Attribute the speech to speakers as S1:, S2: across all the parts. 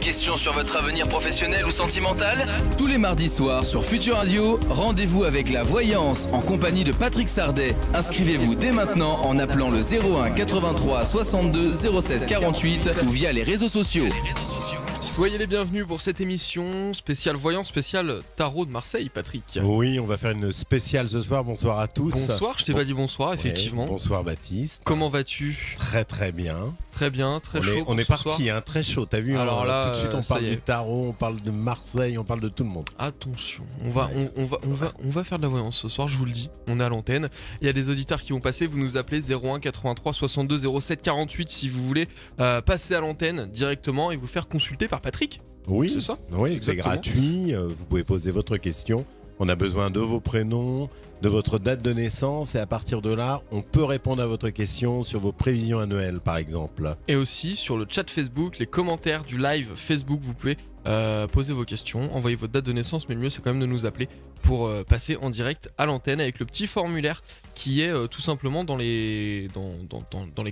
S1: question sur votre avenir professionnel ou sentimental? Tous les mardis soirs sur Futur Radio, rendez-vous avec la voyance en compagnie de Patrick Sardet. Inscrivez-vous dès maintenant en appelant le 01 83 62 07 48 ou via les réseaux sociaux.
S2: Soyez les bienvenus pour cette émission spéciale voyance, spéciale tarot de Marseille, Patrick.
S3: Oui, on va faire une spéciale ce soir. Bonsoir à tous.
S2: Bonsoir, je t'ai pas dit bonsoir, effectivement.
S3: Bonsoir Baptiste.
S2: Comment vas-tu?
S3: Très très bien.
S2: Très bien, très chaud.
S3: On est parti, hein, très chaud. T'as vu?
S2: Alors là,
S3: tout de suite on parle du tarot, on parle de Marseille, on parle de tout le monde.
S2: Attention, on va faire de la voyance ce soir, je vous le dis. On est à l'antenne. Il y a des auditeurs qui vont passer. Vous nous appelez 01 83 62 07 48 si vous voulez passer à l'antenne directement et vous faire consulter par Patrick.
S3: Oui,
S2: c'est ça.
S3: Oui, c'est gratuit. Vous pouvez poser votre question. On a besoin de vos prénoms, de votre date de naissance et à partir de là, on peut répondre à votre question sur vos prévisions annuelles par exemple.
S2: Et aussi sur le chat Facebook, les commentaires du live Facebook, vous pouvez poser vos questions, envoyer votre date de naissance, mais le mieux c'est quand même de nous appeler pour passer en direct à l'antenne avec le petit formulaire qui est tout simplement dans les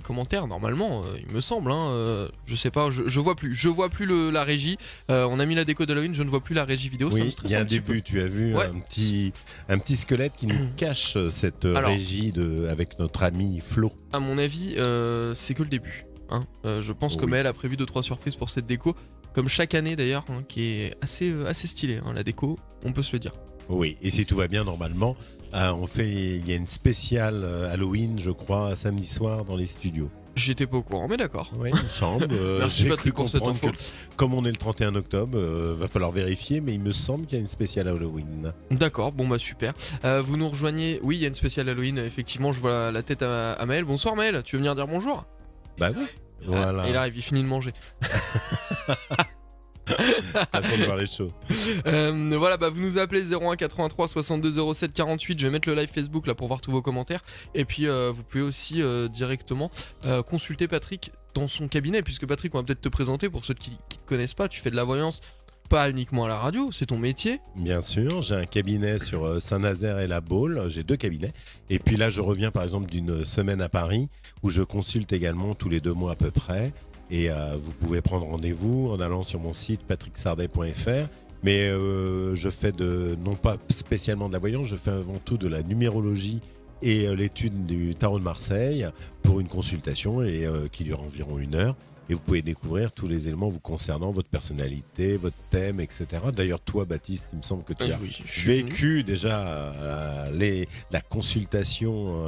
S2: commentaires normalement, il me semble. Je sais pas, je vois plus la régie. On a mis la déco d'Halloween, je ne vois plus la régie vidéo.
S3: Oui,
S2: ça me stresse
S3: il y a un
S2: petit
S3: début.
S2: peu.
S3: Tu as vu un petit squelette qui nous cache cette régie avec notre ami Flo.
S2: À mon avis, c'est que le début. Je pense que Maël a prévu 2-3 surprises pour cette déco, comme chaque année d'ailleurs, qui est assez stylée. La déco, on peut se le dire.
S3: Oui, et si tout va bien normalement, il y a une spéciale Halloween, je crois, samedi soir dans les studios.
S2: J'étais pas au courant, mais d'accord.
S3: Oui, il me semble.
S2: Merci Patrick pour cette info.
S3: Comme on est le 31 octobre, va falloir vérifier, mais il me semble qu'il y a une spéciale Halloween.
S2: D'accord, bon bah super. Vous nous rejoignez, oui, il y a une spéciale Halloween, effectivement, je vois la tête à Maël. Bonsoir Maël, tu veux venir dire bonjour?
S3: Bah oui, voilà.
S2: Il arrive, il finit de manger.
S3: Attends de voir les shows.
S2: Voilà, vous nous appelez 01 83 62 07 48. Je vais mettre le live Facebook là pour voir tous vos commentaires. Et puis vous pouvez aussi directement consulter Patrick dans son cabinet, puisque Patrick, on va peut-être te présenter pour ceux qui ne te connaissent pas. Tu fais de la voyance pas uniquement à la radio, c'est ton métier.
S3: Bien sûr, j'ai un cabinet sur Saint-Nazaire et la Baule, j'ai 2 cabinets. Et puis là, je reviens par exemple d'une semaine à Paris où je consulte également tous les 2 mois à peu près. Et vous pouvez prendre rendez-vous en allant sur mon site patricksardet.fr. Mais je fais non pas spécialement de la voyance, je fais avant tout de la numérologie et l'étude du tarot de Marseille pour une consultation qui dure environ 1 heure. Et vous pouvez découvrir tous les éléments vous concernant, votre personnalité, votre thème, etc. D'ailleurs, toi, Baptiste, il me semble que tu as vécu déjà la consultation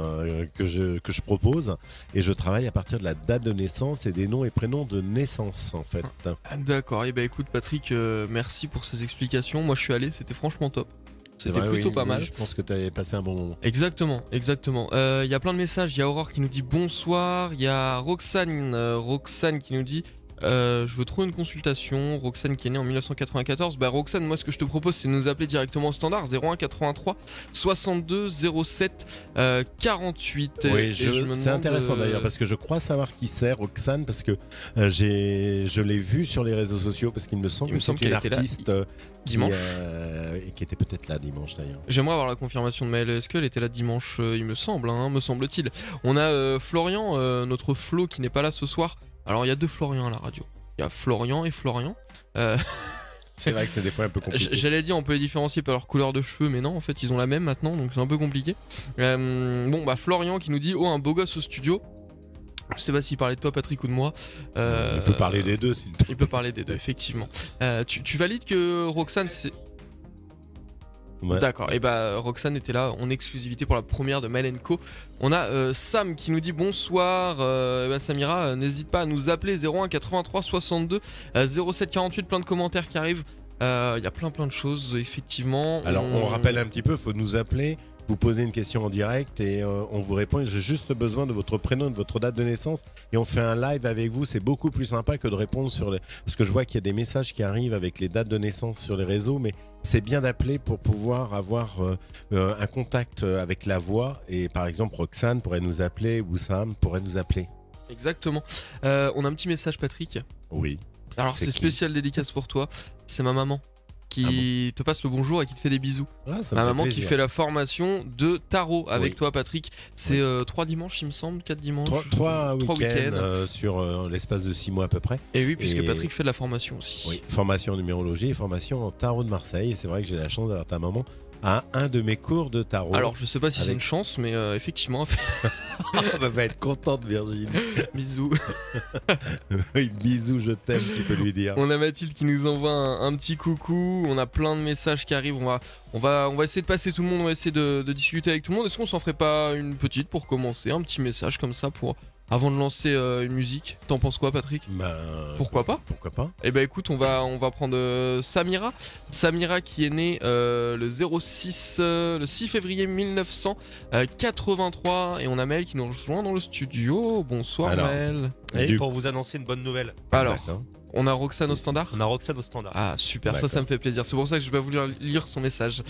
S3: que je propose. Et je travaille à partir de la date de naissance et des noms et prénoms de naissance, en fait.
S2: D'accord, et écoute Patrick, merci pour ces explications. Moi, je suis allé, c'était franchement top. C'était plutôt pas mal.
S3: Je pense que tu avais passé un bon moment.
S2: Exactement. Il y a plein de messages. Il y a Aurore qui nous dit bonsoir. Il y a Roxane qui nous dit je veux trouver une consultation. Roxane qui est née en 1994. Roxane, moi ce que je te propose c'est de nous appeler directement au standard 01 83 62 07 48.
S3: Oui, c'est intéressant d'ailleurs parce que je crois savoir qui c'est Roxane parce que je l'ai vue sur les réseaux sociaux parce qu'il me semble que c'est une artiste
S2: dimanche
S3: qui était peut-être là dimanche d'ailleurs.
S2: J'aimerais avoir la confirmation de Maël. Est-ce qu'elle était là dimanche? Il me semble, me semble-t-il. On a Florian, notre Flo qui n'est pas là ce soir. Alors il y a 2 Florian à la radio. Il y a Florian et Florian.
S3: C'est vrai que c'est des fois un peu compliqué.
S2: J'allais dire on peut les différencier par leur couleur de cheveux, mais non en fait ils ont la même maintenant, donc c'est un peu compliqué. Florian qui nous dit un beau gosse au studio. Je sais pas s'il parlait de toi Patrick ou de moi.
S3: Il peut parler des deux.
S2: Il peut parler des deux effectivement. Tu valides que Roxane c'est... Ouais. D'accord, et Roxane était là en exclusivité pour la première de Maël & Co. On a Sam qui nous dit bonsoir. Samira, n'hésite pas à nous appeler 01 83 62 07 48. Plein de commentaires qui arrivent. Il y a plein de choses effectivement.
S3: Alors on rappelle un petit peu, il faut nous appeler. Vous posez une question en direct et on vous répond. J'ai juste besoin de votre prénom, de votre date de naissance et on fait un live avec vous. C'est beaucoup plus sympa que de répondre parce que je vois qu'il y a des messages qui arrivent avec les dates de naissance sur les réseaux, mais c'est bien d'appeler pour pouvoir avoir un contact avec la voix. Et par exemple, Roxane pourrait nous appeler ou Sam pourrait nous appeler.
S2: Exactement. On a un petit message, Patrick.
S3: Oui.
S2: Alors c'est spécial dédicace pour toi. C'est ma maman qui te passe le bonjour et qui te fait des bisous.
S3: Ah, ça me
S2: Ma
S3: fait
S2: maman qui
S3: plaisir.
S2: fait la formation de tarot avec
S3: Oui.
S2: toi, Patrick. C'est 3 dimanches, il me semble, 4 dimanches.
S3: Trois
S2: Trois
S3: week-ends
S2: week-ends.
S3: sur l'espace de 6 mois à peu près.
S2: Et oui, puisque
S3: Et-
S2: Patrick fait de la formation aussi.
S3: Oui, formation en numérologie et formation en tarot de Marseille. Et c'est vrai que j'ai la chance d'avoir ta maman à un de mes cours de tarot.
S2: Alors, je sais pas si c'est
S3: Avec-
S2: une chance, mais effectivement,
S3: Elle va être contente, Virginie.
S2: bisous.
S3: Oui, bisous, je t'aime, tu peux lui dire.
S2: On a Mathilde qui nous envoie un petit coucou. On a plein de messages qui arrivent. On va essayer de passer tout le monde. On va essayer de discuter avec tout le monde. Est-ce qu'on s'en ferait pas une petite pour commencer? Un petit message comme ça pour avant de lancer une musique. T'en penses quoi, Patrick?
S3: Ben,
S2: Pourquoi pas?
S3: Pourquoi pas?
S2: Eh ben écoute, on va prendre Samira. Samira qui est née le 6 février 1983. Et on a Maël qui nous rejoint dans le studio. Bonsoir
S3: Alors.
S2: Maël.
S4: Et
S3: Du-
S4: pour vous annoncer une bonne nouvelle,
S2: Alors,
S3: D'accord.
S2: on a Roxane au standard.
S4: on a Roxane au standard.
S2: Ah super, ça
S3: D'accord.
S2: me fait plaisir. C'est pour ça que je vais vouloir lire son message.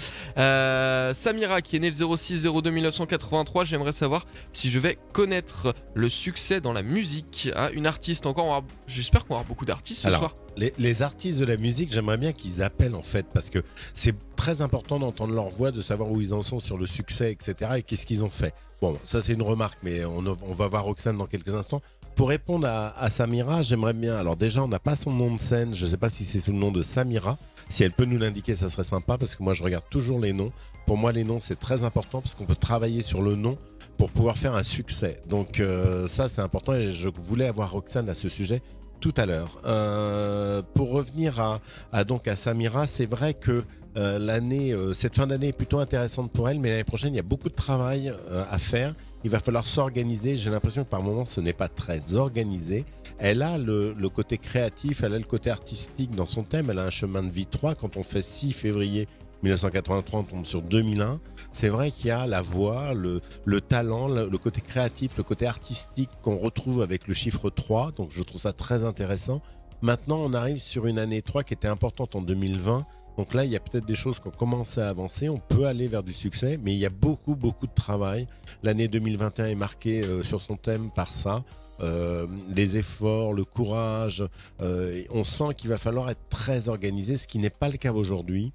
S2: Samira qui est née le 06-02-1983. J'aimerais savoir si je vais connaître le succès dans la musique. Ah, une artiste encore. J'espère qu'on va avoir beaucoup d'artistes ce
S3: Alors,
S2: soir.
S3: Les artistes de la musique, j'aimerais bien qu'ils appellent en fait, parce que c'est très important d'entendre leur voix, de savoir où ils en sont sur le succès, etc. et qu'est-ce qu'ils ont fait. Bon, ça c'est une remarque, mais on va voir Roxane dans quelques instants. Pour répondre à Samira, j'aimerais bien. Alors déjà, on n'a pas son nom de scène. Je ne sais pas si c'est sous le nom de Samira. Si elle peut nous l'indiquer, ça serait sympa parce que moi, je regarde toujours les noms. Pour moi, les noms, c'est très important parce qu'on peut travailler sur le nom pour pouvoir faire un succès. Donc ça, c'est important et je voulais avoir Roxane à ce sujet tout à l'heure. Pour revenir à Samira, c'est vrai que cette fin d'année est plutôt intéressante pour elle, mais l'année prochaine, il y a beaucoup de travail à faire. Il va falloir s'organiser. J'ai l'impression que par moments, ce n'est pas très organisé. Elle a le côté créatif, elle a le côté artistique dans son thème. Elle a un chemin de vie 3. Quand on fait 6 février 1983, on tombe sur 2001. C'est vrai qu'il y a la voix, le talent, le côté créatif, le côté artistique qu'on retrouve avec le chiffre 3. Donc je trouve ça très intéressant. Maintenant, on arrive sur une année 3 qui était importante en 2020. Donc là, il y a peut-être des choses qui ont commencé à avancer. On peut aller vers du succès, mais il y a beaucoup, beaucoup de travail. L'année 2021 est marquée sur son thème par ça. Les efforts, le courage. On sent qu'il va falloir être très organisé, ce qui n'est pas le cas aujourd'hui.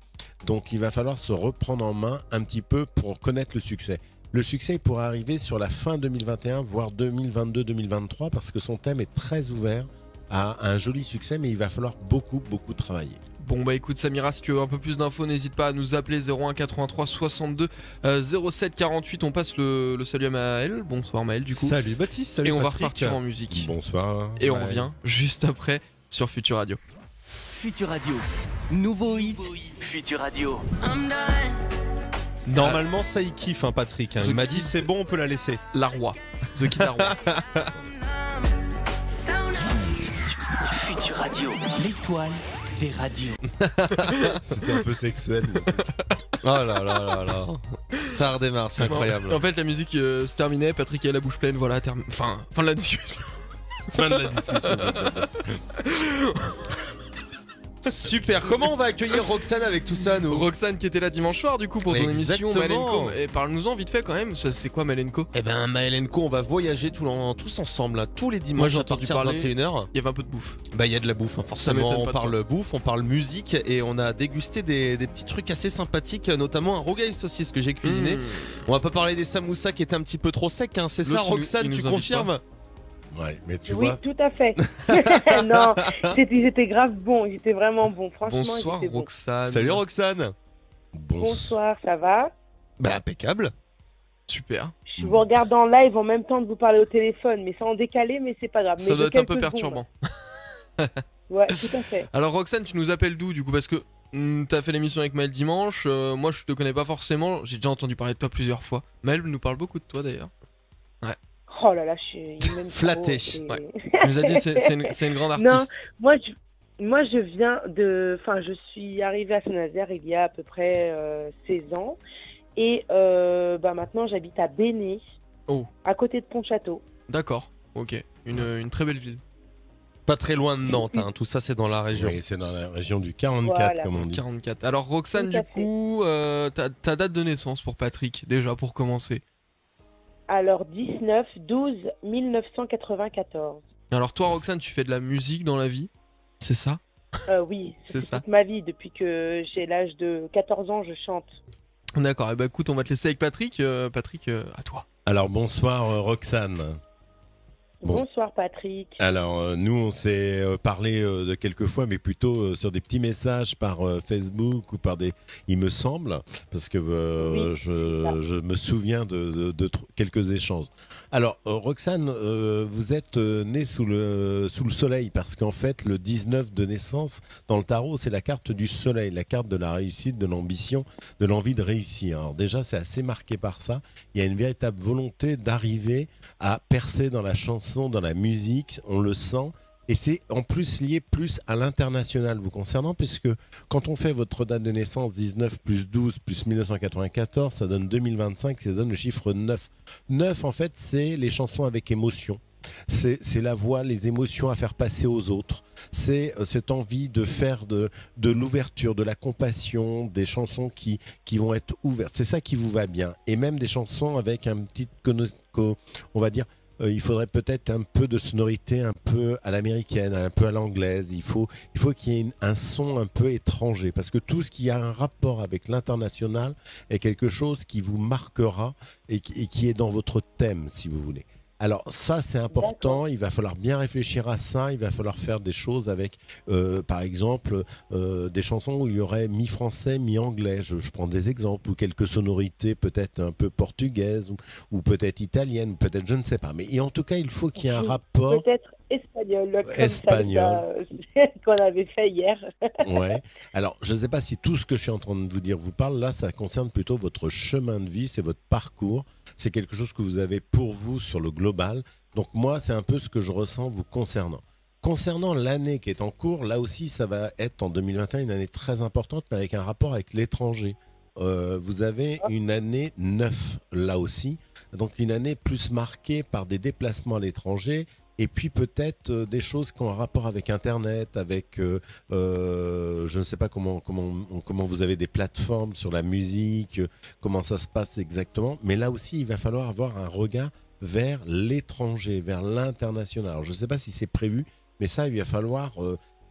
S3: Donc il va falloir se reprendre en main un petit peu pour connaître le succès. Le succès il pourrait arriver sur la fin 2021, voire 2022-2023, parce que son thème est très ouvert à un joli succès, mais il va falloir beaucoup, beaucoup travailler.
S2: Bon bah écoute Samira, si tu veux un peu plus d'infos, n'hésite pas à nous appeler 01 83 62 07 48. On passe le salut à Maël. Bonsoir Maël du coup.
S4: Salut Baptiste, salut
S2: Et on va
S4: Patrick.
S2: repartir en musique.
S3: Bonsoir.
S2: Et on
S3: Ouais.
S2: revient juste après sur Future Radio.
S5: Future Radio. Nouveau hit. Future Radio.
S4: Normalement, ça y kiffe, hein, Patrick. hein.
S2: The
S4: Il m'a
S2: Kid.
S4: dit c'est bon, on peut la laisser.
S2: La Roi. The Kid La Roi.
S5: Future Radio. L'étoile des radios.
S3: C'était un peu sexuel.
S4: Oh là là là là. Ça redémarre, c'est incroyable.
S2: En fait la musique se terminait, Patrick a la bouche pleine, voilà, fin de la discussion.
S4: Fin de la discussion. Super. Comment on va accueillir Roxane avec tout ça, nous?
S2: Roxane qui était là dimanche soir du coup pour ton émission
S4: Exactement.
S2: Malenko. Et parle-nous-en vite fait quand même, ça, c'est quoi Malenko?
S4: Eh ben, Maëlenko, on va voyager tous ensemble, là, tous les dimanches
S2: Moi, j'ai
S4: à
S2: entendu
S4: partir de
S2: parler.
S4: 21h.
S2: Il y avait un peu de bouffe.
S4: Bah, il y a de la bouffe, hein,
S2: Ça m'étonne
S4: forcément.
S2: pas
S4: On
S2: de
S4: parle bouffe, on parle musique et on a dégusté des petits trucs assez sympathiques, notamment un rougail saucisse que j'ai cuisiné.
S2: Mmh.
S4: On va pas parler des samoussas qui étaient un petit peu trop secs, hein. C'est ça,
S2: L'autre, il nous-
S4: Roxane,
S2: il
S4: tu
S2: nous invite
S4: confirmes?
S3: Ouais, mais tu
S6: Oui,
S3: vois,
S6: tout à fait. Non, ils étaient grave bons, ils étaient vraiment bons. Franchement,
S2: Bonsoir
S6: ils étaient bons.
S2: Roxane.
S4: Salut Roxane.
S6: Bonsoir, ça va?
S4: Bah, impeccable.
S2: Super.
S6: Je vous regarde en live en même temps de vous parler au téléphone, mais c'est en décalé, mais c'est pas grave.
S2: Ça
S6: Mais
S2: doit
S6: de
S2: être un peu
S6: quelques secondes.
S2: perturbant.
S6: Ouais, tout à fait.
S2: Alors Roxane, tu nous appelles d'où du coup? Parce que t'as fait l'émission avec Maël dimanche, moi je te connais pas forcément, j'ai déjà entendu parler de toi plusieurs fois. Maël nous parle beaucoup de toi d'ailleurs.
S6: Oh là là, je suis même
S4: Flatté.
S6: trop, et-
S2: Ouais. Il nous a dit c'est une grande
S6: Non.
S2: artiste.
S6: Moi, je viens de... Enfin, je suis arrivée à Saint-Nazaire il y a à peu près 16 ans. Et maintenant, j'habite à Béné,
S2: Oh.
S6: à côté de Pont-Château.
S2: D'accord, ok. Une très belle ville.
S4: Pas très loin de Nantes, hein. Tout ça c'est dans la région.
S3: oui, c'est dans la région du 44,
S6: Voilà.
S3: comme on dit.
S2: 44. Alors Roxane,
S6: Tout à
S2: du
S6: fait.
S2: coup, ta date de naissance pour Patrick, déjà pour commencer.
S6: Alors, 19/12/1994.
S2: Alors toi Roxane, tu fais de la musique dans la vie, c'est ça?
S6: Oui,
S2: C'est ça.
S6: toute ma vie. Depuis que j'ai l'âge de 14 ans, je chante.
S2: D'accord, et bah écoute, on va te laisser avec Patrick. Patrick, à toi.
S3: Alors bonsoir Roxane. Bon.
S6: Bonsoir Patrick.
S3: Alors nous on s'est parlé de quelques fois, mais plutôt sur des petits messages par Facebook ou par des, il me semble, parce que
S6: Oui,
S3: je me souviens de quelques échanges. Alors Roxane, vous êtes née sous le soleil, parce qu'en fait le 19 de naissance dans le tarot c'est la carte du soleil, la carte de la réussite, de l'ambition, de l'envie de réussir. Alors déjà c'est assez marqué par ça. Il y a une véritable volonté d'arriver à percer dans la chanson, dans la musique, on le sent, et c'est en plus lié plus à l'international vous concernant, puisque quand on fait votre date de naissance 19 plus 12 plus 1994, ça donne 2025, ça donne le chiffre 9. 9 en fait c'est les chansons avec émotion. C'est la voix, les émotions à faire passer aux autres. C'est cette envie de faire de l'ouverture, de la compassion, des chansons qui vont être ouvertes. C'est ça qui vous va bien. Et même des chansons avec un petit, on va dire, il faudrait peut-être un peu de sonorité un peu à l'américaine, un peu à l'anglaise. Il faut qu'il y ait un son un peu étranger, parce que tout ce qui a un rapport avec l'international est quelque chose qui vous marquera et qui est dans votre thème, si vous voulez. Alors ça c'est important, il va falloir bien réfléchir à ça, il va falloir faire des choses avec par exemple des chansons où il y aurait mi-français, mi-anglais, je prends des exemples, ou quelques sonorités peut-être un peu portugaises ou peut-être italiennes, peut-être je ne sais pas, mais en tout cas il faut qu'il y ait un rapport.
S6: Peut-être espagnol, comme
S3: Espagnol.
S6: ça, qu'on avait fait hier.
S3: Ouais. Alors, je ne sais pas si tout ce que je suis en train de vous dire vous parle. Là, ça concerne plutôt votre chemin de vie, c'est votre parcours. C'est quelque chose que vous avez pour vous sur le global. Donc, moi, c'est un peu ce que je ressens vous concernant. Concernant l'année qui est en cours, là aussi, ça va être en 2021 une année très importante, mais avec un rapport avec l'étranger. Vous avez une année 9, là aussi. Donc, une année plus marquée par des déplacements à l'étranger. Et puis peut-être des choses qui ont un rapport avec Internet, avec, je ne sais pas comment vous avez des plateformes sur la musique, comment ça se passe exactement. Mais là aussi, il va falloir avoir un regard vers l'étranger, vers l'international. Alors je ne sais pas si c'est prévu, mais ça, il va falloir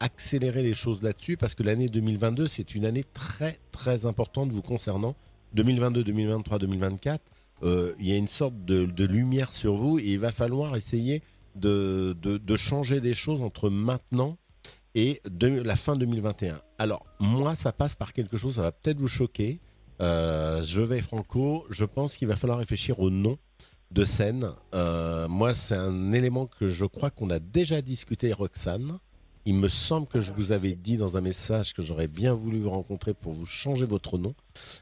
S3: accélérer les choses là-dessus, parce que l'année 2022, c'est une année très très importante vous concernant. 2022, 2023, 2024, il y a une sorte de lumière sur vous, et il va falloir essayer de changer des choses entre maintenant et la fin 2021. Alors, moi, ça passe par quelque chose, ça va peut-être vous choquer. Je vais franco, je pense qu'il va falloir réfléchir au nom de scène. Moi, c'est un élément que je crois qu'on a déjà discuté, Roxane. Il me semble que je vous avais dit dans un message que j'aurais bien voulu vous rencontrer pour vous changer votre nom.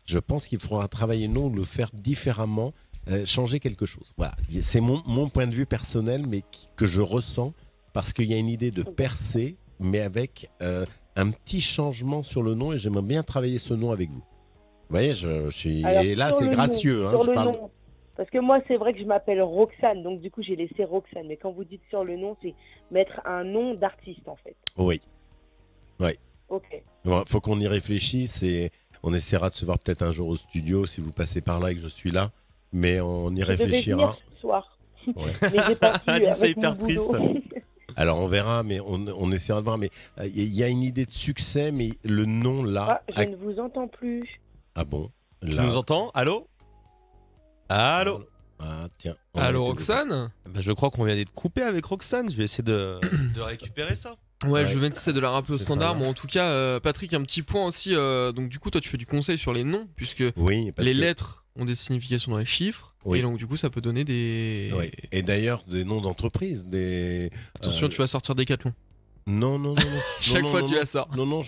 S3: Je pense qu'il faudra travailler le nom, le faire différemment. Changer quelque chose. Voilà, c'est mon point de vue personnel, mais que je ressens, parce qu'il y a une idée de percer, mais avec un petit changement sur le nom, et j'aimerais bien travailler ce nom avec vous. Vous voyez, je suis...
S6: Alors,
S3: et là, c'est gracieux.
S6: Nom,
S3: hein,
S6: sur
S3: je
S6: le
S3: parle...
S6: nom. Parce que moi, c'est vrai que je m'appelle Roxane, donc du coup, j'ai laissé Roxane. Mais quand vous dites sur le nom, c'est mettre un nom d'artiste, en fait.
S3: Oui. Oui.
S6: Ok.
S3: Bon, faut qu'on y réfléchisse, et on essaiera de se voir peut-être un jour au studio, si vous passez par là et que je suis là. Mais on y réfléchira.
S6: Je devais venir ce soir.
S3: Ouais.
S6: Mais j'ai pas pu.
S4: Dit, c'est
S6: avec
S4: hyper
S6: mon boulot.
S4: triste.
S3: Alors on verra, mais on essaiera de voir. Mais il y a une idée de succès, mais le nom là.
S6: Ah, je ne vous entends plus.
S3: Ah bon
S4: Tu
S3: là...
S4: nous entends? Allô? Allô?
S3: Ah tiens.
S2: Allô Roxane?
S4: Bah, je crois qu'on vient d'être coupé avec Roxane. Je vais essayer de récupérer ça.
S2: Ouais, je vais essayer de la rappeler au
S3: C'est
S2: standard.
S3: pas
S2: Mais en tout cas, Patrick, un petit point aussi. Donc du coup, toi, tu fais du conseil sur les noms, puisque
S3: Oui, parce
S2: les
S3: que...
S2: lettres ont des significations dans les chiffres.
S3: Oui.
S2: Et donc du coup, ça peut donner des...
S3: Oui. Et d'ailleurs, des noms d'entreprises, des...
S2: Attention, tu vas sortir Decathlon.
S3: Non.
S2: Chaque
S3: Non,
S2: fois,
S3: non,
S2: tu
S3: non.
S2: la sors.
S3: Non,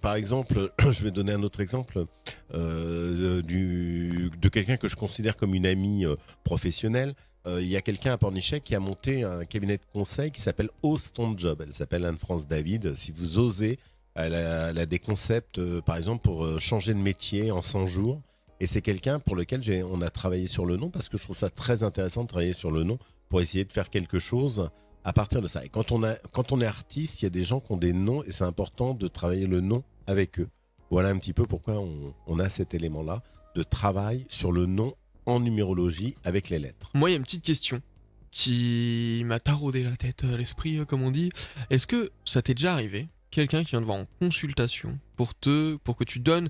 S3: par exemple, je vais donner un autre exemple de quelqu'un que je considère comme une amie professionnelle. Il y a quelqu'un à Pornichet qui a monté un cabinet de conseil qui s'appelle Ose ton job. Elle s'appelle Anne-France David. Si vous osez, elle a des concepts, par exemple, pour changer de métier en 100 jours. Et c'est quelqu'un pour lequel on a travaillé sur le nom, parce que je trouve ça très intéressant de travailler sur le nom pour essayer de faire quelque chose à partir de ça. Et quand on est artiste, il y a des gens qui ont des noms, et c'est important de travailler le nom avec eux. Voilà un petit peu pourquoi on a cet élément-là de travail sur le nom en numérologie avec les lettres.
S2: Moi, il y a une petite question qui m'a taraudé la tête, l'esprit, comme on dit. Est-ce que ça t'est déjà arrivé quelqu'un qui vient te voir en consultation pour que tu donnes,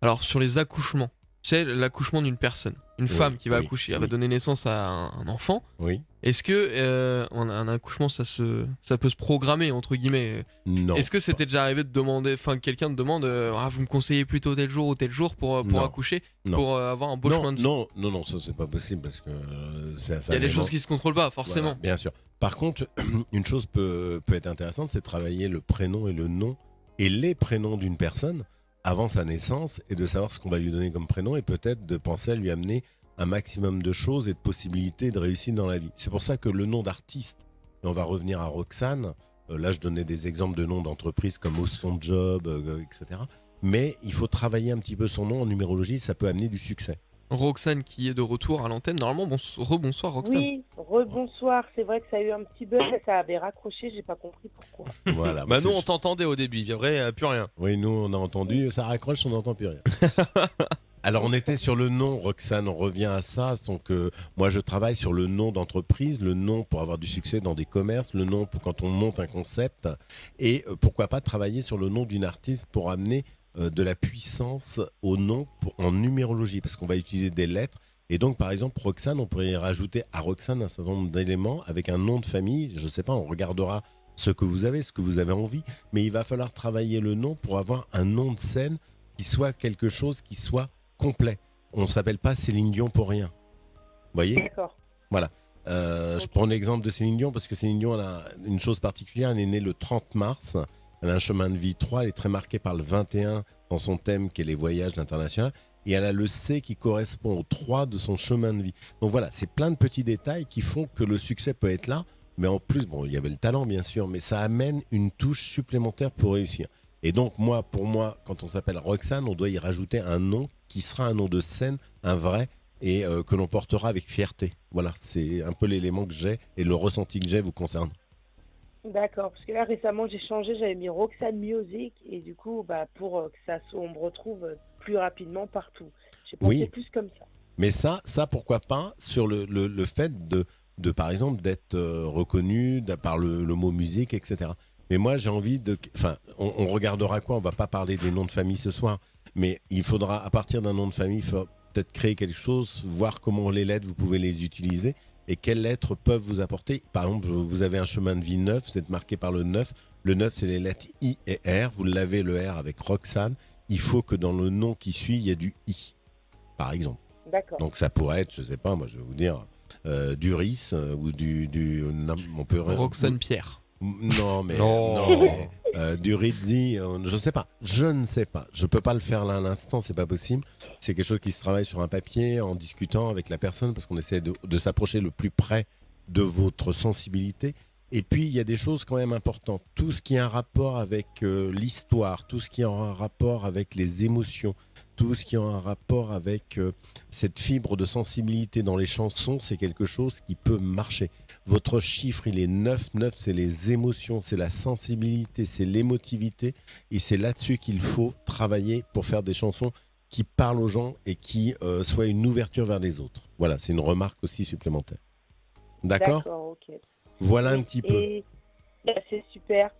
S2: alors sur les accouchements, c'est l'accouchement d'une personne, une femme qui va accoucher, elle va donner naissance à un enfant.
S3: Oui.
S2: Est-ce que un accouchement ça peut se programmer entre guillemets?
S3: Non.
S2: Est-ce que c'était déjà arrivé de demander, enfin quelqu'un te demande, vous me conseillez plutôt tel jour ou tel jour pour accoucher,
S3: Non.
S2: pour avoir un beau chemin de vie?
S3: Non, ça c'est pas possible parce que
S2: Il y a des choses qui se contrôlent pas forcément.
S3: Voilà, bien sûr. Par contre, une chose peut être intéressante, c'est de travailler le prénom et le nom et les prénoms d'une personne avant sa naissance et de savoir ce qu'on va lui donner comme prénom et peut-être de penser à lui amener un maximum de choses et de possibilités de réussite dans la vie. C'est pour ça que le nom d'artiste, et on va revenir à Roxane, là je donnais des exemples de noms d'entreprises comme Austin Job, etc. Mais il faut travailler un petit peu son nom en numérologie, ça peut amener du succès.
S2: Roxane qui est de retour à l'antenne. Normalement, rebonsoir Roxane.
S6: Oui, rebonsoir. C'est vrai que ça a eu un petit bug, ça avait raccroché, j'ai pas compris pourquoi.
S3: Voilà,
S4: Bah nous on t'entendait au début, il y avait plus rien.
S3: Oui, nous on a entendu, ça raccroche, on n'entend plus rien. Alors on était sur le nom, Roxane, on revient à ça. Donc moi je travaille sur le nom d'entreprise, le nom pour avoir du succès dans des commerces, le nom pour quand on monte un concept, et pourquoi pas travailler sur le nom d'une artiste pour amener de la puissance au nom en numérologie, parce qu'on va utiliser des lettres. Et donc par exemple Roxane, on pourrait y rajouter à Roxane un certain nombre d'éléments avec un nom de famille, je sais pas, on regardera ce que vous avez envie, mais il va falloir travailler le nom pour avoir un nom de scène qui soit quelque chose qui soit complet. On ne s'appelle pas Céline Dion pour rien. Vous voyez ?
S6: D'accord.
S3: Voilà. Je prends l'exemple de Céline Dion parce que Céline Dion elle a une chose particulière. Elle est née le 30 mars. Elle a un chemin de vie 3. Elle est très marquée par le 21 dans son thème qui est les voyages internationaux. Et elle a le C qui correspond au 3 de son chemin de vie. Donc voilà, c'est plein de petits détails qui font que le succès peut être là. Mais en plus, bon, il y avait le talent bien sûr, mais ça amène une touche supplémentaire pour réussir. Et donc pour moi, quand on s'appelle Roxane, on doit y rajouter un nom qui sera un nom de scène, un vrai, et que l'on portera avec fierté. Voilà, c'est un peu l'élément que j'ai et le ressenti que j'ai vous concerne.
S6: D'accord, parce que là récemment j'ai changé, j'avais mis Roxane Music et du coup pour que on me retrouve plus rapidement partout. J'ai pensé plus comme ça.
S3: Mais ça pourquoi pas sur le fait de par exemple d'être reconnu par le mot musique, etc. Mais moi j'ai envie de... Enfin, on regardera quoi, on va pas parler des noms de famille ce soir, mais il faudra à partir d'un nom de famille peut-être créer quelque chose, voir comment les lettres vous pouvez les utiliser. Et quelles lettres peuvent vous apporter. Par exemple, vous avez un chemin de vie 9, vous êtes marqué par le 9. Le 9, c'est les lettres I et R. Vous l'avez le R avec Roxane. Il faut que dans le nom qui suit, il y ait du I, par exemple.
S6: D'accord.
S3: Donc ça pourrait être, je sais pas, moi je vais vous dire, du Riz ou on peut...
S2: Roxane Pierre.
S3: Non, mais... non. Du Rizzi, je ne sais pas. Je peux pas le faire là à l'instant, c'est pas possible. C'est quelque chose qui se travaille sur un papier en discutant avec la personne parce qu'on essaie de s'approcher le plus près de votre sensibilité. Et puis il y a des choses quand même importantes. Tout ce qui a un rapport avec l'histoire, tout ce qui a un rapport avec les émotions, tout ce qui a un rapport avec cette fibre de sensibilité dans les chansons, c'est quelque chose qui peut marcher. Votre chiffre, il est 9. 9, c'est les émotions, c'est la sensibilité, c'est l'émotivité. Et c'est là-dessus qu'il faut travailler pour faire des chansons qui parlent aux gens et qui soient une ouverture vers les autres. Voilà, c'est une remarque aussi supplémentaire. D'accord ?
S6: D'accord, ok.
S3: Voilà un petit peu.
S6: C'est super.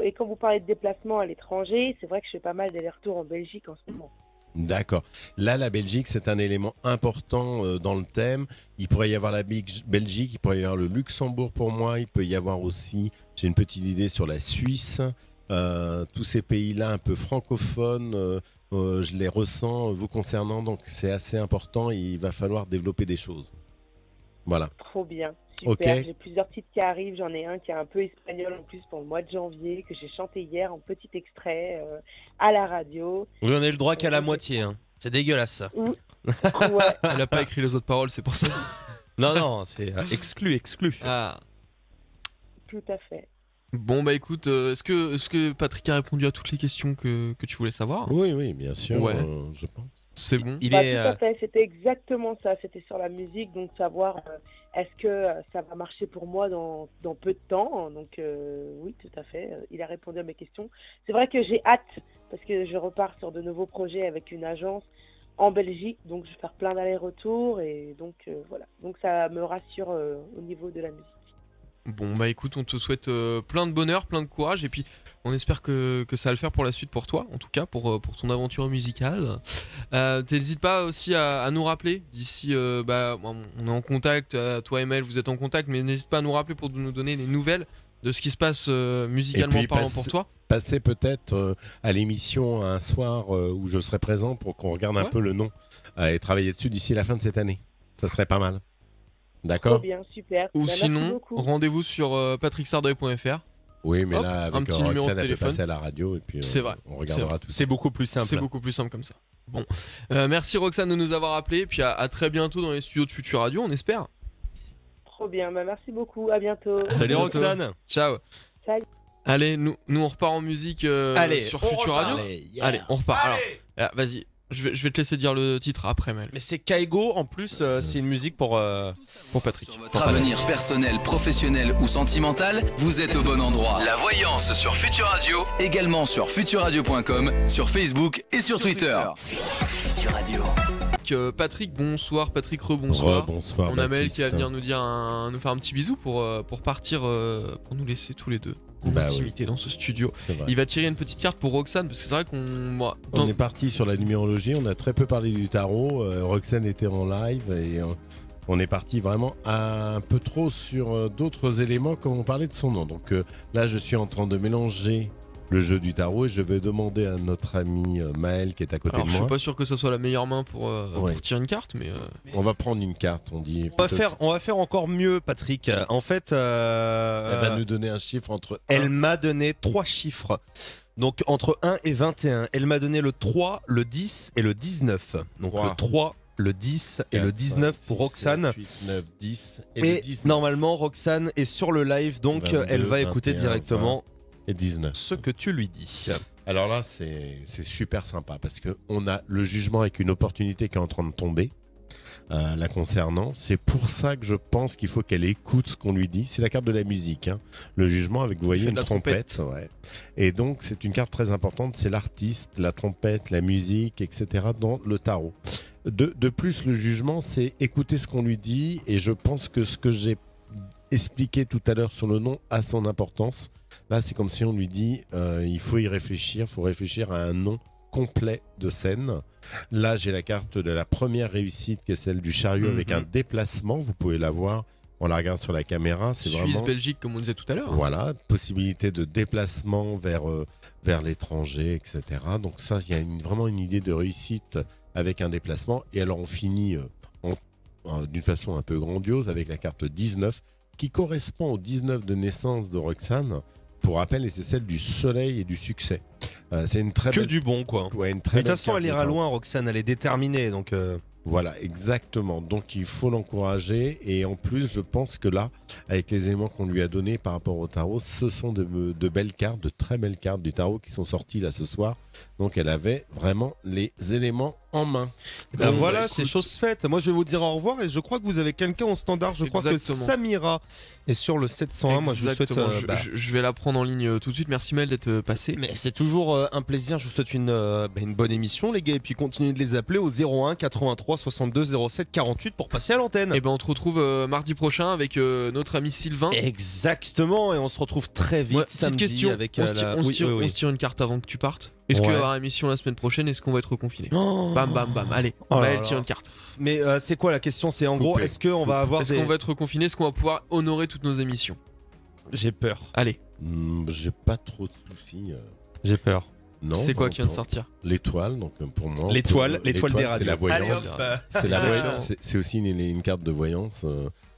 S6: Et quand vous parlez de déplacement à l'étranger, c'est vrai que je fais pas mal d'allers-retours en Belgique en ce moment.
S3: D'accord. Là, la Belgique, c'est un élément important dans le thème. Il pourrait y avoir la Belgique, il pourrait y avoir le Luxembourg pour moi, il peut y avoir aussi, j'ai une petite idée sur la Suisse. Tous ces pays-là un peu francophones, je les ressens vous concernant, donc c'est assez important et il va falloir développer des choses. Voilà.
S6: Trop bien. Super,
S3: Okay.
S6: J'ai plusieurs titres qui arrivent, j'en ai un qui est un peu espagnol en plus pour le mois de janvier, que j'ai chanté hier en petit extrait à la radio.
S4: Oui, on a eu le droit qu'à la moitié, hein. C'est dégueulasse ça.
S6: Ouais.
S2: Elle a pas écrit les autres paroles, c'est pour ça.
S4: Non, c'est exclu.
S2: Ah.
S6: Tout à fait.
S2: Bon bah écoute, est-ce que Patrick a répondu à toutes les questions que tu voulais savoir?
S3: Oui, bien sûr,
S2: Ouais.
S3: je pense.
S2: C'est bon.
S4: Il
S6: Tout
S4: est.
S6: à fait, c'était exactement ça, c'était sur la musique, donc savoir est-ce que ça va marcher pour moi dans peu de temps, donc oui, tout à fait, il a répondu à mes questions. C'est vrai que j'ai hâte, parce que je repars sur de nouveaux projets avec une agence en Belgique, donc je vais faire plein d'allers-retours, et donc voilà, donc ça me rassure au niveau de la musique.
S2: Bon bah écoute, on te souhaite plein de bonheur, plein de courage et puis on espère que ça va le faire pour la suite pour toi, en tout cas pour ton aventure musicale. T'hésites pas aussi à nous rappeler d'ici, on est en contact, toi et Mel vous êtes en contact, mais n'hésite pas à nous rappeler pour nous donner les nouvelles de ce qui se passe musicalement parlant pour toi.
S3: Passer peut-être à l'émission un soir où je serai présent pour qu'on regarde un peu le nom et travailler dessus d'ici la fin de cette année. Ça serait pas mal. D'accord.
S6: Trop bien, super.
S2: Ou
S6: Bah,
S2: sinon,
S6: merci beaucoup.
S2: rendez-vous sur patricksardeuil.fr.
S3: Oui, mais
S2: Hop,
S3: là,
S2: un
S3: avec
S2: petit numéro de
S3: Roxane, elle peut
S2: téléphone.
S3: passer à la radio et puis
S2: C'est vrai,
S3: on regardera tout ça.
S4: C'est beaucoup plus simple.
S2: C'est beaucoup plus simple comme ça. Bon, merci Roxane de nous avoir appelés, puis à très bientôt dans les studios de Futur Radio, on espère.
S6: Trop bien, bah, merci beaucoup. À bientôt.
S4: Salut
S2: bientôt.
S4: Roxane.
S2: Ciao.
S6: Salut.
S2: Allez, nous on repart en musique sur Futur Radio. Allez, on repart. Alors, vas-y, je vais te laisser dire le titre après, Mel.
S4: Mais c'est Kaigo en plus, c'est une musique pour
S2: Patrick.
S1: Sur votre avenir personnel, professionnel ou sentimental, vous êtes au bon endroit. La voyance sur Futur Radio, également sur futurradio.com, sur Facebook et sur Twitter. Futur Radio.
S2: Patrick, bonsoir. Patrick, rebonsoir.
S3: Bonsoir.
S2: On a Mel qui va venir nous faire un petit bisou pour partir, pour nous laisser tous les deux en intimité dans ce studio. Il va tirer une petite carte pour Roxane parce que c'est vrai
S3: on est parti sur la numérologie, on a très peu parlé du tarot. Roxane était en live et on est parti vraiment un peu trop sur d'autres éléments comme on parlait de son nom. Donc là, je suis en train de mélanger le jeu du tarot et je vais demander à notre ami Maël qui est à côté de moi.
S2: Je suis pas sûr que ce soit la meilleure main pour tirer une carte, mais
S3: on va prendre une carte.
S4: On va faire encore mieux, Patrick. En fait,
S3: elle va nous donner un chiffre entre.
S4: Elle m'a donné 3 chiffres. Donc entre 1 et 21. Elle m'a donné le 3, le 10 et le 19. Donc le 3, le 10 et le 19 pour Roxane.
S3: 7, 8, 9, 10
S4: et
S3: le 19.
S4: Normalement, Roxane est sur le live, donc 22, elle va écouter 21, directement
S3: 20 et 19.
S4: Ce que tu lui dis.
S3: Alors là, c'est super sympa parce qu'on a le jugement avec une opportunité qui est en train de tomber la concernant. C'est pour ça que je pense qu'il faut qu'elle écoute ce qu'on lui dit. C'est la carte de la musique, hein. Le jugement avec, vous voyez, une trompette. Ouais. Et donc, c'est une carte très importante. C'est l'artiste, la trompette, la musique, etc. dans le tarot. De plus, le jugement, c'est écouter ce qu'on lui dit. Et je pense que ce que j'ai expliqué tout à l'heure sur le nom a son importance. Là, c'est comme si on lui dit il faut y réfléchir, il faut réfléchir à un nom complet de scène. Là, j'ai la carte de la première réussite qui est celle du chariot avec un déplacement. Vous pouvez la voir, on la regarde sur la caméra. C'est
S2: Suisse-Belgique, comme on disait tout à l'heure.
S3: Voilà, possibilité de déplacement vers l'étranger, etc. Donc ça, il y a vraiment une idée de réussite avec un déplacement. Et alors, on finit d'une façon un peu grandiose avec la carte 19 qui correspond au 19 de naissance de Roxane. Pour rappel, et c'est celle du soleil et du succès. C'est une très belle...
S4: du bon, quoi.
S3: Ouais, une très
S4: mais de toute façon, elle ira loin, Roxane, elle est déterminée, donc...
S3: Voilà, exactement. Donc il faut l'encourager. Et en plus, je pense que là, avec les éléments qu'on lui a donnés par rapport au tarot, ce sont de belles cartes, de très belles cartes du tarot qui sont sorties là ce soir. Donc elle avait vraiment les éléments en main.
S4: Ben voilà, c'est chose faite. Moi, je vais vous dire au revoir et je crois que vous avez quelqu'un au standard. Je crois que Samira est sur le 701. Moi, je vous souhaite.
S2: Je vais la prendre en ligne tout de suite. Merci Mel d'être passé.
S4: Mais c'est toujours un plaisir. Je vous souhaite une bonne émission, les gars. Et puis continuez de les appeler au 01 83 62 07 48 pour passer à l'antenne.
S2: Et ben on te retrouve mardi prochain avec notre ami Sylvain.
S4: Exactement. Et on se retrouve très vite samedi.
S2: Petite question.
S4: Avec
S2: on se tire une carte avant que tu partes. Est-ce qu'il va y avoir émission la semaine prochaine? Est-ce qu'on va être reconfiné? Bam bam bam. Allez, Maël tire une carte.
S4: Mais c'est quoi la question? C'est en gros, est-ce qu'on va avoir
S2: Est-ce qu'on va être reconfiné? Est-ce qu'on va pouvoir honorer toutes nos émissions?
S4: J'ai peur.
S2: Allez.
S3: J'ai pas trop de soucis.
S4: J'ai peur.
S3: Non.
S2: C'est quoi qui vient de sortir?
S3: L'étoile, donc pour moi.
S4: L'étoile des radios.
S3: C'est la voyance. C'est la voyance. C'est aussi une carte de voyance.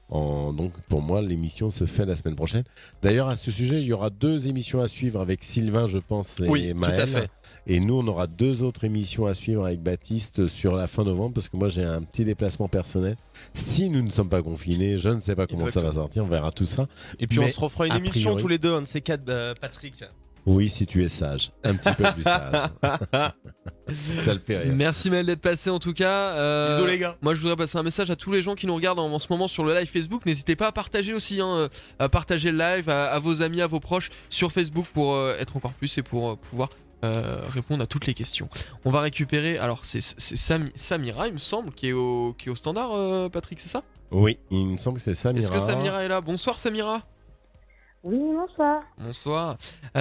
S3: Donc pour moi, l'émission se fait la semaine prochaine. D'ailleurs, à ce sujet, il y aura 2 émissions à suivre avec Sylvain, je pense, et Maël.
S4: Tout à fait.
S3: Et nous, on aura 2 autres émissions à suivre avec Baptiste sur la fin novembre, parce que moi, j'ai un petit déplacement personnel. Si nous ne sommes pas confinés, je ne sais pas comment ça va sortir, on verra tout ça.
S4: Et puis on se refera une émission tous les deux, un de ces 4, Patrick.
S3: Oui, si tu es sage. Un petit peu plus sage. Ça le fait rire.
S2: Merci Maël d'être passé en tout cas.
S4: Bisous les gars.
S2: Moi je voudrais passer un message à tous les gens qui nous regardent en ce moment sur le live Facebook. N'hésitez pas à partager aussi, à partager le live à vos amis, à vos proches sur Facebook pour être encore plus et pour pouvoir répondre à toutes les questions. On va récupérer, alors c'est Samira il me semble qui est au standard, Patrick, c'est ça?
S3: Oui, il me semble que c'est Samira.
S2: Est-ce que Samira est là? Bonsoir Samira.
S7: Oui, bonsoir.
S2: Bonsoir.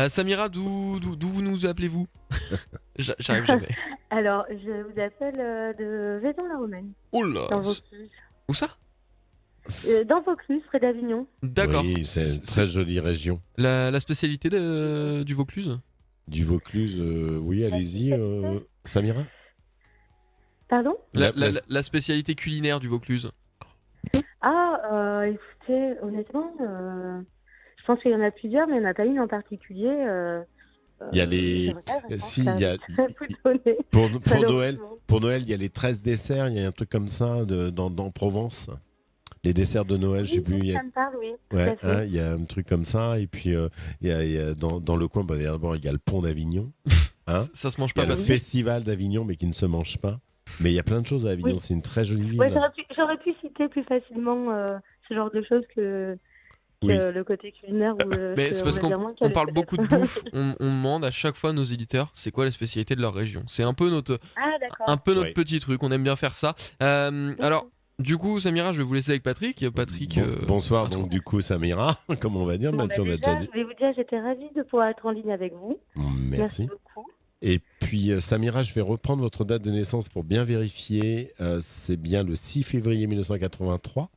S2: Samira, d'où vous nous appelez-vous? J'arrive jamais.
S7: Alors, je vous appelle de Vaison-la-Romaine,
S2: Oh là.
S7: dans Vaucluse.
S2: Où ça?
S7: Dans Vaucluse, près d'Avignon.
S2: D'accord.
S3: Oui, c'est une très jolie région.
S2: La spécialité du Vaucluse?
S3: Du Vaucluse, oui, allez-y, Samira.
S7: Pardon?
S2: La spécialité culinaire du Vaucluse.
S7: Ah, écoutez, honnêtement, je pense qu'il y en a plusieurs, mais il n'y en a pas une en particulier.
S3: Il y a les. Si, il y a.
S7: Pour
S3: Pour Noël, il y a les 13 desserts, il y a un truc comme ça dans Provence. Les desserts de Noël, je sais plus.
S7: Ça me parle, oui.
S3: Ouais, hein, il y a un truc comme ça. Et puis, il y a dans le coin, d'abord, il y a le pont d'Avignon. Hein,
S2: ça se mange
S3: il y
S2: pas.
S3: a le festival d'Avignon, mais qui ne se mange pas. Mais il y a plein de choses à Avignon. C'est une très jolie ville.
S7: Ouais, j'aurais pu citer plus facilement ce genre de choses que le côté culinaire.
S2: Mais c'est parce qu'on parle beaucoup de bouffe. On demande à chaque fois à nos éditeurs c'est quoi la spécialité de leur région. C'est un peu notre petit truc. On aime bien faire ça. Alors, du coup, Samira, je vais vous laisser avec Patrick. Patrick.
S3: Bonsoir, donc du coup, Samira, comme on va dire, même si on a déjà dit.
S7: Je vais vous dire, j'étais ravie de pouvoir être en ligne avec vous.
S3: Merci
S7: beaucoup.
S3: Et puis, Samira, je vais reprendre votre date de naissance pour bien vérifier. C'est bien le 6 février 1983.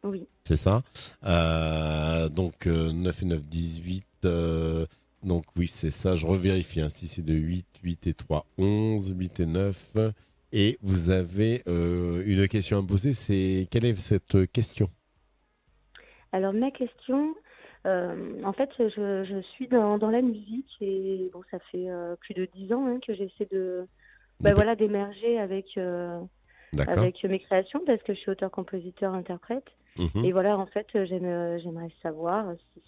S7: Oui.
S3: C'est ça. Donc, 9 et 9, 18. Donc, oui, c'est ça. Je revérifie. 6 et 2, 8. 8 et 3, 11. 8 et 9. Et vous avez une question à me poser. Quelle est cette question?
S7: Alors, ma question... en fait, je suis dans la musique et bon, ça fait plus de 10 ans que j'essaie d'émerger avec mes créations parce que je suis auteur, compositeur, interprète. Et voilà, en fait, j'aimerais savoir si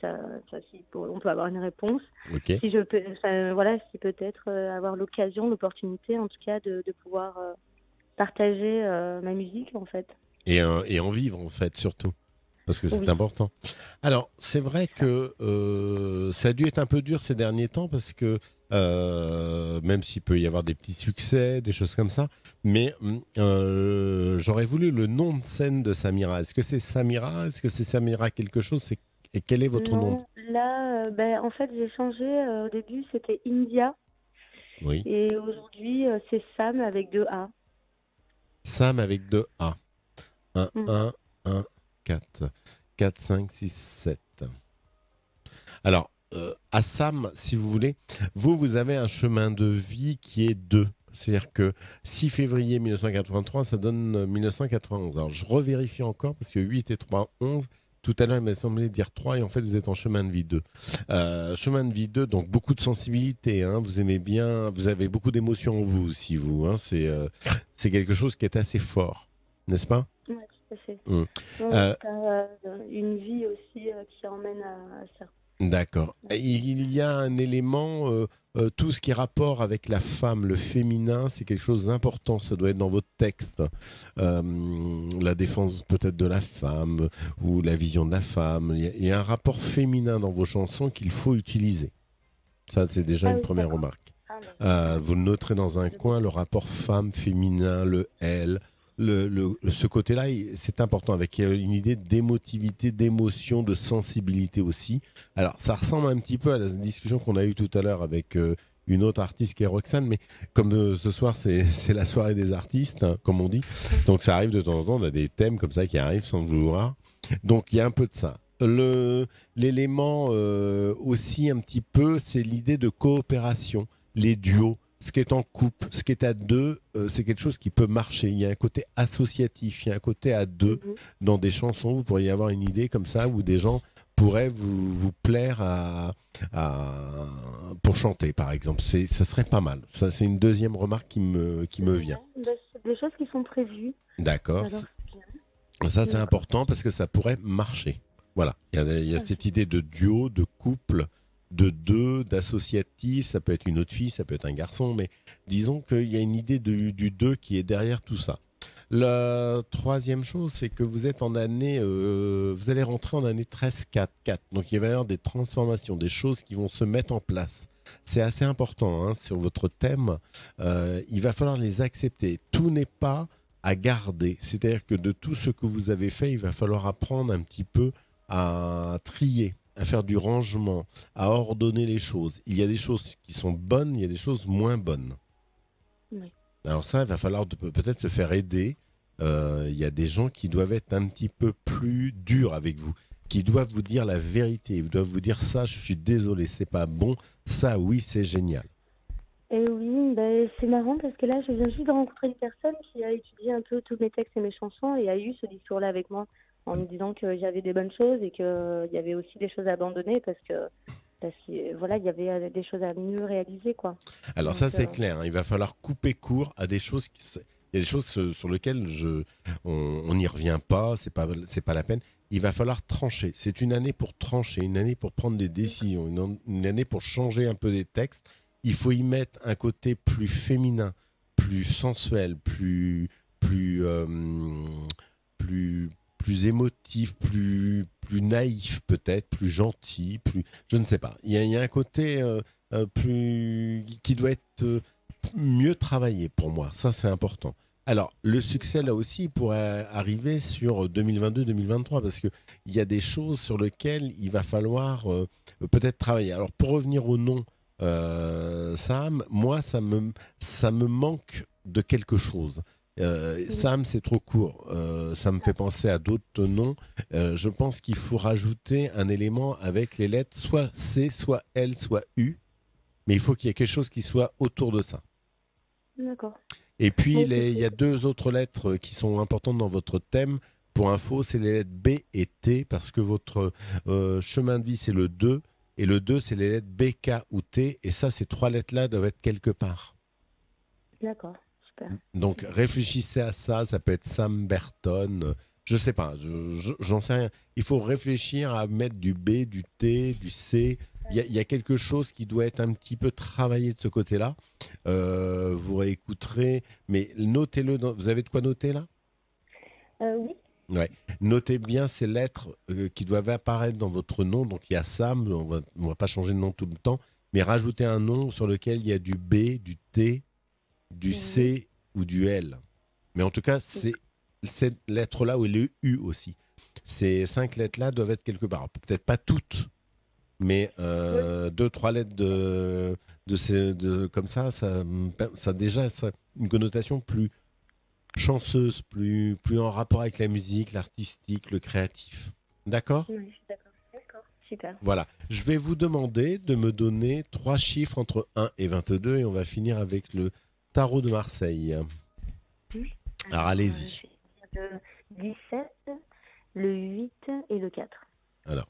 S7: on peut avoir une réponse.
S3: Okay.
S7: Si peut-être avoir l'opportunité en tout cas de pouvoir partager ma musique en fait.
S3: Et en vivre en fait surtout. Parce que c'est important. Alors, c'est vrai que ça a dû être un peu dur ces derniers temps parce que même s'il peut y avoir des petits succès, des choses comme ça, mais j'aurais voulu le nom de scène de Samira. Est-ce que c'est Samira? Est-ce que c'est Samira quelque chose? Et quel est votre nom?
S7: Là, en fait, j'ai changé. Au début, c'était India.
S3: Oui.
S7: Et aujourd'hui, c'est Sam avec 2 A.
S3: Sam avec 2 A. 1, 4, 5, 6, 7. Alors, à Sam, si vous voulez, vous avez un chemin de vie qui est 2. C'est-à-dire que 6 février 1983, ça donne 1991. Alors, je revérifie encore parce que 8 et 3, 11. Tout à l'heure, il m'a semblé dire 3 et en fait, vous êtes en chemin de vie 2. Chemin de vie 2, donc beaucoup de sensibilité. Vous aimez bien, vous avez beaucoup d'émotions en vous aussi, vous. C'est quelque chose qui est assez fort, n'est-ce pas?
S7: Oui, tout à fait. Une vie aussi qui emmène à ça.
S3: D'accord. Il y a un élément, tout ce qui est rapport avec la femme, le féminin, c'est quelque chose d'important. Ça doit être dans votre texte. La défense peut-être de la femme ou la vision de la femme. Il y a un rapport féminin dans vos chansons qu'il faut utiliser. Ça, c'est déjà une première remarque. Vous le noterez dans un coin, le rapport femme-féminin, le elle. Ce côté-là, c'est important, avec une idée d'émotivité, d'émotion, de sensibilité aussi. Alors, ça ressemble un petit peu à la discussion qu'on a eue tout à l'heure avec une autre artiste qui est Roxane, mais comme ce soir, c'est la soirée des artistes, comme on dit. Donc, ça arrive de temps en temps, on a des thèmes comme ça qui arrivent sans le vouloir. Donc, il y a un peu de ça. L'élément aussi un petit peu, c'est l'idée de coopération, les duos. Ce qui est en couple, ce qui est à 2, c'est quelque chose qui peut marcher. Il y a un côté associatif, il y a un côté à 2 dans des chansons. Vous pourriez avoir une idée comme ça où des gens pourraient vous plaire pour chanter, par exemple. Ça serait pas mal. Ça, c'est une deuxième remarque qui me vient.
S7: C'est des choses qui sont prévues.
S3: D'accord. Ça, c'est important parce que ça pourrait marcher. Voilà. Il y a cette idée de duo, de couple, de 2, d'associatif, ça peut être une autre fille, ça peut être un garçon, mais disons qu'il y a une idée du 2 qui est derrière tout ça. La troisième chose, c'est que vous êtes en année, vous allez rentrer en année 13-4. Donc il va y avoir des transformations, des choses qui vont se mettre en place. C'est assez important sur votre thème. Il va falloir les accepter. Tout n'est pas à garder. C'est-à-dire que de tout ce que vous avez fait, il va falloir apprendre un petit peu à trier, à faire du rangement, à ordonner les choses. Il y a des choses qui sont bonnes, il y a des choses moins bonnes.
S7: Oui.
S3: Alors ça, il va falloir peut-être se faire aider. Il y a des gens qui doivent être un petit peu plus durs avec vous, qui doivent vous dire la vérité. Ils doivent vous dire ça, je suis désolé, c'est pas bon. Ça, oui, c'est génial.
S7: Et oui, c'est marrant parce que là, je viens juste de rencontrer une personne qui a étudié un peu tous mes textes et mes chansons et a eu ce discours-là avec moi en me disant qu'il y avait des bonnes choses et qu'il y avait aussi des choses à abandonner parce que voilà, il y avait des choses à mieux réaliser, quoi.
S3: Alors
S7: Donc,
S3: ça, c'est clair, hein. Il va falloir couper court à des choses il y a des choses sur lesquelles on n'y revient pas, c'est pas la peine. Il va falloir trancher. C'est une année pour trancher, une année pour prendre des décisions, une année pour changer un peu des textes. Il faut y mettre un côté plus féminin, plus sensuel, plus émotif, plus naïf peut-être, plus gentil, je ne sais pas. Il y a un côté qui doit être mieux travaillé pour moi. Ça, c'est important. Alors, le succès, là aussi, il pourrait arriver sur 2022-2023 parce qu'il y a des choses sur lesquelles il va falloir peut-être travailler. Alors, pour revenir au nom, Sam, moi, ça me manque de quelque chose. Sam, c'est trop court. Ça me fait penser à d'autres noms. Je pense qu'il faut rajouter un élément avec les lettres soit C, soit L, soit U. Mais il faut qu'il y ait quelque chose qui soit autour de ça.
S7: D'accord.
S3: Et puis, il y a 2 autres lettres qui sont importantes dans votre thème. Pour info, c'est les lettres B et T parce que votre chemin de vie, c'est le 2. Et le 2, c'est les lettres B, K ou T. Et ça, ces 3 lettres-là doivent être quelque part.
S7: D'accord, super.
S3: Donc, réfléchissez à ça. Ça peut être Sam Burton. Je ne sais pas. J'en sais rien. Il faut réfléchir à mettre du B, du T, du C. Il y a quelque chose qui doit être un petit peu travaillé de ce côté-là. Vous réécouterez. Mais notez-le. Vous avez de quoi noter là ?
S7: Oui.
S3: Ouais. Notez bien ces lettres qui doivent apparaître dans votre nom. Donc il y a Sam, on va pas changer de nom tout le temps, mais rajoutez un nom sur lequel il y a du B, du T, du C ou du L. Mais en tout cas, c'est cette lettre-là ou le U aussi. Ces 5 lettres-là doivent être quelque part. Alors, peut-être pas toutes, mais 2-3 lettres comme ça a déjà une connotation plus chanceuse, plus en rapport avec la musique, l'artistique, le créatif. D'accord ?
S7: Oui, je suis d'accord. D'accord, super.
S3: Voilà. Je vais vous demander de me donner 3 chiffres entre 1 et 22 et on va finir avec le tarot de Marseille.
S7: Oui.
S3: Alors, allez-y.
S7: Le 17, le 8 et le 4.
S3: Alors,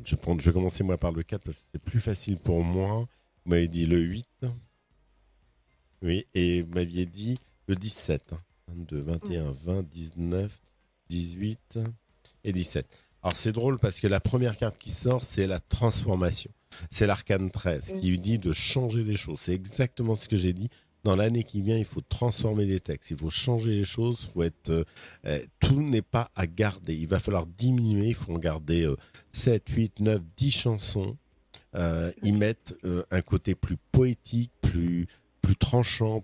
S3: je vais commencer moi par le 4 parce que c'est plus facile pour moi. Vous m'avez dit le 8. Oui, et vous m'aviez dit le 17. 22, 21, 20, 19, 18 et 17. Alors c'est drôle parce que la première carte qui sort, c'est la transformation. C'est l'arcane 13 qui dit de changer les choses. C'est exactement ce que j'ai dit. Dans l'année qui vient, il faut transformer les textes. Il faut changer les choses. Faut être, tout n'est pas à garder. Il va falloir diminuer. Il faut en garder 7, 8, 9, 10 chansons. Y mettre un côté plus poétique, plus tranchant,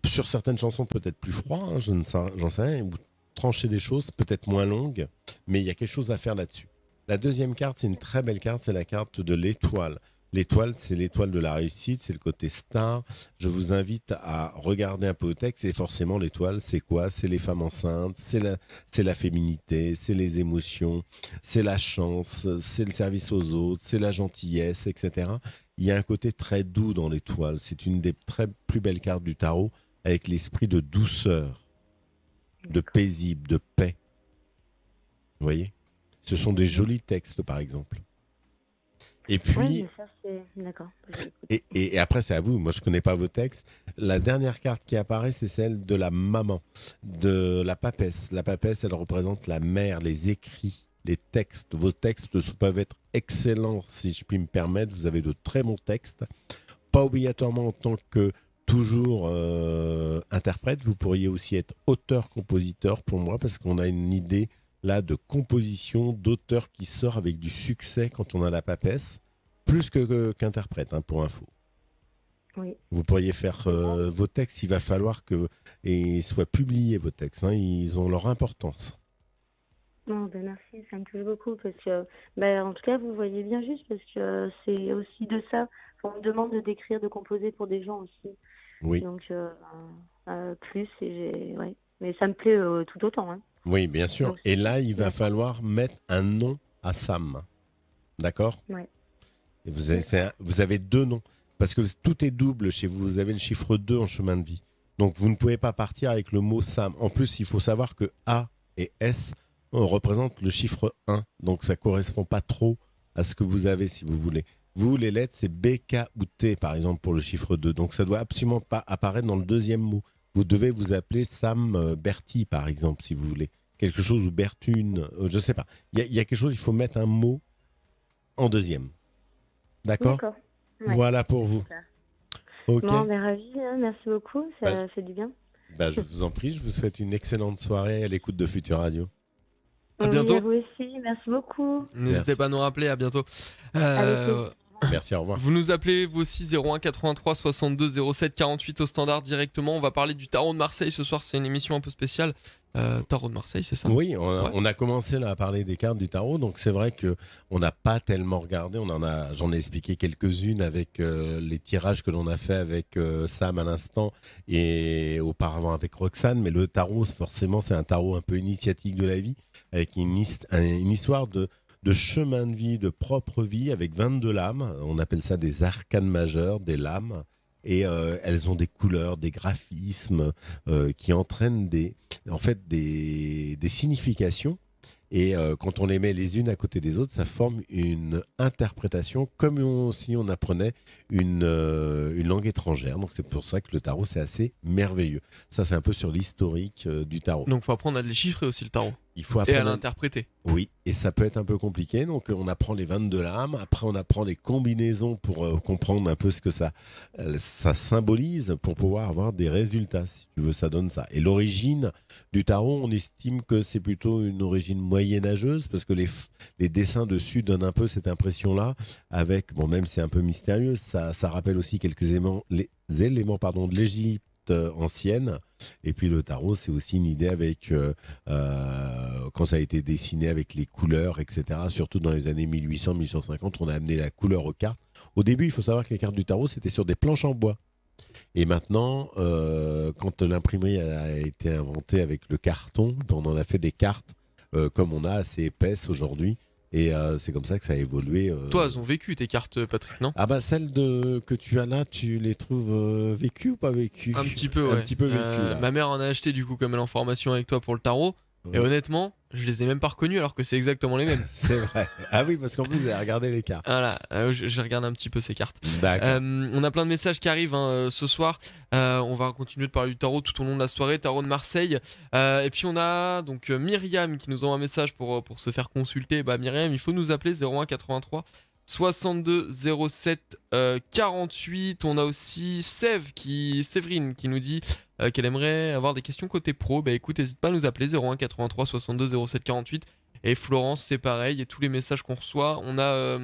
S3: sur certaines chansons peut-être plus froid, hein, j'en sais rien, ou trancher des choses peut-être moins longues, mais il y a quelque chose à faire là-dessus. La deuxième carte, c'est une très belle carte, c'est la carte de l'étoile. L'étoile, c'est l'étoile de la réussite, c'est le côté star. Je vous invite à regarder un peu au texte et forcément l'étoile, c'est quoi ? C'est les femmes enceintes, c'est la féminité, c'est les émotions, c'est la chance, c'est le service aux autres, c'est la gentillesse, etc. Il y a un côté très doux dans l'étoile. C'est une des très plus belles cartes du tarot avec l'esprit de douceur, de paisible, de paix. Vous voyez ? Ce sont des jolis textes, par exemple. Et puis,
S7: oui, ça, d'accord.
S3: Et après, c'est à vous. Moi, je ne connais pas vos textes. La dernière carte qui apparaît, c'est celle de la maman, de la papesse. La papesse, elle représente la mère, les écrits, les textes. Vos textes peuvent être excellents, si je puis me permettre. Vous avez de très bons textes. Pas obligatoirement en tant que toujours interprète. Vous pourriez aussi être auteur-compositeur pour moi, parce qu'on a une idée là de composition, d'auteur qui sort avec du succès quand on a la papesse, plus qu'interprète, hein, pour info.
S7: Oui.
S3: Vous pourriez faire vos textes, il va falloir qu'ils soient publiés, vos textes, hein, ils ont leur importance.
S7: Non, ben merci, ça me touche beaucoup parce que, ben, en tout cas, vous voyez bien juste parce que c'est aussi de ça. On me demande d'écrire, de composer pour des gens aussi.
S3: Oui.
S7: Donc, plus, ouais. Mais ça me plaît tout autant. Hein.
S3: Oui, bien sûr.
S7: Donc,
S3: Et là, il va
S7: d'accord.
S3: falloir mettre un nom à Sam. D'accord?
S7: Ouais.
S3: Et vous avez 2 noms. Parce que tout est double chez vous. Vous avez le chiffre 2 en chemin de vie. Donc, vous ne pouvez pas partir avec le mot Sam. En plus, il faut savoir que A et S représentent le chiffre 1. Donc, ça ne correspond pas trop à ce que vous avez, si vous voulez. Vous, les lettres, c'est B, K ou T, par exemple, pour le chiffre 2. Donc, ça ne doit absolument pas apparaître dans le deuxième mot. Vous devez vous appeler Sam Bertie, par exemple, si vous voulez. Quelque chose, ou Berthune, je ne sais pas. Il y a quelque chose, il faut mettre un mot en deuxième. D'accord?
S7: D'accord. Ouais.
S3: Voilà pour vous.
S7: Super.
S3: Ok.
S7: Bon, ben ravi, hein, merci beaucoup, ça fait du bien.
S3: Je vous en prie, je vous souhaite une excellente soirée à l'écoute de Futur Radio.
S2: À bientôt.
S7: Oui, à vous aussi, merci beaucoup.
S2: N'hésitez pas à nous rappeler, à bientôt.
S7: Avec
S3: Merci, au revoir.
S2: Vous nous appelez vous aussi 01 83 62 07 48 au standard directement. On va parler du tarot de Marseille ce soir, c'est une émission un peu spéciale. Tarot de Marseille, c'est ça?
S3: Oui, on a commencé là à parler des cartes du tarot, donc c'est vrai qu'on n'a pas tellement regardé. J'en ai expliqué quelques-unes avec les tirages que l'on a fait avec Sam à l'instant et auparavant avec Roxane. Mais le tarot, forcément, c'est un tarot un peu initiatique de la vie, avec une histoire de chemin de vie, de propre vie, avec 22 lames. On appelle ça des arcanes majeures, des lames. Et elles ont des couleurs, des graphismes qui entraînent des significations. Et quand on les met les unes à côté des autres, ça forme une interprétation comme si on apprenait une langue étrangère. Donc c'est pour ça que le tarot, c'est assez merveilleux. Ça, c'est un peu sur l'historique du tarot.
S2: Donc il faut apprendre à les chiffrer aussi le tarot.
S3: Il faut
S2: Et
S3: apprendre
S2: à l'interpréter.
S3: Oui, et ça peut être un peu compliqué. Donc, on apprend les 22 lames. Après, on apprend les combinaisons pour comprendre un peu ce que ça symbolise pour pouvoir avoir des résultats. Si tu veux, ça donne ça. Et l'origine du tarot, on estime que c'est plutôt une origine moyenâgeuse parce que les dessins dessus donnent un peu cette impression-là. Avec, bon, même si c'est un peu mystérieux, ça rappelle aussi quelques éléments de l'Égypte ancienne. Et puis le tarot, c'est aussi une idée avec quand ça a été dessiné avec les couleurs, etc. Surtout dans les années 1800-1850, on a amené la couleur aux cartes. Au début, il faut savoir que les cartes du tarot, c'était sur des planches en bois. Et maintenant, quand l'imprimerie a été inventée avec le carton, on en a fait des cartes comme on a assez épaisses aujourd'hui. Et c'est comme ça que ça a évolué.
S2: Toi, elles ont vécu tes cartes, Patrick, non?
S3: Ah bah celles que tu as là, tu les trouves vécues ou pas vécues?
S2: Un petit peu, ouais.
S3: Un petit peu vécues, là.
S2: Ma mère en a acheté du coup comme elle est en formation avec toi pour le tarot. Et honnêtement, je les ai même pas reconnus alors que c'est exactement les mêmes.
S3: C'est vrai. Ah oui, parce qu'en plus, vous avez regardé les cartes.
S2: Voilà, j'ai regardé un petit peu ces cartes.
S3: D'accord.
S2: On a plein de messages qui arrivent ce soir. On va continuer de parler du tarot tout au long de la soirée, tarot de Marseille. Et puis on a donc Myriam qui nous envoie un message pour se faire consulter. Bah Myriam, il faut nous appeler 01 83 62 07 48. On a aussi Séverine qui nous dit qu'elle aimerait avoir des questions côté pro. Bah écoute, n'hésite pas à nous appeler 01 83 62 07 48. Et Florence, c'est pareil. Et tous les messages qu'on reçoit, on a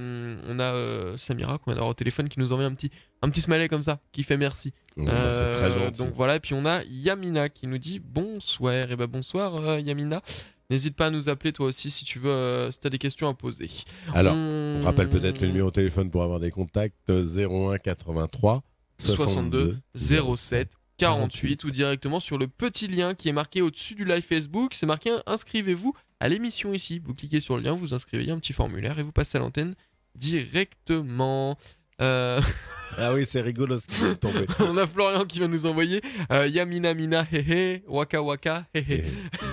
S2: Samira qu'on a au téléphone qui nous envoie un petit smiley comme ça, qui fait merci.
S3: C'est très gentil.
S2: Donc voilà. Et puis on a Yamina qui nous dit bonsoir. Et bah bonsoir Yamina. N'hésite pas à nous appeler toi aussi si tu veux, si tu as des questions à poser.
S3: Alors, on rappelle peut-être le numéro de téléphone pour avoir des contacts 01 83
S2: 62 07 48 ou directement sur le petit lien qui est marqué au-dessus du live Facebook. C'est marqué inscrivez-vous à l'émission ici. Vous cliquez sur le lien, vous inscrivez, il y a un petit formulaire et vous passez à l'antenne directement.
S3: Ah oui, c'est rigolo ce qui est tombé.
S2: On a Florian qui va nous envoyer Yamina Mina hehe waka waka hehe.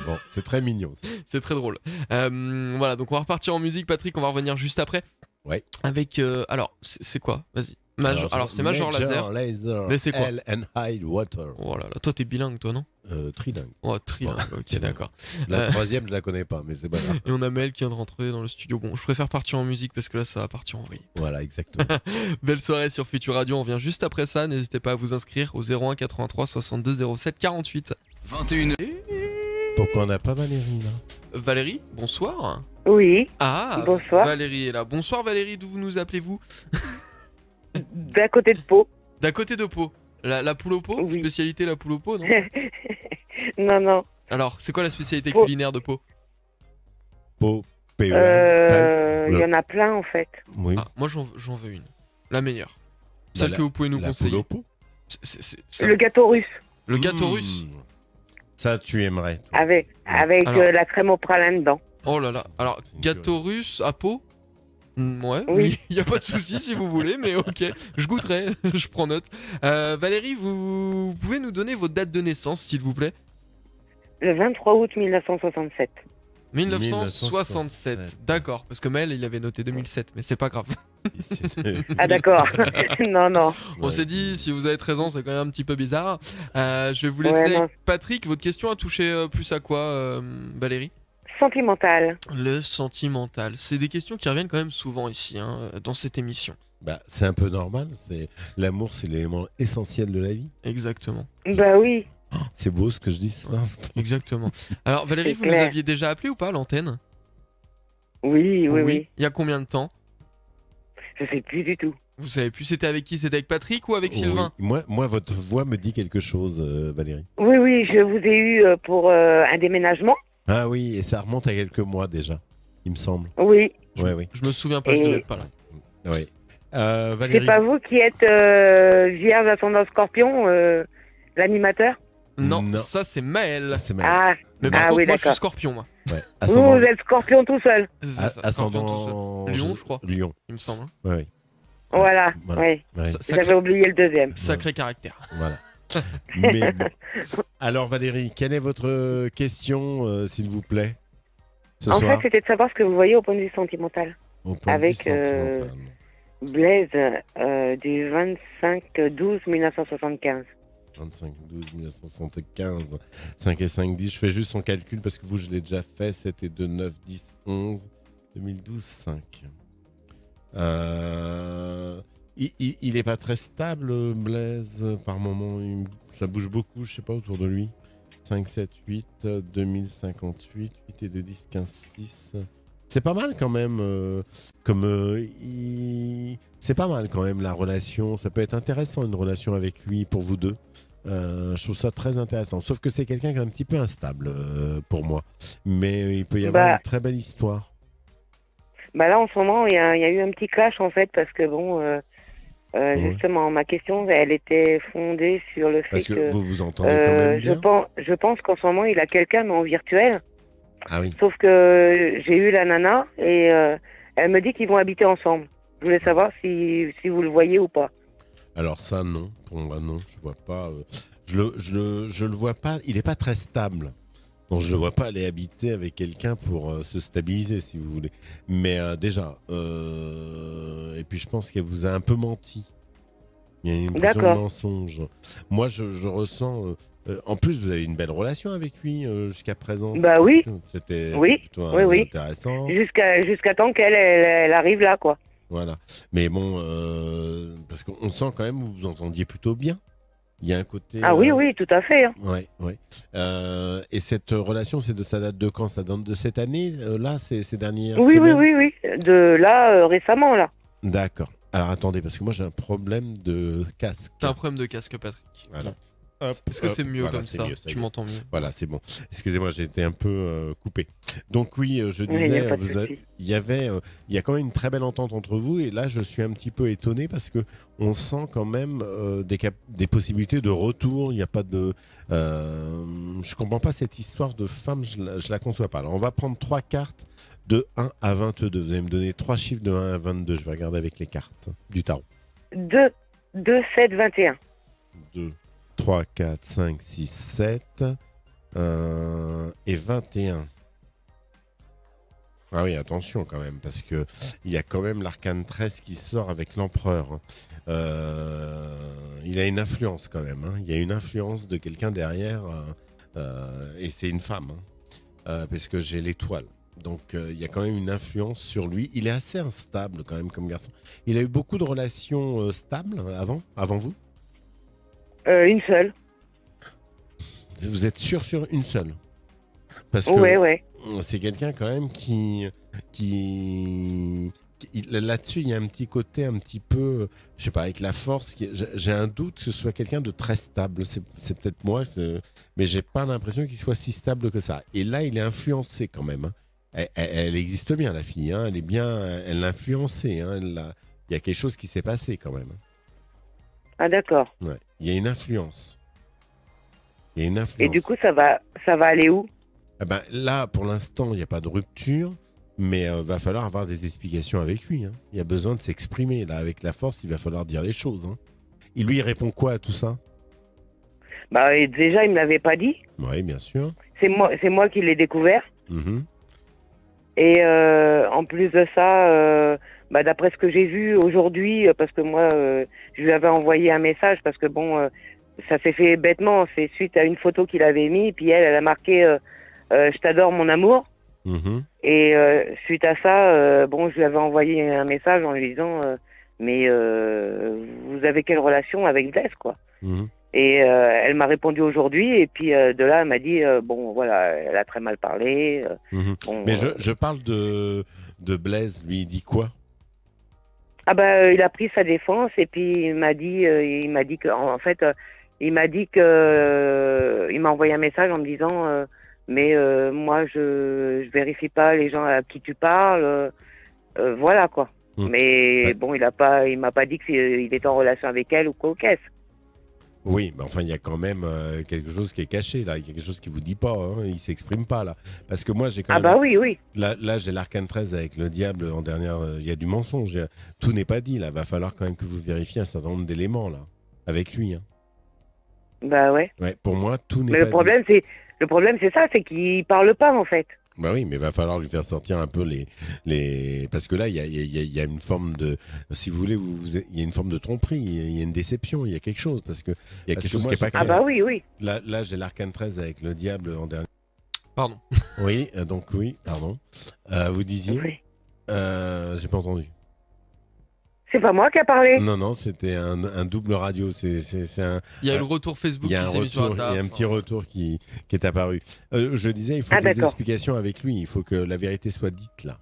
S3: Bon, c'est très mignon.
S2: C'est très drôle. Voilà, donc on va repartir en musique, Patrick. On va revenir juste après.
S3: Ouais.
S2: Avec alors c'est quoi? Vas-y. Alors c'est Major Laser. Mais c'est quoi?
S3: Hell and High Water.
S2: Oh là là, toi t'es bilingue toi non?
S3: Trilingue.
S2: Oh trilingue, ok d'accord.
S3: La troisième je la connais pas mais c'est pas grave.
S2: Et on a Mel qui vient de rentrer dans le studio. Bon, je préfère partir en musique parce que là ça va partir en vrille.
S3: Voilà, exactement.
S2: Belle soirée sur Futur Radio, on vient juste après ça. N'hésitez pas à vous inscrire au 01 83 62 07 48.
S1: 21h.
S3: Pourquoi on n'a pas Valérie là?
S2: Valérie, bonsoir.
S6: Oui,
S2: Ah,
S6: bonsoir.
S2: Valérie est là. Bonsoir Valérie, d'où vous nous appelez-vous?
S6: D'à côté de Pau.
S2: D'à côté de Pau. La poule au pot,
S6: Oui.
S2: Spécialité la poule au pot, non?
S6: Non, non.
S2: Alors, c'est quoi la spécialité
S6: Pau.
S2: culinaire de Pau?
S3: pot, PEL.
S6: Il y en a plein en fait.
S3: Oui.
S2: Ah, moi j'en veux une. La meilleure. Celle
S3: Bah,
S2: que vous pouvez nous
S3: la
S2: conseiller.
S3: poule au pot.
S2: C'est
S6: Le gâteau russe
S2: le gâteau russe.
S3: Ça, tu aimerais. toi.
S6: avec
S2: Alors-
S6: la crème au pralin dedans.
S2: Oh là là. Alors, gâteau russe à pot. Ouais,
S6: Oui.
S2: il y a pas de souci si vous voulez, mais ok, je goûterai, je prends note. Valérie, vous pouvez nous donner votre date de naissance, s'il vous plaît?
S6: Le 23 août 1967.
S2: 1967, d'accord, parce que Mel, il avait noté 2007, mais c'est pas grave.
S6: Ah d'accord. Non, non.
S2: On
S3: Ouais.
S2: s'est dit, si vous avez 13 ans, c'est quand même un petit peu bizarre. Je vais vous laisser
S6: Ouais, non.
S2: avec Patrick. Votre question a touché plus à quoi, Valérie?
S6: Sentimental.
S2: Le sentimental. C'est des questions qui reviennent quand même souvent ici, hein, dans cette émission.
S3: Bah, c'est un peu normal. L'amour, c'est l'élément essentiel de la vie.
S2: Exactement.
S6: Bah oui.
S3: C'est beau ce que je dis ce soir.
S2: Exactement. Alors, Valérie,
S6: C'est
S2: vous nous
S6: clair.
S2: aviez déjà appelé ou pas à l'antenne?
S6: Oui.
S2: Il y a combien de temps?
S6: Je sais plus du tout.
S2: Vous savez plus, c'était avec qui? C'était avec Patrick ou avec Sylvain?
S3: Oui. Moi, votre voix me dit quelque chose, Valérie.
S6: Oui, je vous ai eu pour un déménagement.
S3: Ah oui, et ça remonte à quelques mois déjà, il me semble.
S6: Oui.
S3: Oui.
S2: Je me souviens pas, je
S6: Et-
S2: devais être pas là.
S3: Oui.
S6: C'est
S3: Valérie.
S6: pas vous qui êtes vierge ascendant scorpion, l'animateur?
S2: Non,
S3: Non.
S2: ça c'est Maël.
S3: Ah, c'est mal.
S6: Ah,
S2: Mais par
S6: Ah
S2: contre,
S6: oui,
S2: moi je suis
S6: d'accord.
S2: scorpion, moi.
S3: Ouais.
S6: vous êtes scorpion tout seul.
S2: C'est ça, scorpion
S3: ascendant
S2: tout seul. Lion, je crois,
S3: Lion.
S2: il me semble. hein.
S3: Oui.
S6: Voilà,
S3: Voilà.
S6: oui.
S3: Ouais.
S6: J'avais oublié le deuxième.
S2: Sacré caractère.
S3: Voilà. Mais bon. Alors Valérie, quelle est votre question, s'il vous plaît, ce
S6: En
S3: soir
S6: fait, c'était de savoir ce que vous voyez au point de vue sentimental.
S3: au point de
S6: avec,
S3: vue sentimental.
S6: Blaise, du 25/12/1975.
S3: 25/12/1975, 5 et 5, 10. Je fais juste son calcul parce que vous, je l'ai déjà fait. 7 et 2, 9, 10, 11, 2012, 5. Il est pas très stable, Blaise, par moment. Ça bouge beaucoup, je sais pas, autour de lui. 5, 7, 8, 2058, 8 et 2, 10, 15, 6. C'est pas mal quand même. C'est pas mal quand même la relation. Ça peut être intéressant une relation avec lui pour vous deux. Je trouve ça très intéressant. Sauf que c'est quelqu'un qui est un petit peu instable pour moi. Mais il peut y avoir une très belle histoire.
S6: Bah là, en ce moment, il y a eu un petit clash, en fait, parce que bon, justement, ma question, elle était fondée sur le fait
S3: Parce que vous vous entendez quand même bien.
S6: je pense qu'en ce moment, il a quelqu'un, mais en virtuel.
S3: Ah oui.
S6: Sauf que j'ai eu la nana et elle me dit qu'ils vont habiter ensemble. Je voulais savoir si vous le voyez ou pas.
S3: Alors ça, non. Pour moi, non. Je vois pas. Je le vois pas. Il est pas très stable. Donc je le vois pas aller habiter avec quelqu'un pour se stabiliser, si vous voulez. Mais déjà, et puis je pense qu'elle vous a un peu menti. Il y a une impression de
S6: D'accord.
S3: mensonge. Moi, je ressens. En plus, vous avez une belle relation avec lui jusqu'à présent.
S6: Bah oui.
S3: C'était
S6: Oui.
S3: plutôt
S6: Oui.
S3: intéressant.
S6: Jusqu'à temps qu'elle elle arrive là, quoi.
S3: Voilà. Mais bon, parce qu'on sent quand même que vous vous entendiez plutôt bien. Il y a un côté.
S6: Ah oui, tout à fait. Hein.
S3: Ouais. Et cette relation, ça date de quand? Ça date de cette année, là, ces dernières
S6: Oui.
S3: semaines?
S6: De là, récemment, là.
S3: D'accord. Alors attendez, parce que moi j'ai un problème de casque.
S2: T'as un problème de casque, Patrick.
S3: Voilà.
S2: Est-ce que c'est mieux
S3: Voilà,
S2: comme
S3: c'est
S2: ça?
S3: mieux, ça y
S2: Tu
S3: est.
S2: m'entends mieux?
S3: Voilà, c'est bon. Excusez-moi, j'ai été un peu coupé. Donc oui, je
S6: Oui, il n'y a
S3: disais,
S6: pas de souci.
S3: il y a quand même une très belle entente entre vous. Et là, je suis un petit peu étonné parce que on sent quand même des possibilités de retour. Il n'y a pas de. Je comprends pas cette histoire de femme. Je la conçois pas. Alors, on va prendre 3 cartes de 1 à 22. Vous allez me donner 3 chiffres de 1 à 22. Je vais regarder avec les cartes du tarot.
S6: 2, 7, 21.
S3: 2, 3, 4, 5, 6, 7 et 21. Ah oui, attention quand même, parce que il y a quand même l'arcane 13 qui sort avec l'empereur. Il a une influence quand même. Il y a une influence de quelqu'un derrière, et c'est une femme, parce que j'ai l'étoile. Donc il y a quand même une influence sur lui. Il est assez instable quand même comme garçon. Il a eu beaucoup de relations stables avant vous?
S6: Une seule.
S3: Vous êtes sûr sur une seule? Parce que
S6: Ouais.
S3: c'est quelqu'un quand même qui là-dessus, il y a un petit côté un petit peu, je sais pas, avec la force. J'ai un doute que ce soit quelqu'un de très stable. C'est peut-être moi, mais j'ai pas l'impression qu'il soit si stable que ça. Et là, il est influencé quand même. Elle existe bien, la fille. Hein. Elle est bien, elle l'a influencé. Hein. Il y a quelque chose qui s'est passé quand même.
S6: Ah, d'accord.
S3: Ouais. Il y a une influence. Il y a une influence.
S6: Et du coup, ça va aller où?
S3: Ah ben, là, pour l'instant, il n'y a pas de rupture, mais va falloir avoir des explications avec lui. Hein. Il y a besoin de s'exprimer. Là, avec la force, il va falloir dire les choses. Hein. Et lui, il répond quoi à tout ça?
S6: Bah, et déjà, il me l'avait pas dit.
S3: Oui, bien sûr.
S6: C'est moi qui l'ai découvert.
S3: Mhm.
S6: Et en plus de ça, d'après ce que j'ai vu aujourd'hui, parce que moi, je lui avais envoyé un message, parce que bon, ça s'est fait bêtement. C'est suite à une photo qu'il avait mis, puis elle a marqué je t'adore, mon amour.
S3: Mhm.
S6: Et suite à ça, je lui avais envoyé un message en lui disant mais vous avez quelle relation avec Blaise, quoi?
S3: Mhm.
S6: Et elle m'a répondu aujourd'hui, et puis de là, elle m'a dit voilà, elle a très mal parlé.
S3: Mhm.
S6: Bon,
S3: Mais je parle de Blaise, lui, il dit quoi?
S6: Ah bah il a pris sa défense, et puis il m'a dit que en fait il m'a dit que il m'a envoyé un message en me disant mais moi je vérifie pas les gens à qui tu parles, voilà quoi. Mais
S3: Ouais.
S6: bon, il m'a pas dit qu'il était en relation avec elle ou quoi au caisse.
S3: Oui, mais enfin, il y a quand même quelque chose qui est caché, là. Il y a quelque chose qu'il vous dit pas, hein. Il s'exprime pas, là. Parce que moi, j'ai quand
S6: Ah
S3: même...
S6: bah oui.
S3: Là, j'ai l'arcane 13 avec le diable en dernière... Il y a du mensonge. Tout n'est pas dit, là. Va falloir quand même que vous vérifiez un certain nombre d'éléments, là. Avec lui, hein.
S6: Bah ouais.
S3: Ouais, pour moi, tout n'est
S6: Mais
S3: pas
S6: le problème c'est ça, c'est qu'il parle pas en fait.
S3: Bah oui, mais va falloir lui faire sortir un peu les... Parce que là, il y a une forme de... Si vous voulez, il y a une forme de tromperie, il y a une déception, il y a quelque chose. Parce qu'il y a quelque chose qui n'est pas clair.
S6: Ah bah oui.
S3: Là, j'ai l'arcane 13 avec le diable en dernier.
S2: Pardon.
S3: Oui, donc oui, pardon. Vous disiez
S6: Oui.
S3: J'ai pas entendu.
S6: C'est pas moi qui a parlé.
S3: Non, c'était un double radio. C'est un...
S2: Il y a le retour Facebook
S3: Il y a
S2: qui
S3: un
S2: s'est mis sur la
S3: retour,
S2: table.
S3: il y a un petit retour qui est apparu. Je disais, il faut des
S6: d'accord.
S3: explications avec lui. Il faut que la vérité soit dite là.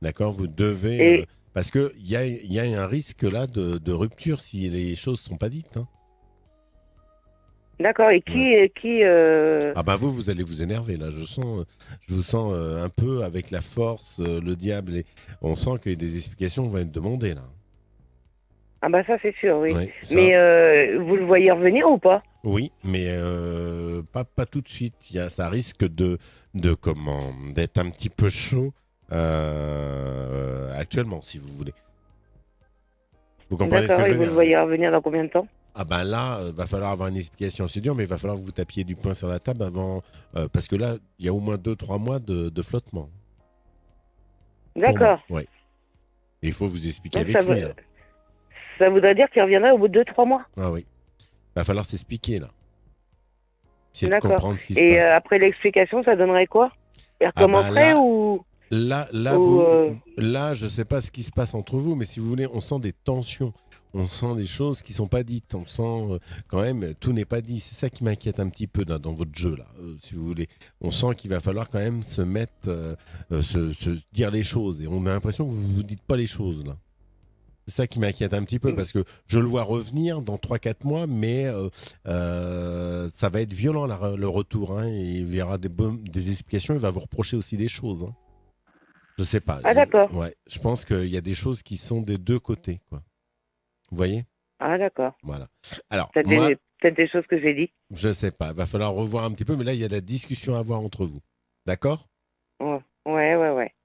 S3: D'accord? Vous devez... parce qu'il y a un risque là de rupture si les choses ne sont pas dites. Hein.
S6: D'accord. Et qui
S3: Ah bah vous allez vous énerver là. Je vous sens un peu avec la force, le diable. On sent que des explications vont être demandées là.
S6: Ah bah ça c'est sûr, oui.
S3: Ouais, ça-
S6: Mais vous le voyez revenir ou pas?
S3: Oui, mais pas tout de suite. Ça risque d'être un petit peu chaud actuellement, si vous voulez. Vous comprenez ce que
S6: D'accord.
S3: je
S6: Et
S3: veux
S6: vous
S3: dire?
S6: le voyez revenir dans combien de temps?
S3: Ah ben là, va falloir avoir une explication. C'est dur, mais il va falloir que vous tapiez du poing sur la table avant, parce que là, il y a au moins 2-3 mois de flottement.
S6: D'accord.
S3: Oui. Il faut vous expliquer
S6: Donc,
S3: avec lui. Là.
S6: ça voudrait dire qu'il reviendrait au bout de 2-3 mois.
S3: Ah oui. Va falloir s'expliquer là. Essayer de
S6: D'accord.
S3: comprendre ce qui se
S6: Et
S3: passe.
S6: après l'explication, ça donnerait quoi? Il recommencerait
S3: là-
S6: ou...
S3: Là,
S6: Ou,
S3: là, je sais pas ce qui se passe entre vous, mais si vous voulez, on sent des tensions, on sent des choses qui sont pas dites, on sent quand même tout n'est pas dit. C'est ça qui m'inquiète un petit peu dans votre jeu là, si vous voulez. On sent qu'il va falloir quand même se mettre, se dire les choses, et on a l'impression que vous dites pas les choses là. C'est ça qui m'inquiète un petit peu, parce que je le vois revenir dans 3-4 mois, mais ça va être violent le retour. Hein, et il y aura des explications, il va vous reprocher aussi des choses. Hein. Je sais pas.
S6: Ah d'accord.
S3: Ouais, je pense qu'il y a des choses qui sont des deux côtés, quoi. Vous voyez?
S6: Ah d'accord.
S3: Voilà. Alors,
S6: Peut-être
S3: moi,
S6: des choses que j'ai dit.
S3: je sais pas. Il va falloir revoir un petit peu, mais là, il y a de la discussion à avoir entre vous. D'accord?
S6: Ouais.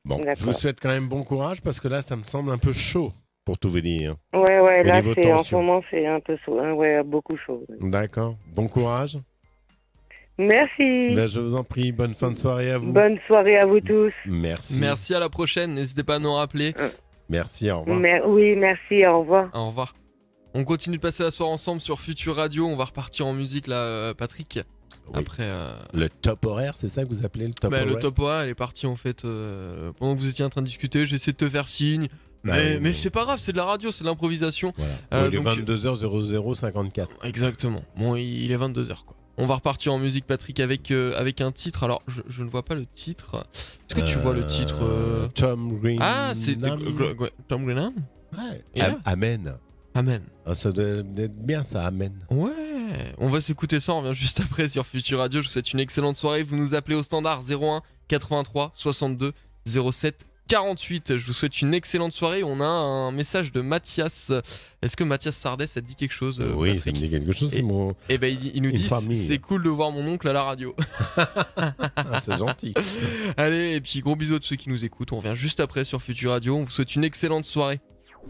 S3: Bon,
S6: D'accord.
S3: je vous souhaite quand même bon courage, parce que là, ça me semble un peu chaud, pour tout vous dire.
S6: Ouais, là,
S3: niveau
S6: en ce
S3: tension.
S6: moment, c'est un peu chaud. Hein, ouais, beaucoup chaud.
S3: D'accord. Bon courage.
S6: Merci.
S3: Ben, je vous en prie. Bonne fin de soirée à vous.
S6: Bonne soirée à vous tous.
S3: Merci.
S2: Merci, à la prochaine. N'hésitez pas à nous rappeler.
S3: Merci, au revoir.
S6: Oui, merci, au revoir.
S2: Au revoir. On continue de passer la soirée ensemble sur Future Radio. On va repartir en musique là, Patrick.
S3: Oui.
S2: Après.
S3: Le top horaire, c'est ça que vous appelez le top horaire?
S2: Le top horaire, elle est partie en fait. Pendant que vous étiez en train de discuter, j'ai essayé de te faire signe. Mais c'est pas grave, c'est de la radio, c'est de l'improvisation.
S3: Voilà. Il est 22h0054.
S2: Exactement. Bon, il est 22h quoi. On va repartir en musique, Patrick, avec un titre. Alors, je ne vois pas le titre. Est-ce que tu vois le titre
S3: Tom Green.
S2: Ah, c'est Tom Greenham.
S3: Ouais.
S2: Yeah.
S3: Amen.
S2: Amen.
S3: Ah, ça doit être bien ça, Amen.
S2: Ouais. On va s'écouter ça, on revient juste après sur Future Radio. Je vous souhaite une excellente soirée. Vous nous appelez au standard 01 83 62 07 48. Je vous souhaite une excellente soirée. On a un message de Mathias. Est-ce que Mathias Sardet, ça te dit quelque chose,
S3: Oui,
S2: Patrick?
S3: ça me dit quelque chose. C'est mon.
S2: Eh ben, il nous dit
S3: famille.
S2: c'est cool de voir mon oncle à la radio.
S3: Ah, c'est gentil.
S2: Allez, et puis gros bisous à tous ceux qui nous écoutent. On revient juste après sur Futur Radio. On vous souhaite une excellente soirée.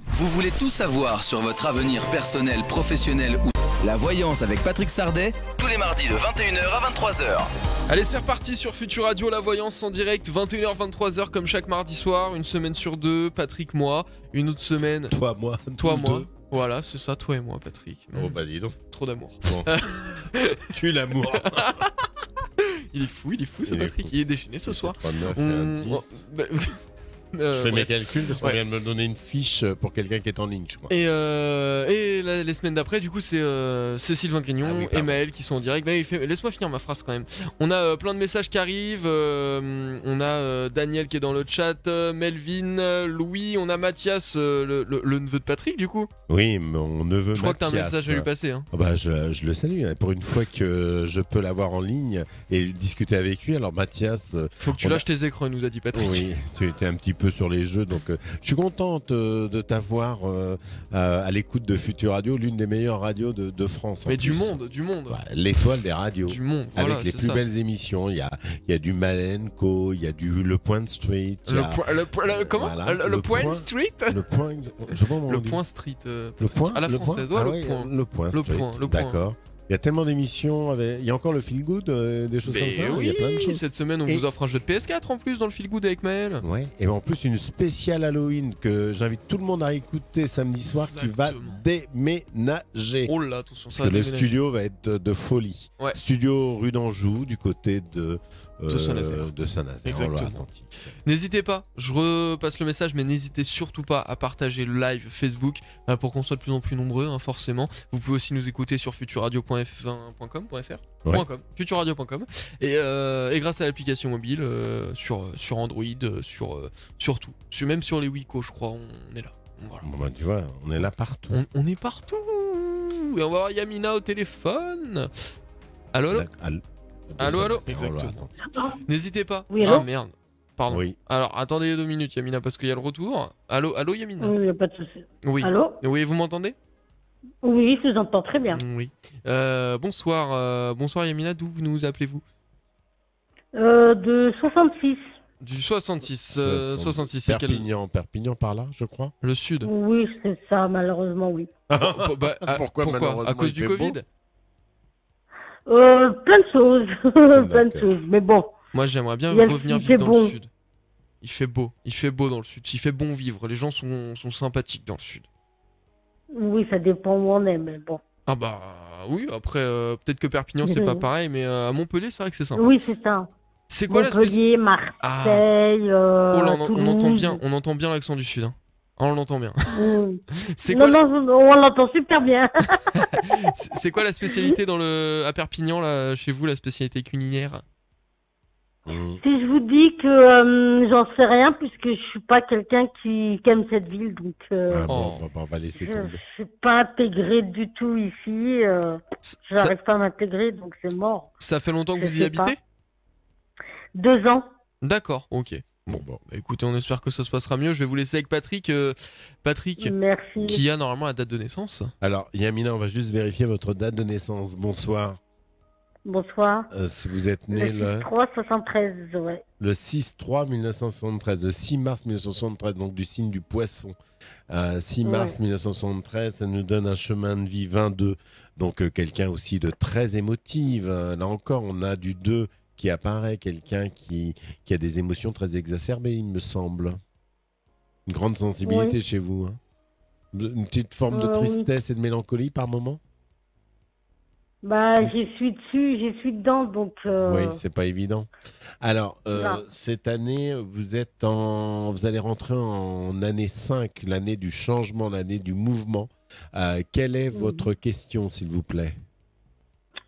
S1: Vous voulez tout savoir sur votre avenir personnel, professionnel ou la voyance avec Patrick Sardet, tous les mardis de 21h à 23h.
S2: Allez, c'est reparti sur Futur Radio, la voyance en direct, 21h, 23h comme chaque mardi soir, une semaine sur deux, Patrick, moi, une autre semaine,
S3: Toi, moi.
S2: toi,
S3: nous
S2: moi.
S3: deux.
S2: Voilà, c'est ça, toi et moi, Patrick.
S3: Oh, bah dis donc.
S2: Trop d'amour.
S3: Bon. Tu l'amour.
S2: Il est fou ce
S3: Il est
S2: Patrick,
S3: fou.
S2: il est déchaîné ce soir.
S3: 3, 9 et un 10.
S2: Bah,
S3: Je fais mes
S2: bref.
S3: calculs parce qu'on
S2: Ouais.
S3: vient de me donner une fiche pour quelqu'un qui est en ligne, je crois.
S2: Et les semaines d'après, du coup, c'est Sylvain Grignon
S3: Ah oui,
S2: et
S3: pardon.
S2: Maël qui sont en direct. Bah, laisse-moi finir ma phrase quand même. On a plein de messages qui arrivent. On a Daniel qui est dans le chat, Melvin, Louis, on a Mathias, le neveu de Patrick, du coup.
S3: Oui, mon neveu
S2: Je crois que t'as un
S3: Mathias.
S2: message à lui passer. Hein.
S3: Ah bah, je le salue. Pour une fois que je peux l'avoir en ligne et discuter avec lui. Alors, Mathias.
S2: Faut que tu
S3: On a-
S2: lâches tes écrans, il nous a dit Patrick.
S3: Oui, tu étais un petit peu sur les jeux, donc je suis contente de t'avoir à l'écoute de Futur Radio, l'une des meilleures radios de France. en
S2: Mais du
S3: plus.
S2: monde.
S3: Ouais, l'étoile des radios.
S2: Du monde.
S3: Avec
S2: voilà,
S3: les
S2: c'est
S3: plus
S2: ça.
S3: belles émissions, il y a du Malenco, il y a du Le Point Street, il y a
S2: Comment
S3: Voilà,
S2: le
S3: le
S2: Point
S3: point-
S2: Street.
S3: le Point, je sais pas comment on
S2: Le
S3: dit.
S2: Point Street.
S3: Le
S2: Patrick.
S3: point,
S2: à la
S3: le
S2: française.
S3: point.
S2: Ouais,
S3: Ah
S2: le point.
S3: Le Point
S2: Le
S3: Street.
S2: point, le point.
S3: D'accord. Il y a tellement d'émissions, il y a encore le Feel Good, des choses comme
S2: Mais
S3: ça, il
S2: oui,
S3: y a plein de choses.
S2: cette semaine on
S3: Et-
S2: vous offre un jeu de PS4 en plus dans le Feel Good avec Maël.
S3: Ouais, et en plus une spéciale Halloween que j'invite tout le monde à écouter samedi soir qui va
S2: Exactement.
S3: déménager.
S2: Oh là, attention, ça
S3: Parce que
S2: va
S3: le
S2: déménager.
S3: studio va être de folie.
S2: Ouais.
S3: Studio rue d'Anjou, du côté de
S2: Saint-Nazaire.
S3: de Saint-Nazaire, en
S2: Exactement.
S3: Loire-Atlantique.
S2: N'hésitez pas, je repasse le message, mais n'hésitez surtout pas à partager le live Facebook pour qu'on soit de plus en plus nombreux, hein, forcément. Vous pouvez aussi nous écouter sur futurradio.com,
S3: Ouais.
S2: futurradio.com, et grâce à l'application mobile sur Android, sur tout, même sur les Wiko, je crois, on est là. Voilà.
S3: Bon, bah, tu vois, on est là partout.
S2: On est partout. Et on va avoir Yamina au téléphone. Allô, allô. Allô, allô.
S3: Saint-Nazaire, en
S2: Exactement.
S3: Loire-Atlantique.
S2: N'hésitez pas.
S7: Oui,
S2: Ah
S7: allô.
S2: merde. Pardon.
S3: Oui.
S2: Alors, attendez 2 minutes, Yamina, parce qu'il y a le retour. Allô, allô, Yamina.
S7: Oui, il n'y a pas de souci.
S2: Oui.
S7: Allô?
S2: Oui, vous m'entendez?
S7: Oui, je vous entends très bien.
S2: Oui. Bonsoir, bonsoir Yamina. D'où nous appelez-vous?
S7: De 66.
S2: Du 66. 66, c'est quel?
S3: Perpignan par là, je crois.
S2: Le sud.
S7: Oui, c'est ça, malheureusement, oui.
S3: Pourquoi malheureusement,
S2: À cause
S3: il
S2: du
S3: fait
S2: Covid?
S3: beau
S7: Plein de choses. Plein de
S3: D'accord.
S7: choses. Mais bon,
S2: Moi, j'aimerais bien
S7: Il y a le-
S2: revenir
S7: il
S2: vivre
S7: fait
S2: dans
S7: bon.
S2: le sud. Il fait beau dans le sud. Il fait bon vivre. Les gens sont sympathiques dans le sud.
S7: oui, ça dépend où on est, mais bon.
S2: Ah bah oui, après peut-être que Perpignan c'est pas pareil, mais à Montpellier c'est vrai que c'est sympa.
S7: Oui, c'est ça.
S2: C'est quoi la spécialité?
S7: Montpellier, Marseille,
S2: Oh là,
S7: Toulouse.
S2: on entend bien l'accent du sud. Hein. Ah, on l'entend bien.
S7: Oui.
S2: C'est
S7: Non,
S2: quoi,
S7: non, on l'entend super bien.
S2: c'est quoi la spécialité à Perpignan là, chez vous, la spécialité culinaire?
S3: Mmh.
S7: Si je vous dis que j'en sais rien, puisque je suis pas quelqu'un qui aime cette ville, donc
S3: Ah, bon,
S2: Oh.
S3: on va laisser
S7: je
S3: tomber.
S7: suis pas intégrée du tout ici.
S2: Ça,
S7: J'arrive pas à m'intégrer, donc c'est mort.
S2: ça fait longtemps que
S7: Je
S2: vous y
S7: sais
S2: habitez?
S7: 2 ans.
S2: D'accord, ok. Bon, bah, écoutez, on espère que ça se passera mieux. Je vais vous laisser avec Patrick. Patrick,
S7: Merci.
S2: qui a normalement la date de naissance.
S3: Alors, Yamina, on va juste vérifier votre date de naissance. Bonsoir.
S7: Bonsoir.
S3: Si vous êtes né
S7: Le 373, ouais.
S3: le 6-3-1973, le 6 mars 1973, donc du signe du poisson. 6 mars 1973, ça nous donne un chemin de vie 22. Donc quelqu'un aussi de très émotive. Là encore, on a du 2 qui apparaît, quelqu'un qui a des émotions très exacerbées, il me semble. Une grande sensibilité chez vous. Hein. Une petite forme de
S7: Oui.
S3: tristesse et de mélancolie par moment.
S7: Bah, j'y suis dessus, j'y suis dedans, donc.
S3: Oui, c'est pas évident. Alors,
S7: Non.
S3: cette année, vous allez rentrer en année 5, l'année du changement, l'année du mouvement. Quelle est votre question, s'il vous plaît?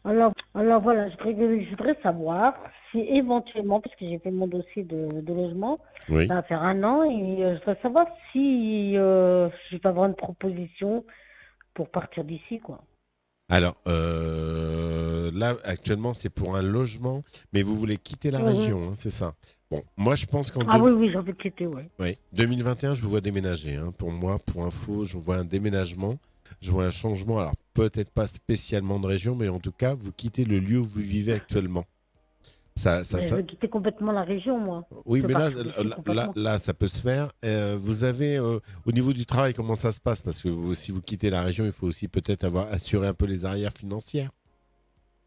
S7: Alors voilà, je voudrais savoir si éventuellement, parce que j'ai fait mon dossier de logement,
S3: Oui.
S7: ça va faire 1 an, et je voudrais savoir si je peux avoir une proposition pour partir d'ici, quoi.
S3: Alors, là, actuellement, c'est pour un logement, mais vous voulez quitter la région, hein, c'est ça. Bon, moi, je pense qu'en
S8: oui, j'ai envie de quitter, oui.
S3: oui, 2021, je vous vois déménager. Hein. Pour moi, pour info, je vois un déménagement, je vois un changement. Alors, peut-être pas spécialement de région, mais en tout cas, vous quittez le lieu où vous vivez actuellement.
S8: Je veux quitter complètement la région, moi.
S3: Oui, mais
S8: complètement.
S3: là, ça peut se faire. Vous avez, au niveau du travail, comment ça se passe? Parce que si vous quittez la région, il faut aussi peut-être avoir assuré un peu les arrières financières.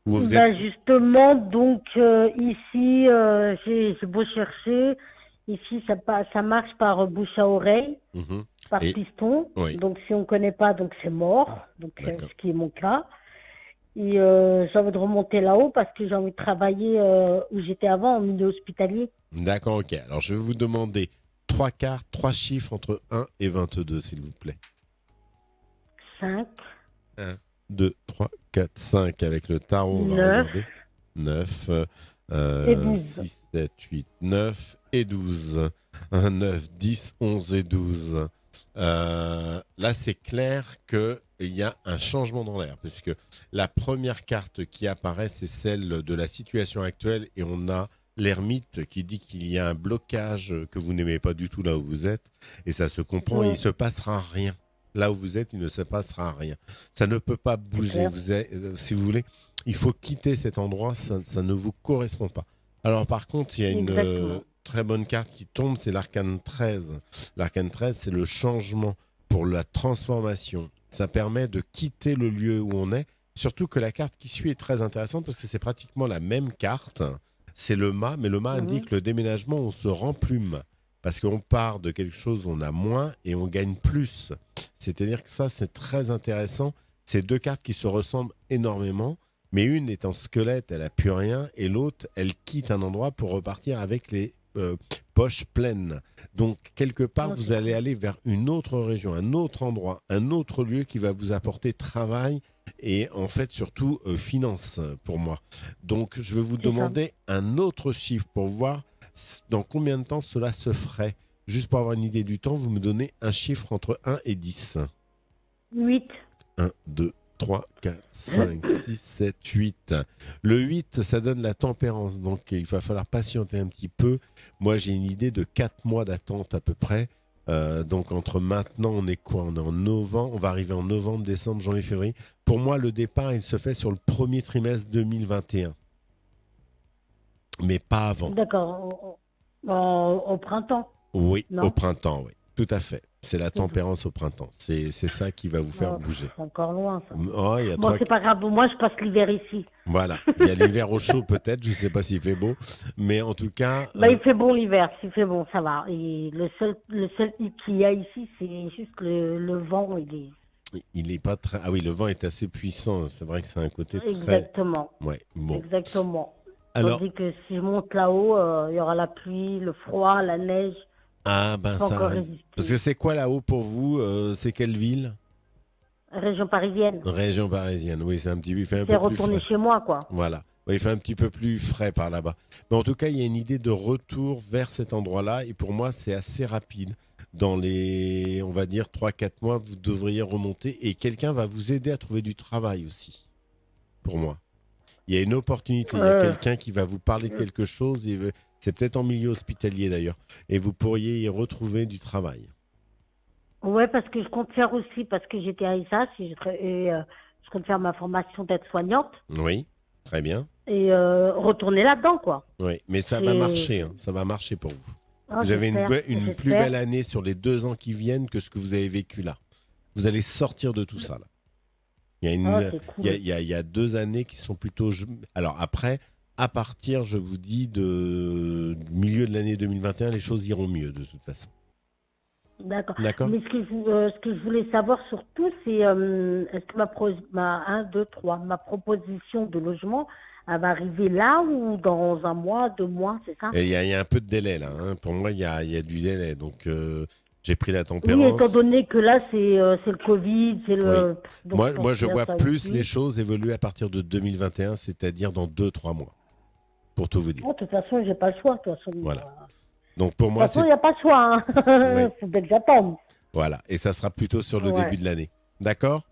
S3: Ou vous êtes...
S8: Justement, donc ici, j'ai beau chercher. Ici, ça marche par bouche à oreille, par piston.
S3: Oui.
S8: Donc, si on ne connaît pas, donc c'est mort. Donc, ce qui est mon cas. Et j'ai envie de remonter là-haut parce que j'ai envie de travailler où j'étais avant, en milieu hospitalier.
S3: D'accord, ok. Alors, je vais vous demander 3 cartes, 3 chiffres entre 1 et 22, s'il vous plaît.
S8: 5.
S3: 1, 2, 3, 4, 5 avec le tarot. On va regarder. 9,
S8: et 12.
S3: 6, 7, 8, 9 et 12. 1, 9, 10, 11 et 12. Là, c'est clair qu'il y a un changement dans l'air, parce que la première carte qui apparaît, c'est celle de la situation actuelle, et on a l'ermite qui dit qu'il y a un blocage, que vous n'aimez pas du tout là où vous êtes, et ça se comprend, et il ne se passera rien. Là où vous êtes, il ne se passera rien. Ça ne peut pas bouger. Si vous voulez, il faut quitter cet endroit, ça ne vous correspond pas. Alors par contre, il y a une très bonne carte qui tombe, c'est l'arcane 13. L'arcane 13, c'est le changement pour la transformation. Ça permet de quitter le lieu où on est, surtout que la carte qui suit est très intéressante parce que c'est pratiquement la même carte. C'est le mât, mais le mât indique le déménagement, on se remplume. Parce qu'on part de quelque chose où on a moins et on gagne plus. C'est-à-dire que ça, c'est très intéressant. C'est 2 cartes qui se ressemblent énormément, mais une est en squelette, elle n'a plus rien, et l'autre, elle quitte un endroit pour repartir avec les poches pleines. Donc, quelque part, vous allez aller vers une autre région, un autre endroit, un autre lieu qui va vous apporter travail et en fait, surtout, finance pour moi. Donc, je vais vous demander un autre chiffre pour voir dans combien de temps cela se ferait. Juste pour avoir une idée du temps, vous me donnez un chiffre entre 1 et 10.
S8: 8.
S3: 1, 2, 3, 4, 5, 6, 7, 8. Le 8, ça donne la tempérance. Donc, il va falloir patienter un petit peu. Moi, j'ai une idée de 4 mois d'attente à peu près. Donc, entre maintenant, on est quoi? On est en novembre. On va arriver en novembre, décembre, janvier, février. Pour moi, le départ, il se fait sur le premier trimestre 2021. Mais pas avant.
S8: D'accord. Au printemps?
S3: Oui, au printemps, oui. Tout à fait. C'est la tempérance au printemps. C'est ça qui va vous faire bouger.
S8: C'est encore loin, ça.
S3: Oh,
S8: c'est pas grave. Moi, je passe l'hiver ici.
S3: Voilà. Il y a l'hiver au chaud, peut-être. Je ne sais pas s'il fait beau. Mais en tout cas...
S8: il fait bon l'hiver. S'il fait bon, ça va. Et le seul hic qu'il y a ici, c'est juste le vent.
S3: Il est pas très... Ah oui, le vent est assez puissant. C'est vrai que c'est un côté très...
S8: Exactement.
S3: Ouais, bon.
S8: Exactement.
S3: Alors...
S8: Tandis que si je monte là-haut, il y aura la pluie, le froid, la neige.
S3: Ah ben ça... Parce que c'est quoi là-haut pour vous? C'est quelle ville?
S8: Région parisienne.
S3: Région parisienne, oui, c'est un petit peu...
S8: C'est retourner chez moi, quoi.
S3: Voilà. Oui, il fait un petit peu plus frais par là-bas. Mais en tout cas, il y a une idée de retour vers cet endroit-là. Et pour moi, c'est assez rapide. Dans les, on va dire, 3-4 mois, vous devriez remonter. Et quelqu'un va vous aider à trouver du travail aussi. Pour moi. Il y a une opportunité. Il y a quelqu'un qui va vous parler de quelque chose. C'est peut-être en milieu hospitalier d'ailleurs. Et vous pourriez y retrouver du travail.
S8: Ouais, parce que je compte faire aussi, parce que j'étais à ISAS et je compte faire ma formation d'aide-soignante.
S3: Oui, très bien.
S8: Et retourner là-dedans, quoi.
S3: Oui, mais ça va marcher. Hein. Ça va marcher pour vous. Vous avez une plus belle année sur les 2 ans qui viennent que ce que vous avez vécu là. Vous allez sortir de tout ça là. Il y a 2 années qui sont plutôt... Alors après, à partir, je vous dis, de milieu de l'année 2021, les choses iront mieux de toute façon.
S8: D'accord. Mais ce que je voulais savoir surtout, c'est est-ce que ma proposition de logement, elle va arriver là ou dans 1 mois, 2 mois, c'est ça?
S3: Il y a un peu de délai là. Hein. Pour moi, il y a du délai. Donc, j'ai pris la tempérance.
S8: Oui, étant donné que là, c'est le Covid, c'est le...
S3: Oui. Moi, je vois plus les choses évoluer à partir de 2021, c'est-à-dire dans 2-3 mois, pour tout vous dire.
S8: De toute façon, j'ai pas le choix. De toute façon,
S3: voilà. Donc pour moi,
S8: de toute façon, il n'y a pas le choix. Hein. Faut bien que j'attende.
S3: Voilà, et ça sera plutôt sur le début de l'année. D'accord?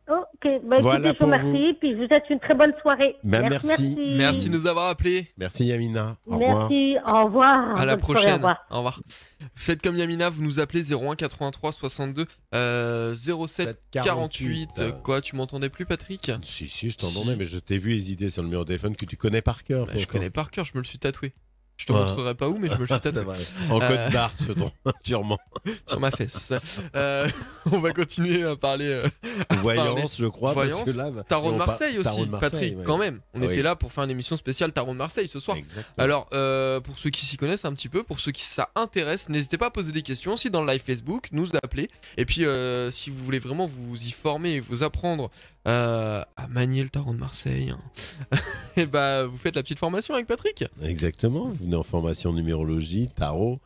S8: Oh, Ok, bah,
S3: Voilà
S8: écoutez, je vous
S3: pour
S8: remercie, puis je vous souhaite une très bonne soirée.
S3: Bah, merci.
S2: Merci de nous avoir appelés.
S3: Merci Yamina. Au revoir.
S8: Merci, au revoir.
S2: À la
S8: Bonne soirée,
S2: prochaine.
S8: au revoir.
S2: Faites comme Yamina, vous nous appelez 01 83 62 07 48. Quoi, tu m'entendais plus, Patrick?
S3: Si, je t'entendais, mais je t'ai vu hésiter sur le numéro de téléphone que tu connais par cœur.
S2: Je connais par cœur, je me le suis tatoué. Je te montrerai pas où, mais je me le suis tatoué.
S3: En code barre, sûrement.
S2: Sur ma fesse. On va continuer à parler.
S3: Voyance, je crois.
S2: Voyance,
S3: parce que là,
S2: Tarot de Marseille aussi,
S3: Tarot de Marseille,
S2: Patrick,
S3: ouais.
S2: quand même. On était là pour faire une émission spéciale Tarot de Marseille ce soir.
S3: Exactement.
S2: Alors, pour ceux qui s'y connaissent un petit peu, pour ceux qui ça intéresse, n'hésitez pas à poser des questions aussi dans le live Facebook, nous appeler. Et puis, si vous voulez vraiment vous y former et vous apprendre à manier le Tarot de Marseille, et bah, vous faites la petite formation avec Patrick.
S3: Exactement, vous venez en formation numérologie, tarot,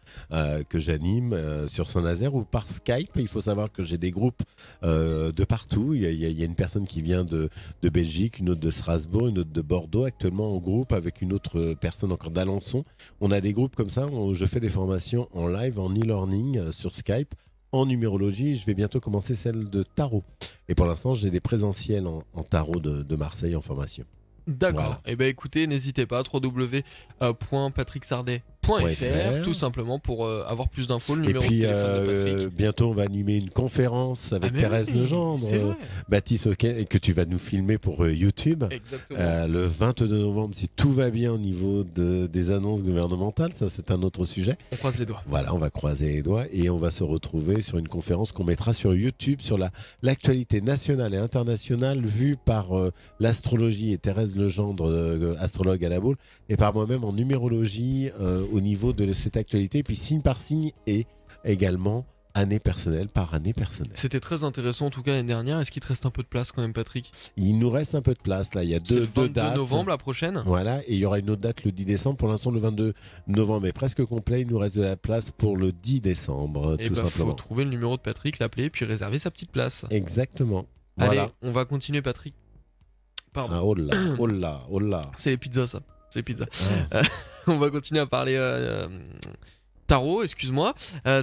S3: que j'anime sur Saint-Nazaire ou par Skype. Il faut savoir que j'ai des groupes de partout. Il y a une personne qui vient de Belgique, une autre de Strasbourg, une autre de Bordeaux, actuellement en groupe avec une autre personne encore d'Alençon. On a des groupes comme ça où je fais des formations en live, en e-learning sur Skype. En numérologie, je vais bientôt commencer celle de tarot. Et pour l'instant, j'ai des présentiels en tarot de Marseille en formation.
S2: D'accord.
S3: Voilà.
S2: Et ben écoutez, n'hésitez pas, www.patricksardet.fr, tout simplement pour avoir plus d'infos, le numéro de téléphone de Patrick.
S3: Bientôt, on va animer une conférence avec Thérèse Legendre, Baptiste, et que tu vas nous filmer pour YouTube.
S2: Exactement.
S3: Le 22 novembre, si tout va bien au niveau des annonces gouvernementales, ça c'est un autre sujet.
S2: On croise les doigts.
S3: Voilà, on va croiser les doigts et on va se retrouver sur une conférence qu'on mettra sur YouTube sur l'actualité nationale et internationale vue par l'astrologie et Thérèse Legendre, astrologue à la boule, et par moi-même en numérologie au niveau de cette actualité, puis signe par signe et également année personnelle par année personnelle.
S2: C'était très intéressant en tout cas l'année dernière. Est-ce qu'il te reste un peu de place quand même, Patrick?
S3: Il nous reste un peu de place là, il y a deux dates.
S2: Le 22 novembre la prochaine.
S3: Voilà, et il y aura une autre date le 10 décembre. Pour l'instant, le 22 novembre est presque complet. Il nous reste de la place pour le 10 décembre,
S2: et
S3: tout simplement.
S2: Il faut trouver le numéro de Patrick, l'appeler, puis réserver sa petite place.
S3: Exactement.
S2: Allez,
S3: voilà.
S2: on va continuer, Patrick. Pardon.
S3: Ah, oh là, oh là, oh là.
S2: C'est les pizzas, ça. C'est les pizzas. On va continuer à parler tarot, excuse-moi.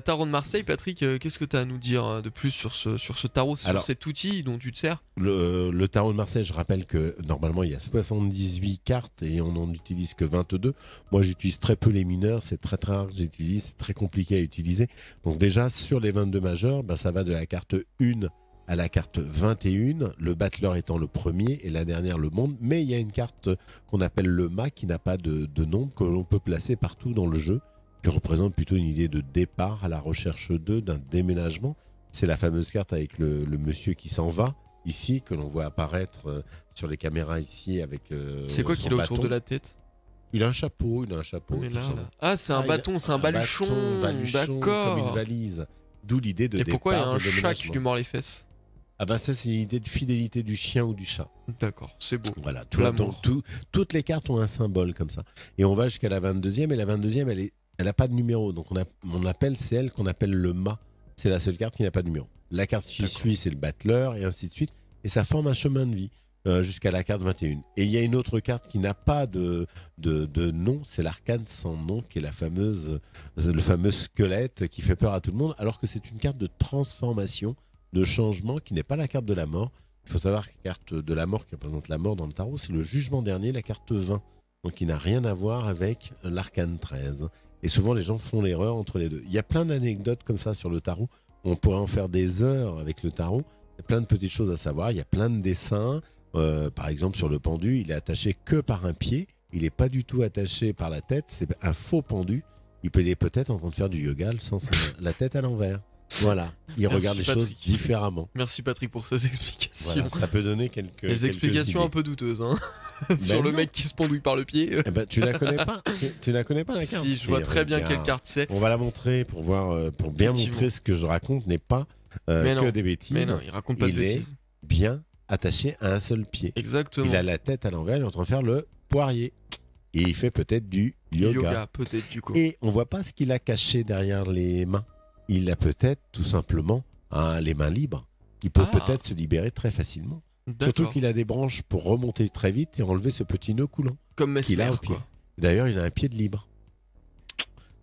S2: Tarot de Marseille, Patrick, qu'est-ce que tu as à nous dire de plus sur ce tarot, sur cet outil dont tu te sers?
S3: Le tarot de Marseille, je rappelle que normalement il y a 78 cartes et on n'en utilise que 22. Moi j'utilise très peu les mineurs, c'est très rare que j'utilise, c'est très compliqué à utiliser. Donc déjà sur les 22 majeurs, ça va de la carte 1 à la carte 21, le battleur étant le premier et la dernière le monde, mais il y a une carte qu'on appelle le mât qui n'a pas de nombre, que l'on peut placer partout dans le jeu, qui représente plutôt une idée de départ à la recherche d'un déménagement. C'est la fameuse carte avec le monsieur qui s'en va, ici, que l'on voit apparaître sur les caméras ici avec
S2: c'est quoi qu'il a autour de la tête?
S3: Il a un chapeau,
S2: Mais là. Ah, c'est un bâton, c'est un baluchon, d'accord.
S3: Comme une valise. D'où l'idée de
S2: Et
S3: départ.
S2: Et pourquoi il y a un
S3: de
S2: chat qui lui mord les fesses?
S3: Ah ben ça c'est l'idée de fidélité du chien ou du chat.
S2: D'accord, c'est beau.
S3: Voilà, toutes les cartes ont un symbole comme ça. Et on va jusqu'à la 22e, et la 22e elle n'a pas de numéro. Donc on appelle, c'est elle qu'on appelle le mât. C'est la seule carte qui n'a pas de numéro. La carte qui suit c'est le battleur et ainsi de suite. Et ça forme un chemin de vie jusqu'à la carte 21. Et il y a une autre carte qui n'a pas de nom, c'est l'arcane sans nom, qui est le fameux squelette qui fait peur à tout le monde, alors que c'est une carte de transformation, de changement, qui n'est pas la carte de la mort. Il faut savoir que la carte de la mort qui représente la mort dans le tarot, c'est le jugement dernier, la carte 20. Donc il n'a rien à voir avec l'arcane 13. Et souvent les gens font l'erreur entre les deux. Il y a plein d'anecdotes comme ça sur le tarot. On pourrait en faire des heures avec le tarot. Il y a plein de petites choses à savoir. Il y a plein de dessins. Par exemple sur le pendu, il est attaché que par un pied. Il n'est pas du tout attaché par la tête. C'est un faux pendu. Il est peut-être en train de faire du yoga sans la tête à l'envers. Voilà, il regarde les choses différemment.
S2: Merci Patrick pour ces explications.
S3: Voilà, ça peut donner quelques
S2: explications un peu douteuses sur le mec qui se pendouille par le pied.
S3: Tu la connais pas. Tu la connais pas la carte.
S2: Si, je vois très bien quelle carte c'est.
S3: On va la montrer pour voir, pour bien montrer ce que je raconte n'est pas que des bêtises.
S2: Mais non, il raconte pas de bêtises.
S3: Il est bien attaché à un seul pied.
S2: Exactement.
S3: Il a la tête à l'envers, il est en train de faire le poirier. Et il fait peut-être du yoga.
S2: Peut-être du coup.
S3: Et on voit pas ce qu'il a caché derrière les mains. Il a peut-être tout simplement les mains libres, qui peut peut-être se libérer très facilement. Surtout qu'il a des branches pour remonter très vite et enlever ce petit nœud coulant.
S2: Comme Mesmer,
S3: qu'il a au pied. D'ailleurs, il a un pied de libre.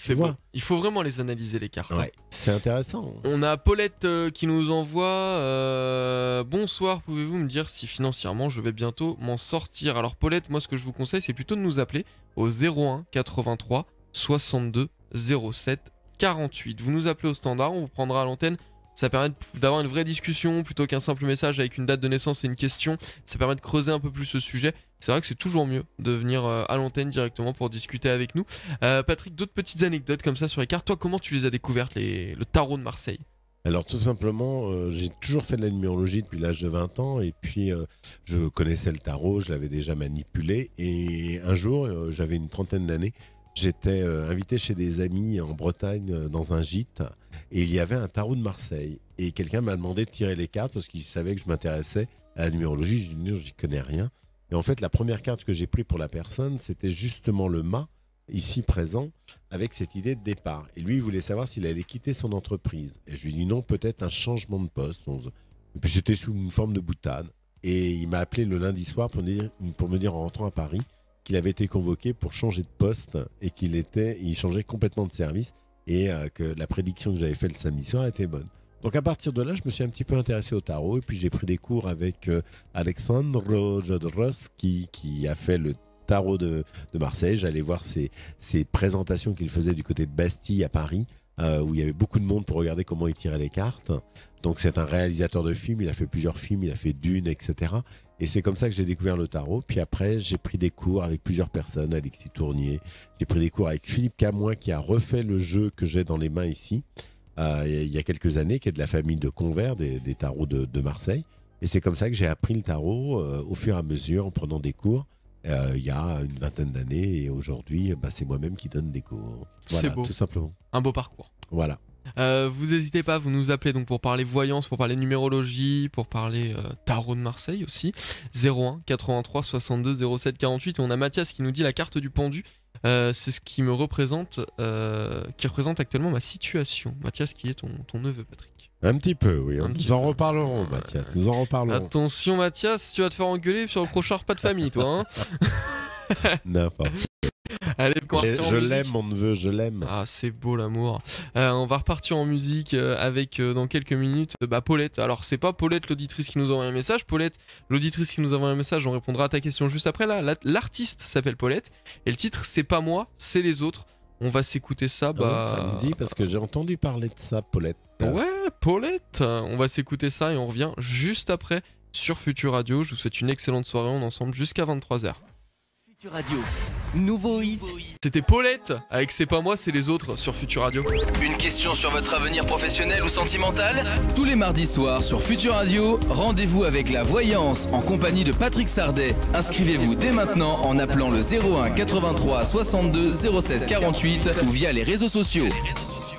S2: C'est bon. Il faut vraiment les analyser, les cartes.
S3: Ouais, c'est intéressant.
S2: On a Paulette qui nous envoie bonsoir, pouvez-vous me dire si financièrement je vais bientôt m'en sortir? Alors Paulette, moi ce que je vous conseille, c'est plutôt de nous appeler au 01 83 62 07 48. Vous nous appelez au standard, on vous prendra à l'antenne. Ça permet d'avoir une vraie discussion plutôt qu'un simple message avec une date de naissance et une question. Ça permet de creuser un peu plus ce sujet. C'est vrai que c'est toujours mieux de venir à l'antenne directement pour discuter avec nous. Patrick, d'autres petites anecdotes comme ça sur les cartes. Toi, comment tu les as découvertes, le tarot de Marseille?
S3: Alors tout simplement, j'ai toujours fait de la numérologie depuis l'âge de 20 ans et puis je connaissais le tarot, je l'avais déjà manipulé et un jour, j'avais une trentaine d'années, j'étais invité chez des amis en Bretagne dans un gîte et il y avait un tarot de Marseille et quelqu'un m'a demandé de tirer les cartes parce qu'il savait que je m'intéressais à la numérologie. Je lui ai dit non, j'y connais rien. Et en fait, la première carte que j'ai prise pour la personne, c'était justement le mât, ici présent, avec cette idée de départ. Et lui, il voulait savoir s'il allait quitter son entreprise. Et je lui ai dit non, peut-être un changement de poste. Et puis c'était sous une forme de boutade. Et il m'a appelé le lundi soir pour me dire en rentrant à Paris qu'il avait été convoqué pour changer de poste et il changeait complètement de service et que la prédiction que j'avais faite le samedi soir était bonne. Donc à partir de là, je me suis un petit peu intéressé au tarot et puis j'ai pris des cours avec Alexandre Jodros qui a fait le tarot de Marseille. J'allais voir ses présentations qu'il faisait du côté de Bastille à Paris où il y avait beaucoup de monde pour regarder comment il tirait les cartes. Donc c'est un réalisateur de films, il a fait plusieurs films, il a fait Dune, etc. Et c'est comme ça que j'ai découvert le tarot. Puis après, j'ai pris des cours avec plusieurs personnes, Alexis Tournier. J'ai pris des cours avec Philippe Camoin qui a refait le jeu que j'ai dans les mains ici. Il y a quelques années, qui est de la famille de Convert, des tarots de Marseille. Et c'est comme ça que j'ai appris le tarot au fur et à mesure en prenant des cours. Il y a une vingtaine d'années et aujourd'hui, c'est moi-même qui donne des cours. Voilà,
S2: c'est beau.
S3: Tout simplement.
S2: Un beau parcours.
S3: Voilà.
S2: Vous n'hésitez pas, vous nous appelez donc pour parler voyance, pour parler numérologie, pour parler tarot de Marseille aussi. 01 83 62 07 48. Et on a Mathias qui nous dit la carte du pendu. C'est ce qui me représente, qui représente actuellement ma situation. Mathias qui est ton neveu, Patrick.
S3: Un petit peu, oui. Nous en reparlerons, Mathias. Nous en reparlerons.
S2: Attention, Mathias, tu vas te faire engueuler sur le prochain repas de famille, toi.
S3: N'importe.
S2: Allez,
S3: je l'aime, mon neveu, je l'aime.
S2: Ah, c'est beau l'amour. On va repartir en musique avec dans quelques minutes Paulette. Alors, c'est pas Paulette l'auditrice qui nous envoie un message. Paulette, l'auditrice qui nous envoie un message, on répondra à ta question juste après. Là, l'artiste s'appelle Paulette et le titre, c'est pas moi, c'est les autres. On va s'écouter ça.
S3: Ça me dit parce que j'ai entendu parler de ça, Paulette.
S2: Ouais, Paulette. On va s'écouter ça et on revient juste après sur Futur Radio. Je vous souhaite une excellente soirée. On est ensemble jusqu'à 23h.
S5: Futur Radio, nouveau hit.
S2: C'était Paulette avec C'est pas moi, c'est les autres sur Futur Radio.
S1: Une question sur votre avenir professionnel ou sentimental? Tous les mardis soirs sur Futur Radio, rendez-vous avec la voyance en compagnie de Patrick Sardet. Inscrivez-vous dès maintenant en appelant le 01 83 62 07 48 ou via les réseaux sociaux.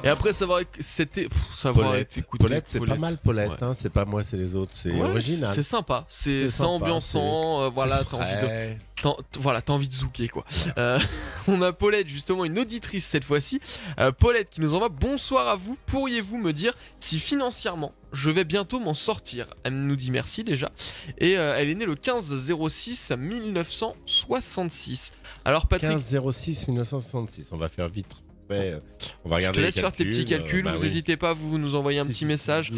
S2: Et après savoir que c'était
S3: Paulette, c'est pas mal Paulette, ouais. C'est pas moi, c'est les autres, c'est original.
S2: C'est sympa, c'est ambiançant, voilà, t'as envie de zouker quoi. On a Paulette, justement une auditrice cette fois-ci. Paulette qui nous envoie bonsoir à vous. Pourriez-vous me dire si financièrement je vais bientôt m'en sortir? Elle nous dit merci déjà. Et elle est née le 15/06 1966. Alors Patrick.
S3: 15/06 1966, on va faire vite. On va regarder.
S2: Je te laisse faire tes petits calculs. Vous n'hésitez pas, vous nous envoyez un petit message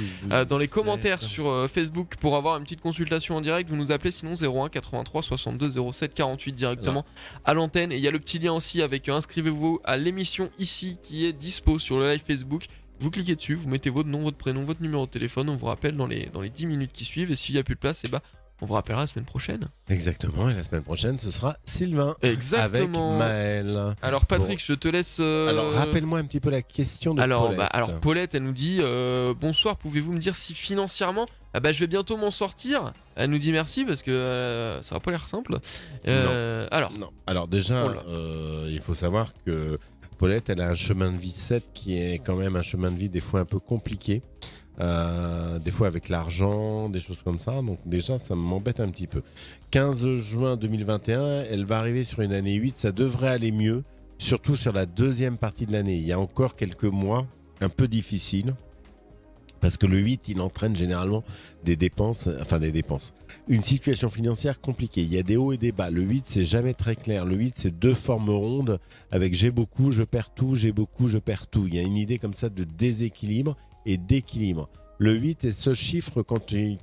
S2: dans les commentaires sur Facebook pour avoir une petite consultation en direct. Vous nous appelez sinon 01 83 62 07 48 directement à l'antenne. Et il y a le petit lien aussi avec inscrivez-vous à l'émission ici qui est dispo sur le live Facebook. Vous cliquez dessus, vous mettez votre nom, votre prénom, votre numéro de téléphone. On vous rappelle dans les 10 minutes qui suivent. Et s'il n'y a plus de place, on vous rappellera la semaine prochaine.
S3: Exactement, et la semaine prochaine, ce sera Sylvain.
S2: Exactement.
S3: Avec Maël.
S2: Alors Patrick, je te laisse...
S3: Alors rappelle-moi un petit peu la question de Paulette.
S2: Alors Paulette, elle nous dit bonsoir, pouvez-vous me dire si financièrement, je vais bientôt m'en sortir? Elle nous dit merci parce que ça va pas l'air simple.
S3: Non. Alors déjà, il faut savoir que Paulette, elle a un chemin de vie 7 qui est quand même un chemin de vie des fois un peu compliqué. Des fois avec l'argent, des choses comme ça. Donc déjà, ça m'embête un petit peu. 15 juin 2021, elle va arriver sur une année 8. Ça devrait aller mieux, surtout sur la deuxième partie de l'année. Il y a encore quelques mois un peu difficiles. Parce que le 8, il entraîne généralement des dépenses. Une situation financière compliquée. Il y a des hauts et des bas. Le 8, c'est jamais très clair. Le 8, c'est deux formes rondes avec j'ai beaucoup, je perds tout, j'ai beaucoup, je perds tout. Il y a une idée comme ça de déséquilibre et d'équilibre. Le 8 est ce chiffre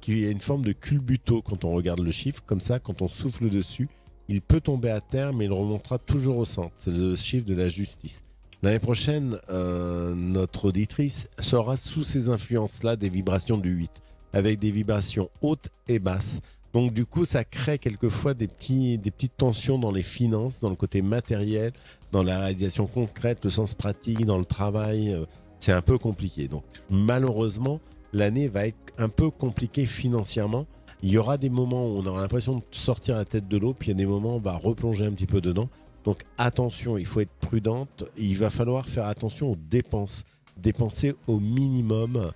S3: qui a une forme de culbuto quand on regarde le chiffre. Comme ça, quand on souffle dessus, il peut tomber à terre, mais il remontera toujours au centre. C'est le chiffre de la justice. L'année prochaine, notre auditrice sera sous ces influences-là des vibrations du 8, avec des vibrations hautes et basses. Donc du coup, ça crée quelquefois des petites tensions dans les finances, dans le côté matériel, dans la réalisation concrète, le sens pratique, dans le travail. C'est un peu compliqué. Donc malheureusement, l'année va être un peu compliquée financièrement. Il y aura des moments où on aura l'impression de sortir la tête de l'eau, puis il y a des moments où on va replonger un petit peu dedans. Donc attention, il faut être prudente. Il va falloir faire attention aux dépenses. Dépenser au minimum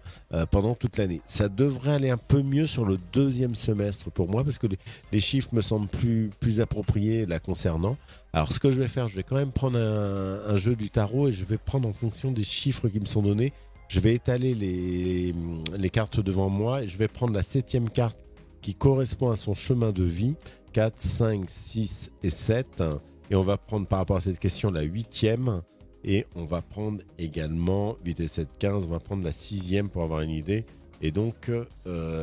S3: pendant toute l'année. Ça devrait aller un peu mieux sur le deuxième semestre pour moi parce que les chiffres me semblent plus appropriés la concernant. Alors ce que je vais faire, je vais quand même prendre un jeu du tarot et je vais prendre en fonction des chiffres qui me sont donnés. Je vais étaler les cartes devant moi et je vais prendre la 7e carte qui correspond à son chemin de vie. 4, 5, 6 et 7. Et on va prendre par rapport à cette question la 8e. Et on va prendre également 8 et 7, 15. On va prendre la 6e pour avoir une idée. Et donc,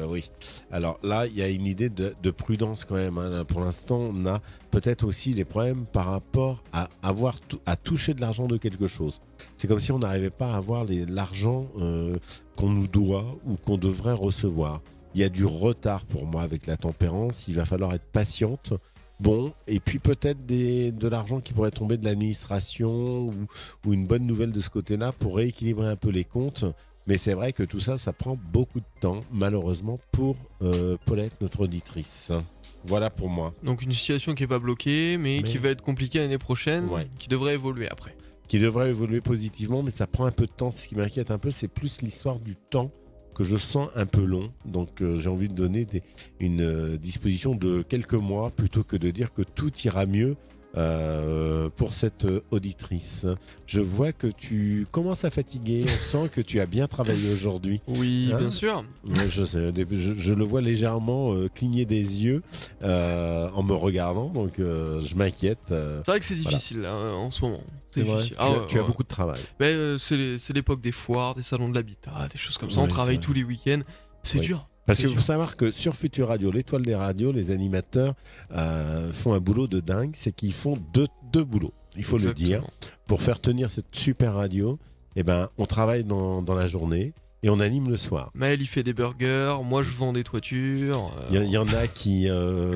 S3: oui. Alors là, il y a une idée de prudence quand même. Hein. Pour l'instant, on a peut-être aussi des problèmes par rapport à à toucher de l'argent de quelque chose. C'est comme si on n'arrivait pas à avoir l'argent qu'on nous doit ou qu'on devrait recevoir. Il y a du retard pour moi avec la tempérance. Il va falloir être patiente. Bon, et puis peut-être de l'argent qui pourrait tomber de l'administration ou une bonne nouvelle de ce côté-là pour rééquilibrer un peu les comptes. Mais c'est vrai que tout ça, ça prend beaucoup de temps, malheureusement, pour Paulette, notre auditrice. Voilà pour moi.
S2: Donc une situation qui n'est pas bloquée, mais qui va être compliquée l'année prochaine, qui devrait évoluer après.
S3: Qui devrait évoluer positivement, mais ça prend un peu de temps. Ce qui m'inquiète un peu, c'est plus l'histoire du temps que je sens un peu long, donc j'ai envie de donner une disposition de quelques mois plutôt que de dire que tout ira mieux pour cette auditrice. Je vois que tu commences à fatiguer, on sent que tu as bien travaillé aujourd'hui.
S2: Oui, bien sûr.
S3: Je sais, je le vois légèrement cligner des yeux en me regardant, donc je m'inquiète.
S2: C'est vrai que c'est difficile là, en ce moment. C'est difficile.
S3: Tu as beaucoup de travail.
S2: C'est l'époque des foires, des salons de l'habitat, des choses comme ça. On travaille tous les week-ends. C'est dur.
S3: Parce qu'il faut savoir que sur Futur Radio, l'étoile des radios, les animateurs font un boulot de dingue. C'est qu'ils font deux boulots, il faut le dire. Pour faire tenir cette super radio, on travaille dans la journée. Et on anime le soir.
S2: Maël, il fait des burgers, moi je vends des toitures.
S3: Il y en a qui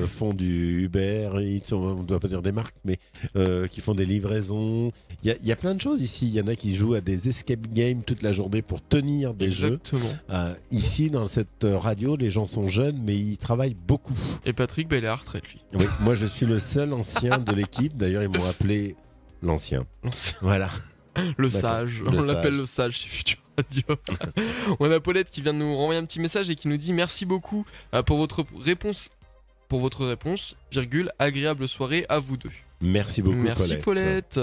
S3: font du Uber, on ne doit pas dire des marques, mais qui font des livraisons. Il y a plein de choses ici. Il y en a qui jouent à des escape games toute la journée pour tenir des jeux. Ici, dans cette radio, les gens sont jeunes, mais ils travaillent beaucoup.
S2: Et Patrick, il est à la retraite, lui.
S3: Oui, moi je suis le seul ancien de l'équipe. D'ailleurs, ils m'ont appelé l'ancien. Voilà.
S2: Le sage, on l'appelle le sage chez Futur Radio. On a Paulette qui vient de nous renvoyer un petit message et qui nous dit merci beaucoup pour votre réponse, agréable soirée à vous deux.
S3: Merci beaucoup,
S2: merci Paulette.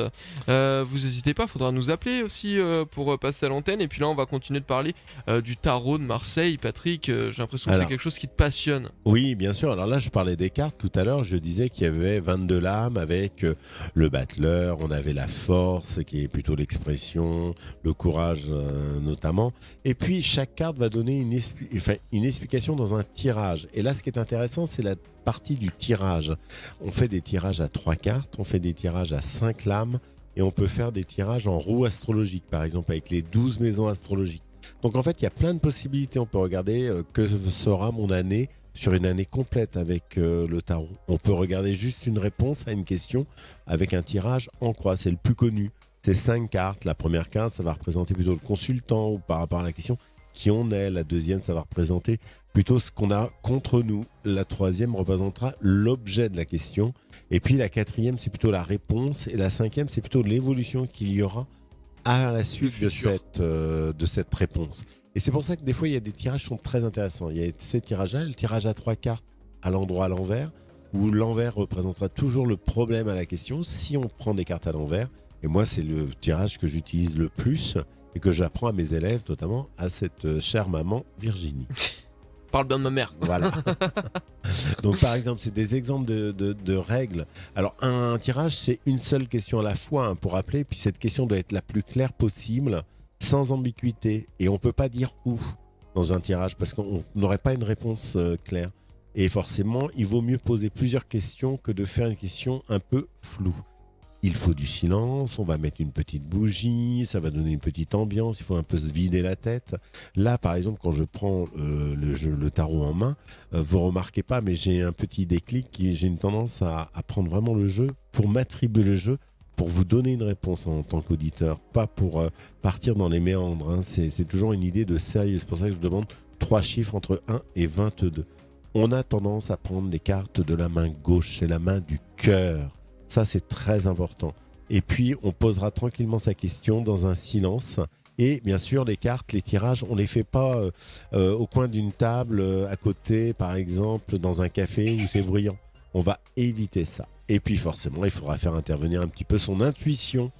S2: Vous n'hésitez pas, il faudra nous appeler aussi pour passer à l'antenne. Et puis là, on va continuer de parler du tarot de Marseille. Patrick, j'ai l'impression que c'est quelque chose qui te passionne.
S3: Oui, bien sûr. Alors là, je parlais des cartes tout à l'heure. Je disais qu'il y avait 22 lames avec le battleur. On avait la force, qui est plutôt l'expression, le courage notamment. Et puis, chaque carte va donner une explication dans un tirage. Et là, ce qui est intéressant, c'est la partie du tirage. On fait des tirages à 3 cartes, on fait des tirages à 5 lames et on peut faire des tirages en roue astrologique, par exemple avec les 12 maisons astrologiques. Donc en fait, il y a plein de possibilités. On peut regarder que sera mon année sur une année complète avec le tarot. On peut regarder juste une réponse à une question avec un tirage en croix. C'est le plus connu. C'est 5 cartes. La première carte, ça va représenter plutôt le consultant ou par rapport à la question qui on est. La deuxième, ça va représenter plutôt ce qu'on a contre nous. La troisième représentera l'objet de la question. Et puis la quatrième, c'est plutôt la réponse. Et la cinquième, c'est plutôt l'évolution qu'il y aura à la suite de cette réponse. Et c'est pour ça que des fois, il y a des tirages qui sont très intéressants. Il y a ces tirages-là, le tirage à 3 cartes à l'endroit à l'envers, où l'envers représentera toujours le problème à la question si on prend des cartes à l'envers. Et moi, c'est le tirage que j'utilise le plus. et que j'apprends à mes élèves, notamment à cette chère maman Virginie.
S2: Parle bien de ma mère.
S3: Voilà. Donc par exemple, c'est des exemples de règles. Alors un tirage, c'est une seule question à la fois, hein, pour rappeler, puis cette question doit être la plus claire possible, sans ambiguïté, et on ne peut pas dire où dans un tirage, parce qu'on n'aurait pas une réponse claire. Et forcément, il vaut mieux poser plusieurs questions que de faire une question un peu floue. Il faut du silence, on va mettre une petite bougie, ça va donner une petite ambiance, il faut un peu se vider la tête. Là, par exemple, quand je prends le tarot en main, vous remarquez pas, mais j'ai un petit déclic, j'ai une tendance à prendre vraiment le jeu pour m'attribuer le jeu, pour vous donner une réponse en tant qu'auditeur, pas pour partir dans les méandres. Hein. C'est toujours une idée de sérieux, c'est pour ça que je demande 3 chiffres entre 1 et 22. On a tendance à prendre les cartes de la main gauche, c'est la main du cœur. Ça, c'est très important. Et puis, on posera tranquillement sa question dans un silence. Et bien sûr, les cartes, les tirages, on ne les fait pas au coin d'une table, à côté, par exemple, dans un café où c'est bruyant. On va éviter ça. Et puis, forcément, il faudra faire intervenir un petit peu son intuition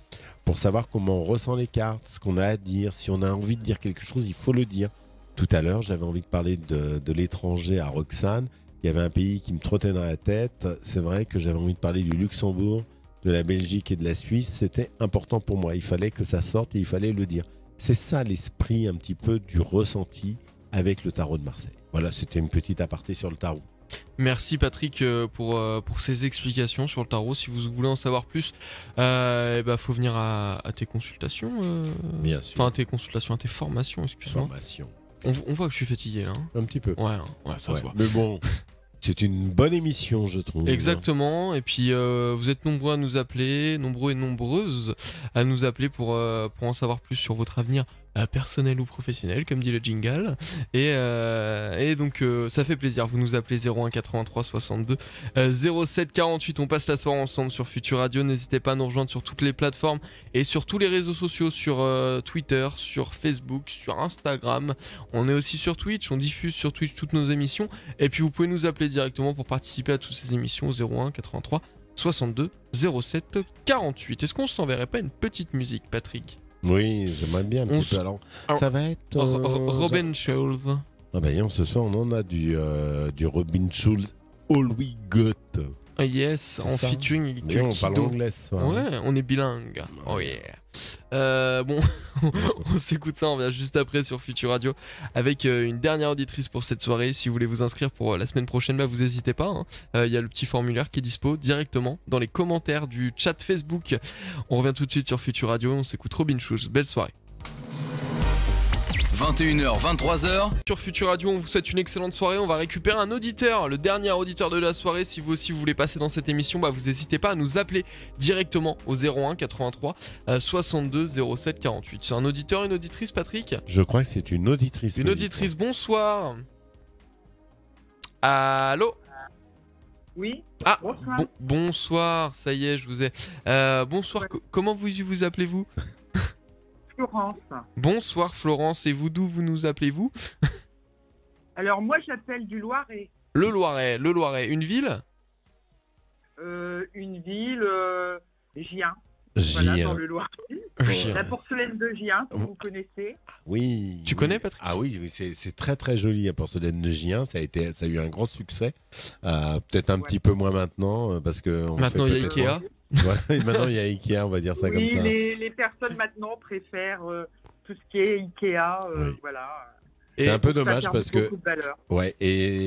S3: pour savoir comment on ressent les cartes, ce qu'on a à dire. Si on a envie de dire quelque chose, il faut le dire. Tout à l'heure, j'avais envie de parler de l'étranger à Roxane. Il y avait un pays qui me trottait dans la tête. C'est vrai que j'avais envie de parler du Luxembourg, de la Belgique et de la Suisse. C'était important pour moi. Il fallait que ça sorte et il fallait le dire. C'est ça l'esprit un petit peu du ressenti avec le tarot de Marseille. Voilà, c'était une petite aparté sur le tarot.
S2: Merci Patrick pour ces explications sur le tarot. Si vous voulez en savoir plus, faut venir à tes consultations.
S3: Bien sûr.
S2: Enfin, à tes consultations, à tes formations, excuse-moi.
S3: Formation.
S2: On voit que je suis fatigué là. Hein.
S3: Un petit peu.
S2: Ouais, ça se voit.
S3: Mais bon, c'est une bonne émission, je trouve.
S2: Exactement. Et puis, vous êtes nombreux à nous appeler, nombreux et nombreuses à nous appeler pour en savoir plus sur votre avenir personnel ou professionnel, comme dit le jingle. Et donc, ça fait plaisir. Vous nous appelez 01 83 62 07 48. On passe la soirée ensemble sur Futur Radio. N'hésitez pas à nous rejoindre sur toutes les plateformes et sur tous les réseaux sociaux, sur Twitter, sur Facebook, sur Instagram. On est aussi sur Twitch. On diffuse sur Twitch toutes nos émissions. Et puis, vous pouvez nous appeler directement pour participer à toutes ces émissions au 01 83 62 07 48. Est-ce qu'on s'enverrait pas une petite musique, Patrick ?
S3: Oui, j'aimerais bien un petit peu. Alors, ça va être...
S2: Robin Schulz.
S3: Ah ben, ce soir, on en a du Robin Schulz All We Got.
S2: Yes, en featuring avec
S3: Kido. On parle anglais ce soir.
S2: Ouais, on est bilingue. Oh yeah. Bon, on s'écoute ça, on revient juste après sur Futur Radio avec une dernière auditrice pour cette soirée. Si vous voulez vous inscrire pour la semaine prochaine, vous n'hésitez pas. Il y a le petit formulaire qui est dispo directement dans les commentaires du chat Facebook. On revient tout de suite sur Futur Radio, on s'écoute Robin Schulz. Belle soirée.
S1: 21h, 23h.
S2: Sur Futur Radio, on vous souhaite une excellente soirée. On va récupérer un auditeur, le dernier auditeur de la soirée. Si vous aussi vous voulez passer dans cette émission, vous n'hésitez pas à nous appeler directement au 01 83 62 07 48. C'est un auditeur, une auditrice, Patrick ?
S3: Je crois que c'est une auditrice.
S2: Une auditrice, bonsoir. Allô ?
S9: Oui.
S2: Ah, bonsoir, ça y est, je vous ai. Bonsoir, comment vous appelez-vous ?
S9: Florence.
S2: Bonsoir Florence, et vous, d'où vous nous appelez-vous ?
S9: Alors moi j'appelle du Loiret.
S2: Le Loiret, une ville ?
S9: Une ville, Gien.
S3: Gien.
S9: Voilà, dans le Loiret. La porcelaine de Gien, que vous connaissez.
S3: Oui.
S2: Tu connais, Patrick ?
S3: Ah oui, c'est très très joli, la porcelaine de Gien. Ça a eu un grand succès. Peut-être un petit peu moins maintenant, parce que
S2: maintenant il y a Ikea.
S3: Voilà, et maintenant il y a Ikea, on va dire ça comme ça.
S9: Les personnes maintenant préfèrent tout ce qui est Ikea, voilà.
S3: C'est un peu dommage parce que
S9: ouais,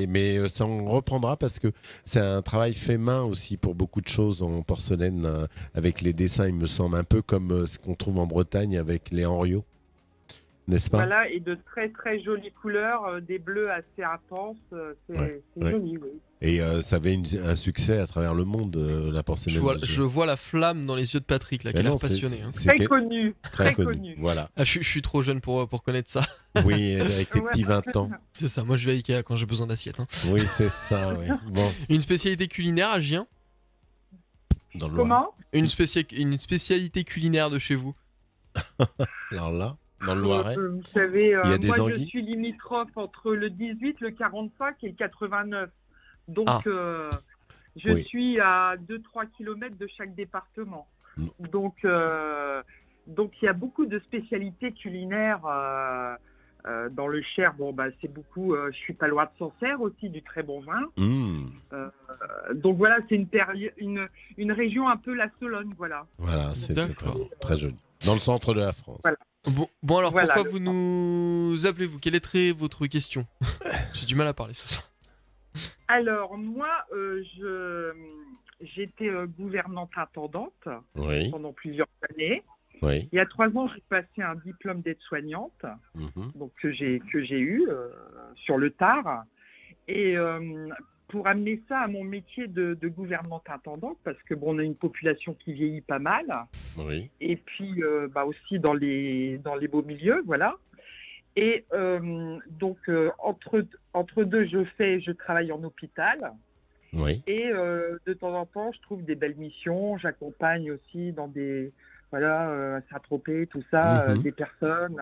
S3: mais ça en reprendra parce que c'est un travail fait main aussi pour beaucoup de choses en porcelaine avec les dessins, il me semble, un peu comme ce qu'on trouve en Bretagne avec les Henriot, n'est-ce pas ?
S9: Voilà, et de très très jolies couleurs, des bleus assez intenses, c'est joli, oui.
S3: Et ça avait un succès à travers le monde, la porcelaine.
S2: Je vois la flamme dans les yeux de Patrick, là, qui a l'air passionné.
S9: Très connu.
S3: Très connu. Voilà.
S2: Ah, je suis trop jeune pour connaître ça.
S3: Oui, avec tes petits 20 ans.
S2: C'est ça, moi je vais à Ikea quand j'ai besoin d'assiettes.
S3: Oui, c'est ça, oui. Bon.
S2: Une spécialité culinaire à Gien ?
S3: Dans le
S9: Comment ?
S2: Une spécialité culinaire de chez vous ?
S3: Alors là, dans le Loiret,
S9: vous savez,
S3: il y a des
S9: moi
S3: anguilles.
S9: Je suis limitrophe entre le 18, le 45 et le 89. Donc je suis à 2-3 km de chaque département. Donc Donc il y a beaucoup de spécialités culinaires dans le Cher. Bon, bah, c'est beaucoup, je suis pas loin de Sancerre aussi, du très bon vin. Donc voilà, c'est une région un peu la Sologne, voilà.
S3: Voilà, c'est très joli. Dans le centre de la France.
S9: Voilà.
S2: Bon alors,
S9: Voilà,
S2: pourquoi vous nous appelez-vous? Quelle est votre question? J'ai du mal à parler ce soir.
S9: Alors, moi, j'étais gouvernante intendante pendant plusieurs années.
S3: Oui.
S9: Il y a 3 ans, j'ai passé un diplôme d'aide-soignante, donc que j'ai eu sur le tard. Et pour amener ça à mon métier de gouvernante intendante, parce que bon, on a une population qui vieillit pas mal, et puis bah aussi dans les beaux milieux, voilà. Et donc entre deux, je travaille en hôpital. Et de temps en temps, je trouve des belles missions. J'accompagne aussi dans des à Saint-Tropez, tout ça, des personnes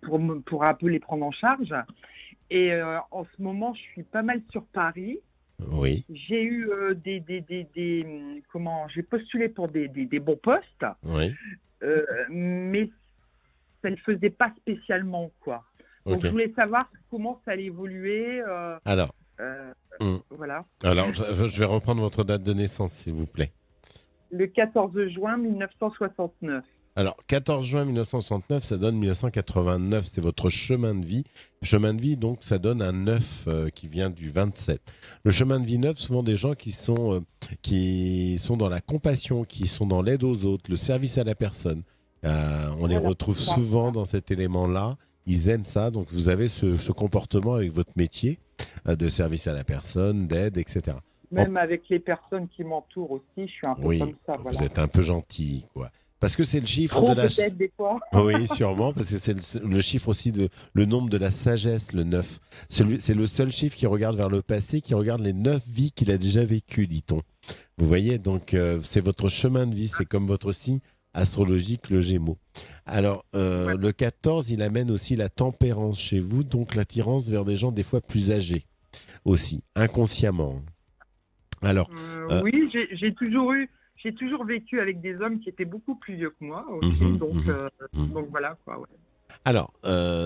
S9: pour un peu les prendre en charge. Et en ce moment, je suis pas mal sur Paris. J'ai eu j'ai postulé pour des bons postes. Mais ça ne faisait pas spécialement, quoi. Donc je voulais savoir comment ça allait évoluer. Voilà.
S3: Alors, je vais reprendre votre date de naissance, s'il vous plaît.
S9: Le 14 juin 1969.
S3: Alors, 14 juin 1969, ça donne 1989, c'est votre chemin de vie. Chemin de vie, donc, ça donne un 9 qui vient du 27. Le chemin de vie 9, souvent des gens qui sont dans la compassion, qui sont dans l'aide aux autres, le service à la personne. On les retrouve souvent dans cet élément-là. Ils aiment ça, donc vous avez ce comportement avec votre métier de service à la personne, d'aide, etc.
S9: Même avec les personnes qui m'entourent aussi, je suis un peu comme ça.
S3: Vous êtes un peu gentil, quoi. Parce que c'est le chiffre de la...
S9: peut-être des fois.
S3: Oui, sûrement, parce que c'est le chiffre aussi le nombre de la sagesse, le 9. C'est le seul chiffre qui regarde vers le passé, qui regarde les 9 vies qu'il a déjà vécues, dit-on. Vous voyez, donc c'est votre chemin de vie, c'est comme votre signe astrologique, le Gémeaux. Alors, le 14, il amène aussi la tempérance chez vous, donc l'attirance vers des gens des fois plus âgés aussi, inconsciemment. Alors,
S9: oui, j'ai toujours vécu avec des hommes qui étaient beaucoup plus vieux que moi aussi, donc voilà quoi. Ouais.
S3: Alors,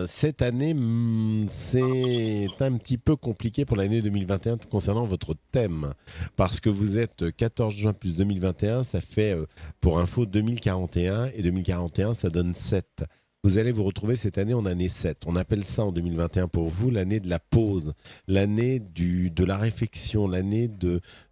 S3: cette année, c'est un petit peu compliqué pour l'année 2021 concernant votre thème, parce que vous êtes 14 juin plus 2021, ça fait, pour info, 2041, et 2041, ça donne 7. Vous allez vous retrouver cette année en année 7. On appelle ça en 2021 pour vous l'année de la pause, l'année de la réflexion, l'année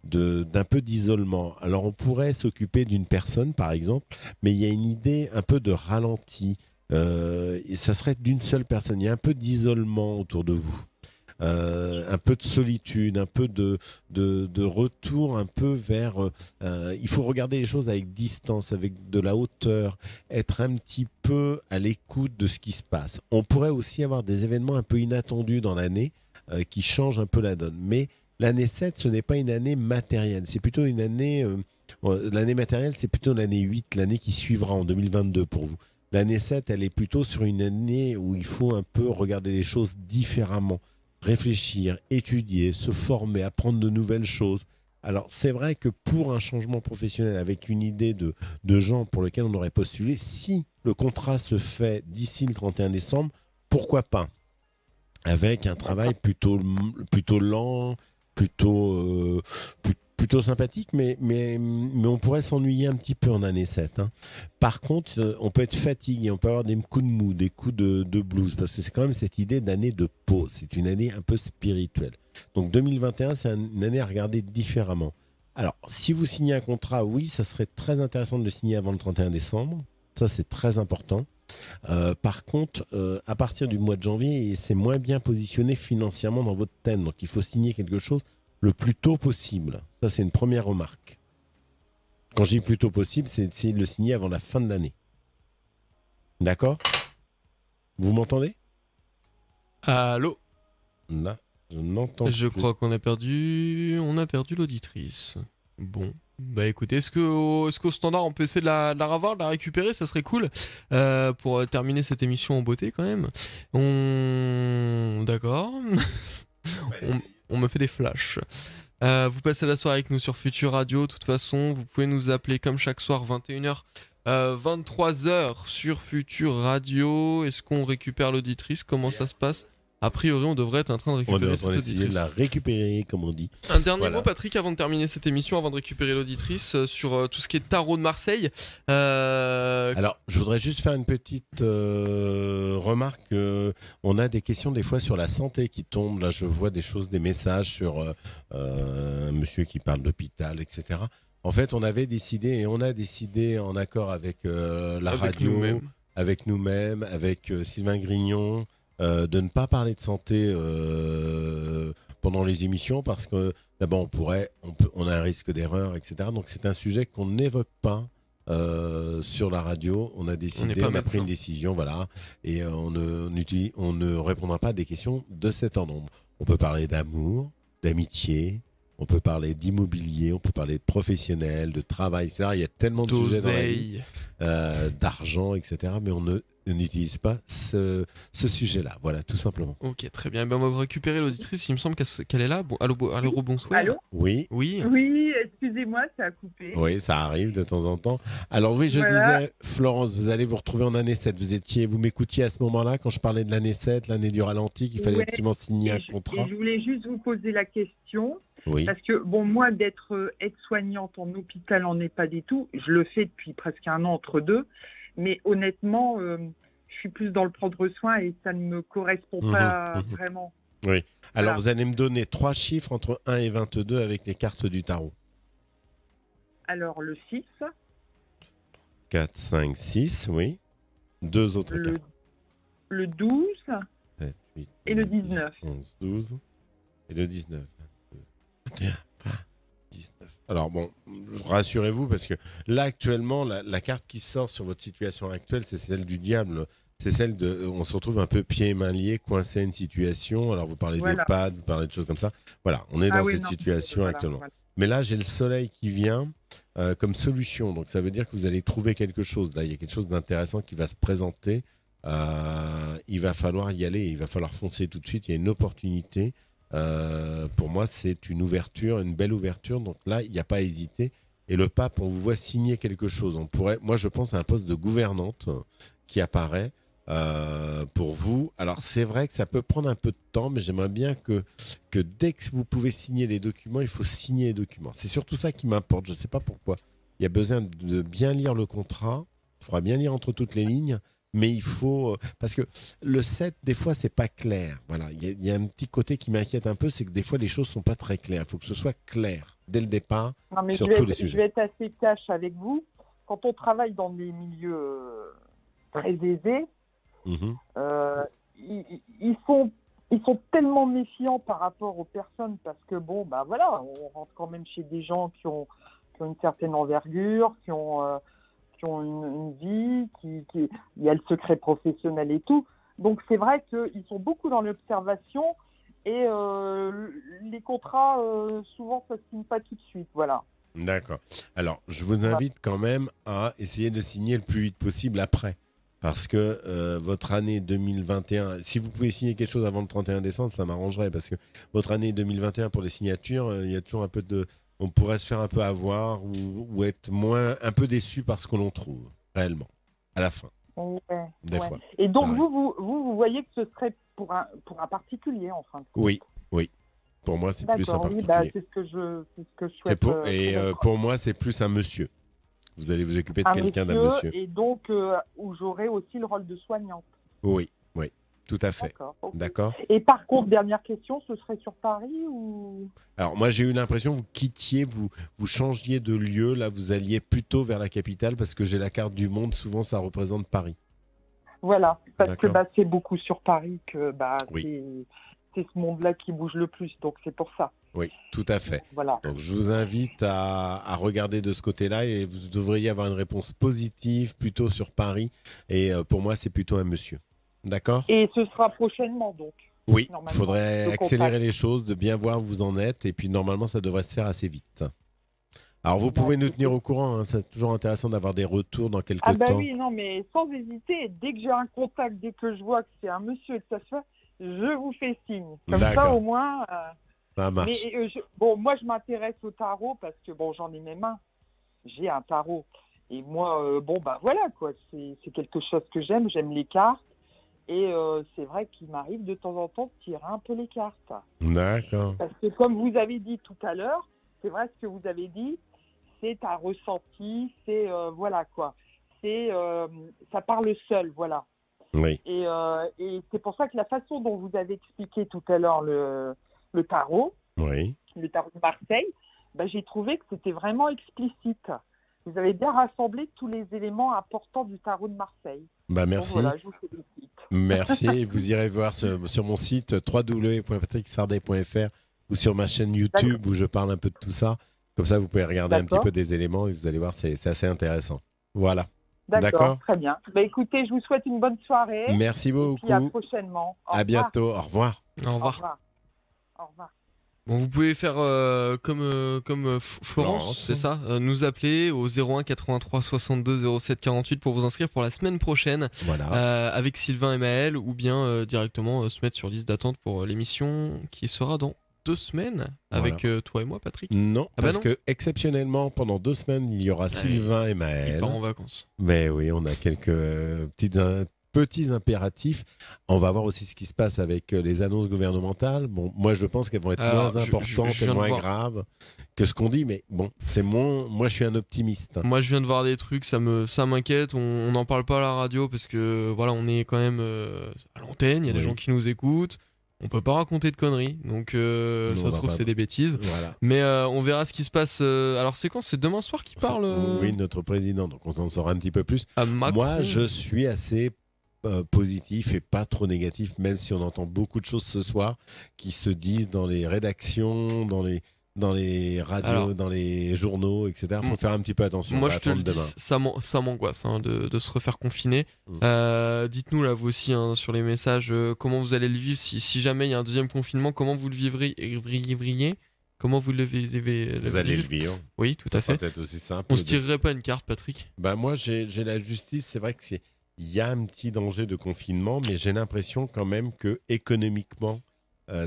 S3: d'un peu d'isolement. Alors on pourrait s'occuper d'une personne par exemple, mais il y a une idée un peu de ralenti. Ça serait d'une seule personne. Il y a un peu d'isolement autour de vous. Un peu de solitude, un peu de retour un peu vers... il faut regarder les choses avec distance, avec de la hauteur, être un petit peu à l'écoute de ce qui se passe. On pourrait aussi avoir des événements un peu inattendus dans l'année qui changent un peu la donne. Mais l'année 7, ce n'est pas une année matérielle. C'est plutôt une année... l'année matérielle, c'est plutôt l'année 8, l'année qui suivra en 2022 pour vous. L'année 7, elle est plutôt sur une année où il faut un peu regarder les choses différemment. Réfléchir, étudier, se former, apprendre de nouvelles choses. Alors, c'est vrai que pour un changement professionnel avec une idée de gens pour lesquels on aurait postulé, si le contrat se fait d'ici le 31 décembre, pourquoi pas? Avec un travail plutôt lent, plutôt sympathique, mais on pourrait s'ennuyer un petit peu en année 7. Hein. Par contre, on peut être fatigué, on peut avoir des coups de mou, des coups de blues, parce que c'est quand même cette idée d'année de pause. C'est une année un peu spirituelle. Donc 2021, c'est une année à regarder différemment. Alors, si vous signez un contrat, oui, ça serait très intéressant de le signer avant le 31 décembre. Ça, c'est très important. Par contre, à partir du mois de janvier, c'est moins bien positionné financièrement dans votre thème. Donc, il faut signer quelque chose le plus tôt possible. Ça, c'est une première remarque. Quand je dis plus tôt possible, c'est essayer de le signer avant la fin de l'année. D'accord? Vous m'entendez?
S2: Allô?
S3: Là, je n'entends plus.
S2: Je crois qu'on a perdu l'auditrice. Bon. Bah écoutez, est-ce qu'au standard on peut essayer de la revoir, de la récupérer, ça serait cool pour terminer cette émission en beauté quand même. D'accord. On me fait des flashs. Vous passez la soirée avec nous sur Futur Radio. De toute façon, vous pouvez nous appeler comme chaque soir 21h 23h sur Futur Radio. Est-ce qu'on récupère l'auditrice? Comment ça se passe? A priori, on devrait être en train de récupérer cette auditrice.
S3: De la récupérer, comme on dit.
S2: Un dernier mot, Patrick, avant de terminer cette émission, avant de récupérer l'auditrice, sur tout ce qui est tarot de Marseille.
S3: Alors, je voudrais juste faire une petite remarque. On a des questions des fois sur la santé qui tombent. Là, je vois des choses, des messages sur un monsieur qui parle d'hôpital, etc. En fait, on a décidé en accord avec la radio, avec nous-mêmes, avec Sylvain Grignon, de ne pas parler de santé pendant les émissions parce que d'abord on a un risque d'erreur, etc. Donc c'est un sujet qu'on n'évoque pas sur la radio. On a décidé, on a pris une décision, voilà, et on ne répondra pas à des questions de cet ordre. On peut parler d'amour, d'amitié. On peut parler d'immobilier, on peut parler de professionnel, de travail, etc. Il y a tellement de sujets dans la vie, d'argent, etc. Mais on n'utilise pas ce sujet-là. Voilà, tout simplement.
S2: Ok, très bien. Ben, on va récupérer l'auditrice. Il me semble qu'elle est là. Bon, allô, bonsoir.
S9: Allô ?
S3: Oui.
S9: Oui, excusez-moi, ça a coupé.
S3: Oui, ça arrive de temps en temps. Alors oui, je disais, Florence, vous allez vous retrouver en année 7. Vous m'écoutiez à ce moment-là quand je parlais de l'année 7, l'année du ralenti, qu'il fallait absolument signer un contrat.
S9: Et je voulais juste vous poser la question.
S3: Oui.
S9: Parce que, moi, d'être aide-soignante en hôpital en EHPAD et tout, je le fais depuis presque un an entre deux. Mais honnêtement, je suis plus dans le prendre soin et ça ne me correspond pas vraiment.
S3: Oui. Alors, vous allez me donner 3 chiffres entre 1 et 22 avec les cartes du tarot.
S9: Alors, le 6.
S3: 4, 5, 6, oui. 2 autres cartes.
S9: Le 12.
S3: 7, 8,
S9: et le 19.
S3: 11, 12. Et le 19. 19. Alors bon, rassurez-vous parce que là actuellement, la carte qui sort sur votre situation actuelle, c'est celle du diable. C'est celle de, on se retrouve un peu pieds et mains liés, coincé à une situation. Alors vous parlez d'EHPAD, vous parlez de choses comme ça. Voilà, on est dans cette situation actuellement. Voilà. Mais là, j'ai le soleil qui vient comme solution. Donc ça veut dire que vous allez trouver quelque chose. Là, il y a quelque chose d'intéressant qui va se présenter. Il va falloir y aller, il va falloir foncer tout de suite. Il y a une opportunité. Pour moi, c'est une ouverture, une belle ouverture. Donc là, il n'y a pas à hésiter. Et le pape, on vous voit signer quelque chose. Moi, je pense à un poste de gouvernante qui apparaît pour vous. Alors, c'est vrai que ça peut prendre un peu de temps, mais j'aimerais bien que dès que vous pouvez signer les documents, il faut signer les documents. C'est surtout ça qui m'importe. Je ne sais pas pourquoi. Il y a besoin de bien lire le contrat. Il faudra bien lire entre toutes les lignes. Mais il faut... Parce que le 7, des fois, c'est pas clair. Voilà. Il y a un petit côté qui m'inquiète un peu, c'est que des fois, les choses sont pas très claires. Il faut que ce soit clair dès le départ sur tous les sujets.
S9: Je vais être assez cash avec vous. Quand on travaille dans des milieux très aisés, ils sont tellement méfiants par rapport aux personnes parce que, on rentre quand même chez des gens qui ont une certaine envergure, qui ont une vie, il y a le secret professionnel et tout. Donc c'est vrai qu'ils sont beaucoup dans l'observation et les contrats, souvent, ça ne se signe pas tout de suite. Voilà.
S3: D'accord. Alors, je vous invite quand même à essayer de signer le plus vite possible après. Parce que votre année 2021, si vous pouvez signer quelque chose avant le 31 décembre, ça m'arrangerait. Parce que votre année 2021, pour les signatures, il y a toujours un peu de... On pourrait se faire un peu avoir ou être un peu déçu par ce que l'on trouve, réellement, à la fin. Des fois.
S9: Et donc, vous voyez que ce serait pour un particulier, en fin de compte.
S3: Oui. Pour moi, c'est plus un particulier.
S9: Oui, c'est ce que je souhaite.
S3: Pour moi, c'est plus un monsieur. Vous allez vous occuper de quelqu'un d'un monsieur.
S9: Et donc, où j'aurai aussi le rôle de soignante.
S3: Oui, tout à fait. D'accord.
S9: Et par contre, dernière question, ce serait sur Paris ou...
S3: Alors, moi, j'ai eu l'impression que vous quittiez, vous changiez de lieu. Là, vous alliez plutôt vers la capitale parce que j'ai la carte du monde. Souvent, ça représente Paris.
S9: Voilà, parce que c'est beaucoup sur Paris que c'est ce monde-là qui bouge le plus. Donc, c'est pour ça.
S3: Oui, tout à fait.
S9: Voilà.
S3: Donc, je vous invite à regarder de ce côté-là et vous devriez avoir une réponse positive plutôt sur Paris. Et pour moi, c'est plutôt un monsieur. D'accord ?
S9: Et ce sera prochainement, donc.
S3: Oui, il faudrait accélérer les choses, de bien voir où vous en êtes. Et puis, normalement, ça devrait se faire assez vite. Alors, vous pouvez nous tenir au courant. Hein, c'est toujours intéressant d'avoir des retours dans quelques temps.
S9: Ah oui, non, mais sans hésiter. Dès que j'ai un contact, dès que je vois que c'est un monsieur et que ça se fait, je vous fais signe. Comme ça, au moins...
S3: Ça marche.
S9: Mais moi, je m'intéresse au tarot parce que, j'en ai mes mains. J'ai un tarot. Et moi, bon, bah voilà, quoi. C'est quelque chose que j'aime les cartes. Et c'est vrai qu'il m'arrive de temps en temps de tirer un peu les cartes.
S3: D'accord.
S9: Parce que comme vous avez dit tout à l'heure, c'est vrai ce que vous avez dit, c'est un ressenti, c'est voilà quoi. C'est ça parle seul, voilà.
S3: Oui.
S9: Et c'est pour ça que la façon dont vous avez expliqué tout à l'heure le tarot,
S3: oui.
S9: Le tarot de Marseille, bah, j'ai trouvé que c'était vraiment explicite. Vous avez bien rassemblé tous les éléments importants du tarot de Marseille.
S3: Bah, merci.
S9: Donc, voilà, je vous félicite.
S3: Merci. Vous irez voir sur mon site www.patricksardet.fr ou sur ma chaîne YouTube où je parle un peu de tout ça. Comme ça, vous pouvez regarder un petit peu des éléments et vous allez voir, c'est assez intéressant. Voilà.
S9: D'accord, très bien. Bah, écoutez, je vous souhaite une bonne soirée.
S3: Merci beaucoup.
S9: Et puis à prochainement.
S3: À bientôt. Au revoir.
S2: Au revoir.
S9: Au revoir.
S2: Bon, vous pouvez faire comme Florence, c'est ça, nous appeler au 01 83 62 07 48 pour vous inscrire pour la semaine prochaine avec Sylvain et Maël, ou bien directement se mettre sur liste d'attente pour l'émission qui sera dans 2 semaines avec toi et moi, Patrick.
S3: Non, parce que exceptionnellement pendant 2 semaines il y aura Sylvain et Maël.
S2: Ils partent en vacances.
S3: Mais oui, on a quelques petits impératifs. On va voir aussi ce qui se passe avec les annonces gouvernementales. Bon, moi je pense qu'elles vont être moins importantes et moins graves que ce qu'on dit, mais bon, c'est moi je suis un optimiste.
S2: Moi je viens de voir des trucs, ça m'inquiète. On n'en parle pas à la radio parce que voilà, on est quand même à l'antenne, il y a des gens qui nous écoutent. On peut pas raconter de conneries, donc ça se trouve c'est des bêtises. Voilà. Mais on verra ce qui se passe. Alors c'est quand ? C'est demain soir qu'il parle
S3: Oui, notre président, donc on en saura un petit peu plus.
S2: Macron.
S3: Moi je suis assez positif et pas trop négatif, même si on entend beaucoup de choses ce soir qui se disent dans les rédactions, dans les radios, dans les journaux, etc. Faut faire un petit peu attention.
S2: Moi je te le dis, ça m'angoisse de se refaire confiner. Dites-nous là vous aussi sur les messages comment vous allez le vivre si jamais il y a un deuxième confinement, comment vous le vivriez. Comment vous allez le vivre. Oui, tout à fait.
S3: Peut-être aussi simple.
S2: On se tirerait pas une carte, Patrick ?
S3: Bah moi j'ai la justice, c'est vrai que il y a un petit danger de confinement, mais j'ai l'impression quand même que économiquement,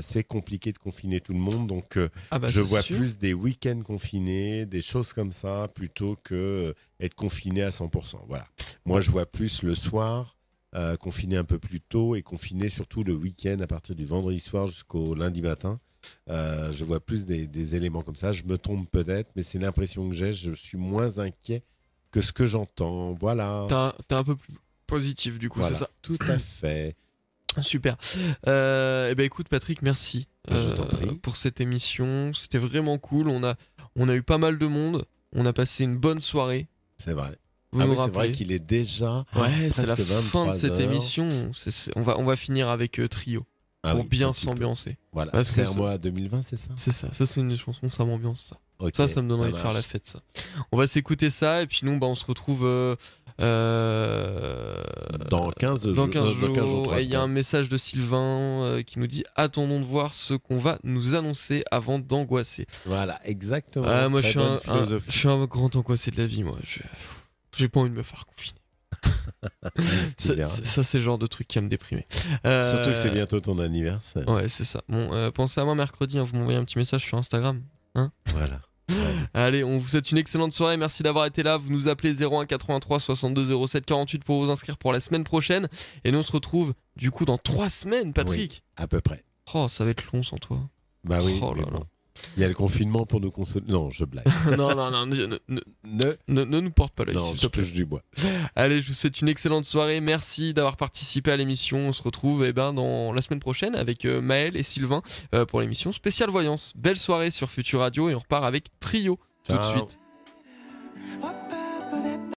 S3: c'est compliqué de confiner tout le monde. Donc, je vois plus des week-ends confinés, des choses comme ça, plutôt que être confiné à 100%. Voilà. Moi, je vois plus le soir, confiné un peu plus tôt et confiné surtout le week-end à partir du vendredi soir jusqu'au lundi matin. Je vois plus des éléments comme ça. Je me trompe peut-être, mais c'est l'impression que j'ai. Je suis moins inquiet que ce que j'entends. Voilà.
S2: T'es un peu plus positif du coup,
S3: voilà,
S2: c'est ça ?
S3: Tout à fait.
S2: Super. Écoute Patrick, merci pour cette émission. C'était vraiment cool. On a eu pas mal de monde. On a passé une bonne soirée.
S3: C'est vrai. C'est vrai qu'il est déjà.
S2: Ouais, c'est la fin de cette
S3: 23 heures.
S2: émission. On va finir avec Trio pour bien s'ambiancer.
S3: Voilà. Serre-moi 2020, c'est ça ?
S2: C'est ça. Ça c'est une chanson, ça m'ambiance ça.
S3: Okay,
S2: ça me donne envie de faire la fête ça. On va s'écouter ça et puis nous on se retrouve.
S3: Dans 15 jours.
S2: Il y a un message de Sylvain qui nous dit attendons de voir ce qu'on va nous annoncer avant d'angoisser.
S3: Voilà, exactement.
S2: Moi je suis un grand angoissé de la vie. Moi j'ai pas envie de me faire confiner. ça c'est le genre de truc qui va me déprimer.
S3: Surtout que c'est bientôt ton anniversaire.
S2: Ouais, c'est ça. Bon, pensez à moi mercredi, vous m'envoyez un petit message sur Instagram.
S3: Voilà.
S2: Allez, on vous souhaite une excellente soirée. Merci d'avoir été là. Vous nous appelez 01 83 62 07 48 pour vous inscrire pour la semaine prochaine. Et nous on se retrouve du coup dans 3 semaines, Patrick.
S3: Oui, à peu près.
S2: Oh, ça va être long sans toi.
S3: Bah oui.
S2: Oh là là.
S3: Il y a le confinement pour nous consoler. Non, je blague.
S2: non, ne nous porte pas l'œil.
S3: Non, je touche du bois.
S2: Allez, je vous souhaite une excellente soirée. Merci d'avoir participé à l'émission. On se retrouve dans la semaine prochaine avec Maël et Sylvain pour l'émission spéciale voyance. Belle soirée sur Futur Radio et on repart avec Trio tout de suite.